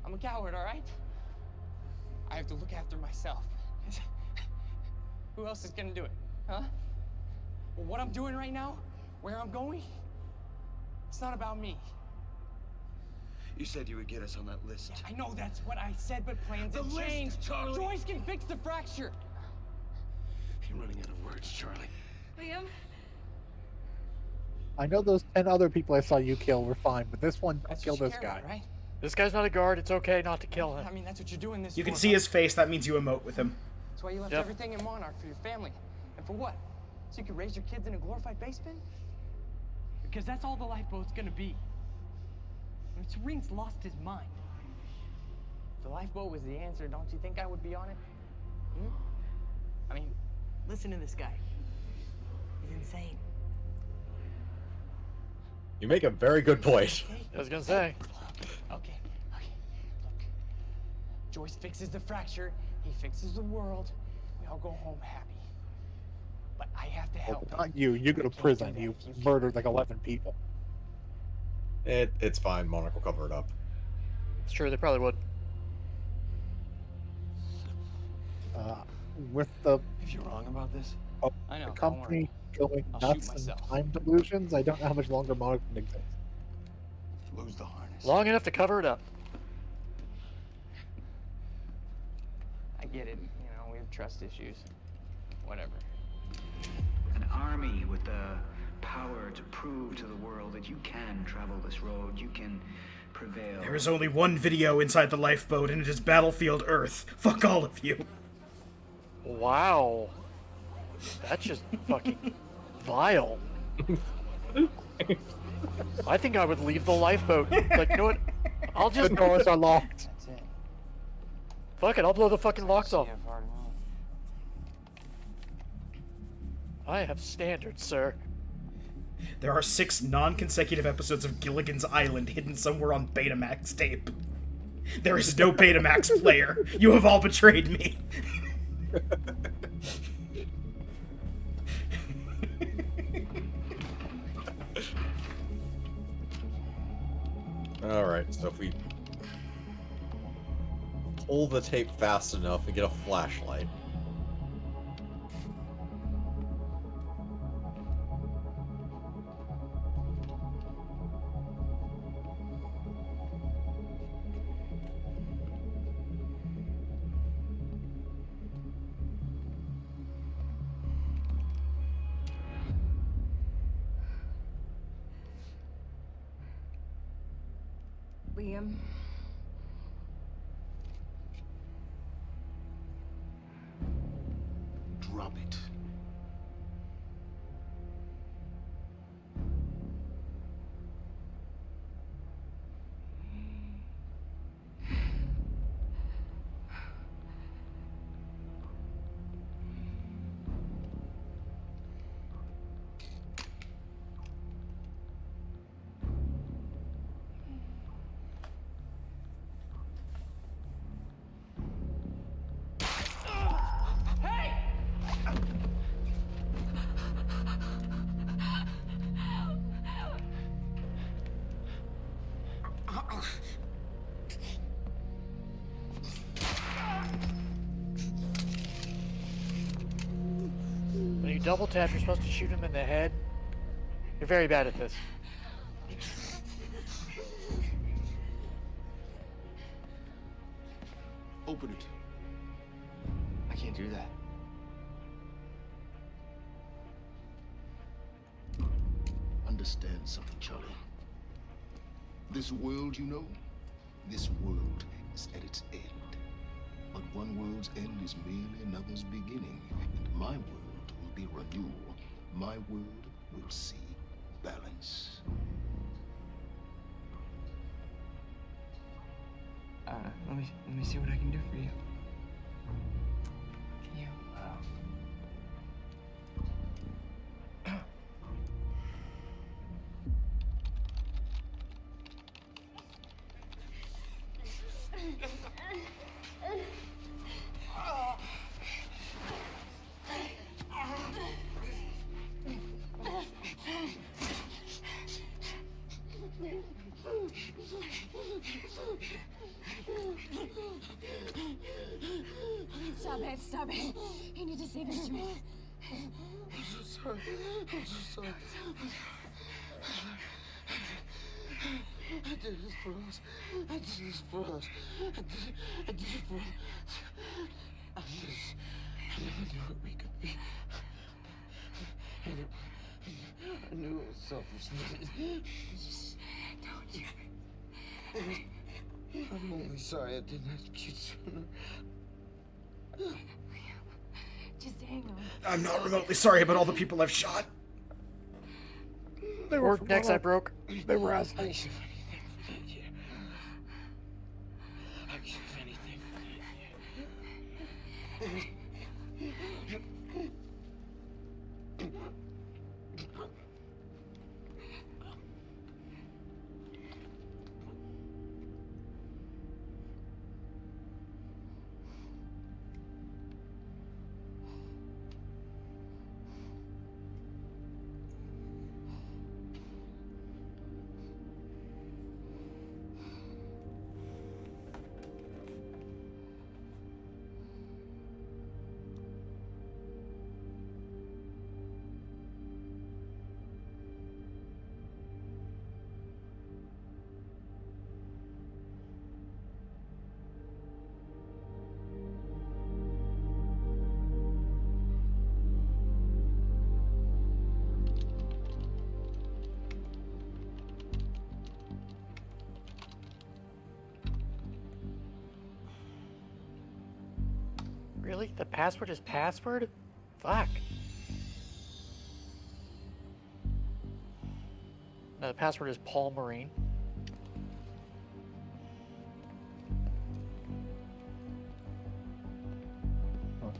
I'm a coward, all right? I have to look after myself. Who else is gonna do it, huh? Well, what I'm doing right now, where I'm going, it's not about me. You said you would get us on that list. I know that's what I said, but plans have changed. Charlie! Joyce can fix the fracture. You're running out of words, Charlie. Liam? I know those 10 other people I saw you kill were fine, but this one, kill this guy. Right? This guy's not a guard. It's okay not to kill him. I mean, that's what you're doing this You can for, see huh? his face. That means you emote with him. That's why you left everything in Monarch for your family. And for what? So you could raise your kids in a glorified basement? Because that's all the lifeboat's gonna be. I mean, Serene's lost his mind. If the lifeboat was the answer, don't you think I would be on it? Hmm? I mean, Listen to this guy. He's insane. You make a very good point. I was gonna say. Okay. Look. Joyce fixes the fracture. He fixes the world. We all go home happy. But I have to help him. Not you. You go to prison. You murdered like 11 people. It's fine. Monarch will cover it up. It's true. They probably would. With the If you're wrong about this, I know. the company going I'll shoot nuts and myself. time delusions, I don't know how much longer Monarch can exist. lose the harness. Long enough to cover it up. I get it. You know, we have trust issues. Whatever. An army with the power to prove to the world that you can travel this road, you can prevail. There is only one video inside the lifeboat, and it is Battlefield Earth. Fuck all of you. Wow. That's just fucking vile. I think I would leave the lifeboat. Like, you know what? I'll just. The doors are locked. That's it. Fuck it, I'll blow the fucking locks off. I have standards, sir. There are 6 non-consecutive episodes of Gilligan's Island hidden somewhere on Betamax tape. There is no Betamax player. You have all betrayed me. Alright, so if we pull the tape fast enough and get a flashlight. Liam. Drop it. When you double tap, you're supposed to shoot him in the head. You're very bad at this. Open it. I can't do that. Understand something, Charlie. This world, you know, this world is at its end. But one world's end is merely another's beginning. And my world will be renewal. My world will see balance. Let me see what I can do for you. Can you, Stop it. You need to say this to me. I'm so sorry. I'm so sorry. I did this for us. I did this for us. I did it for us. I never knew what we could be. I knew it was selfishness. Don't you? I'm only sorry I didn't have kids sooner. Just hang on. I'm not remotely sorry about all the people I've shot. They were Or necks I broke. They were asking. I should have anything for that year. I should have anything for that year. Really? The password is password? Fuck. No, the password is Paul Marine.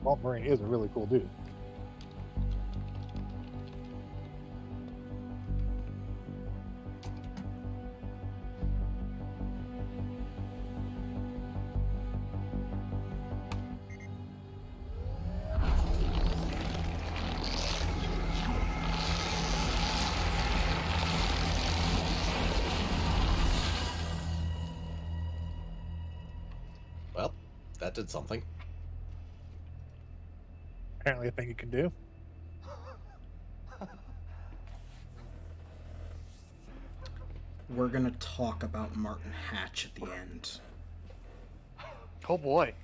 Paul Marine is a really cool dude. Well, that did something. Apparently a thing you can do. We're gonna talk about Martin Hatch at the end. Oh boy.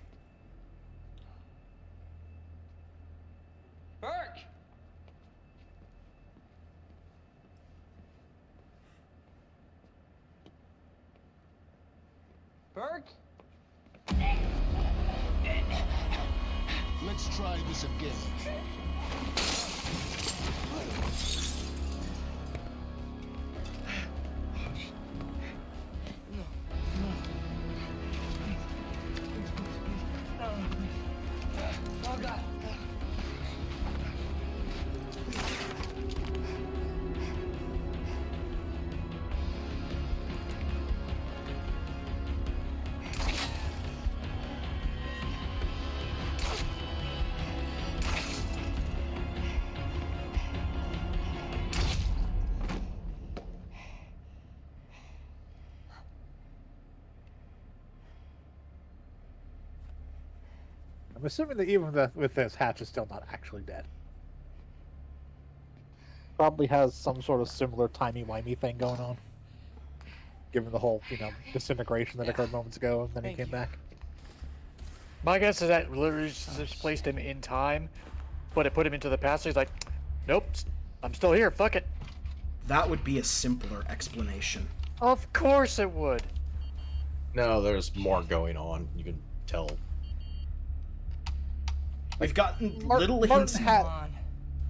Burke! Burke? Let's try this again. Oh, God. I'm assuming that even with this, Hatch is still not actually dead. Probably has some sort of similar timey-wimey thing going on. Given the whole, disintegration that occurred moments ago, and then he came back. My guess is that literally just placed him in time, but it put him into the past. So he's like, nope, I'm still here. Fuck it. That would be a simpler explanation. Of course it would. No, there's more going on. You can tell. We've gotten little Martin hints.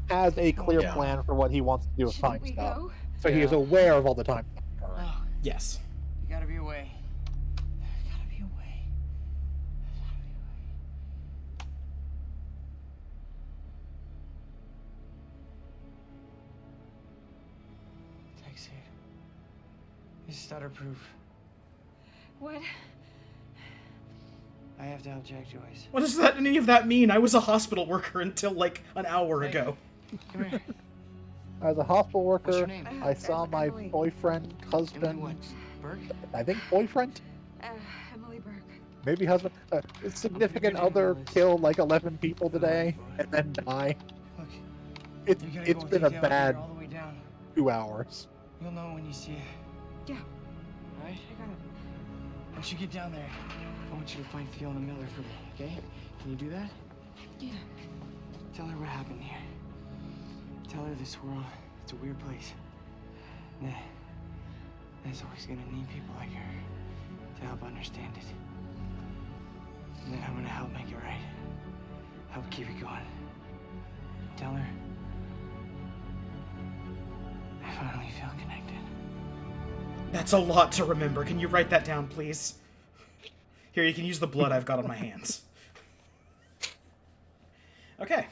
has a clear Yeah. plan for what he wants to do with time we stuff. go? So he is aware of all the time. Oh, Yes. you gotta be away. Gotta be away. Text here. This is starter proof. What? I have to help Jack Joyce. What does any of that mean? I was a hospital worker until like an hour ago. Come here. As a hospital What's your worker, name? I saw my Emily. boyfriend, husband, What? Burke? I think boyfriend, Emily Burke. maybe husband, significant other kill like 11 people today and then die. Look, It's you gotta it's go been a take the elevator bad all the way down. 2 hours. You'll know when you see it. Yeah. Right? I got it. Once you get down there, I want you to find Fiona Miller for me, okay? Can you do that? Yeah. Tell her what happened here. Tell her this world, it's a weird place. And that there's always gonna need people like her to help understand it. And then I'm gonna help make it right. Help keep it going. Tell her I finally feel connected. That's a lot to remember. Can you write that down, please? Here, you can use the blood I've got on my hands. Okay.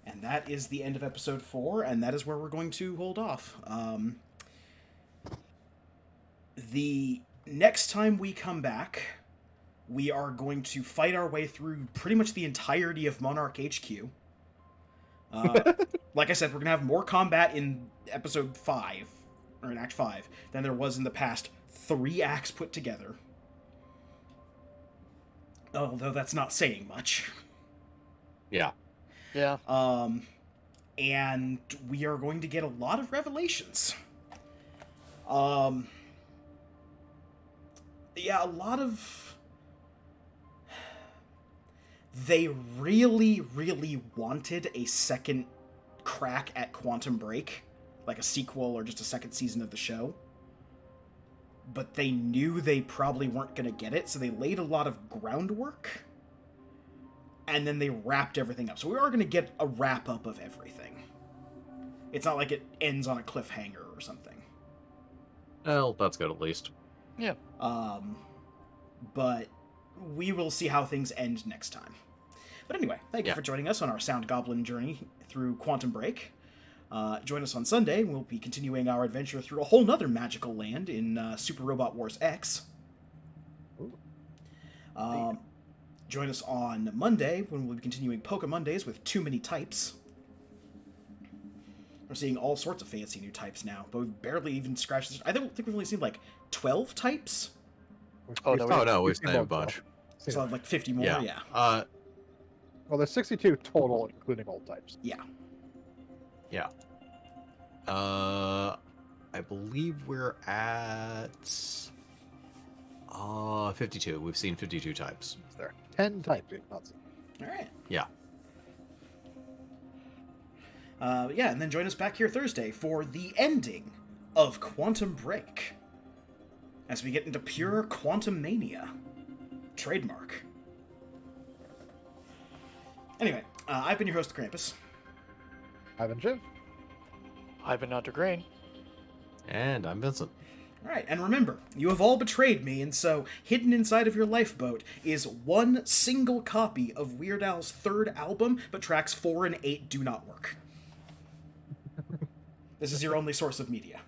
And that is the end of episode 4, and that is where we're going to hold off. The next time we come back, we are going to fight our way through pretty much the entirety of Monarch HQ. Like I said, we're going to have more combat in episode 5, or in Act 5, than there was in the past 3 acts put together. Although that's not saying much. Yeah. Yeah. And we are going to get a lot of revelations. Yeah, a lot of... They really, really wanted a second crack at Quantum Break, like a sequel or just a second season of the show. But they knew they probably weren't going to get it, so they laid a lot of groundwork, and then they wrapped everything up. So we are going to get a wrap-up of everything. It's not like it ends on a cliffhanger or something. Well, that's good at least. Yeah. But we will see how things end next time. But anyway, thank you for joining us on our Sound Goblin journey through Quantum Break. Join us on Sunday. We'll be continuing our adventure through a whole nother magical land in Super Robot Wars X. Join us on Monday when we'll be continuing Poke Mondays with Too Many Types. We're seeing all sorts of fancy new types now, but we've barely even scratched this. I think we've only seen like 12 types. Oh no, we've seen a bunch. So like 50 more, yeah. Well, there's 62 total, including old types. Yeah. Yeah. I believe we're at 52. We've seen 52 types. There are 10 types we've not seen. All right. Yeah. Yeah, and then join us back here Thursday for the ending of Quantum Break. as we get into pure quantum mania. Trademark. Anyway, I've been your host, Krampus. I've been Jim. I've been Hunter Green. And I'm Vincent. Alright, and remember, you have all betrayed me, and so hidden inside of your lifeboat is one single copy of Weird Al's third album, but tracks 4 and 8 do not work. This is your only source of media.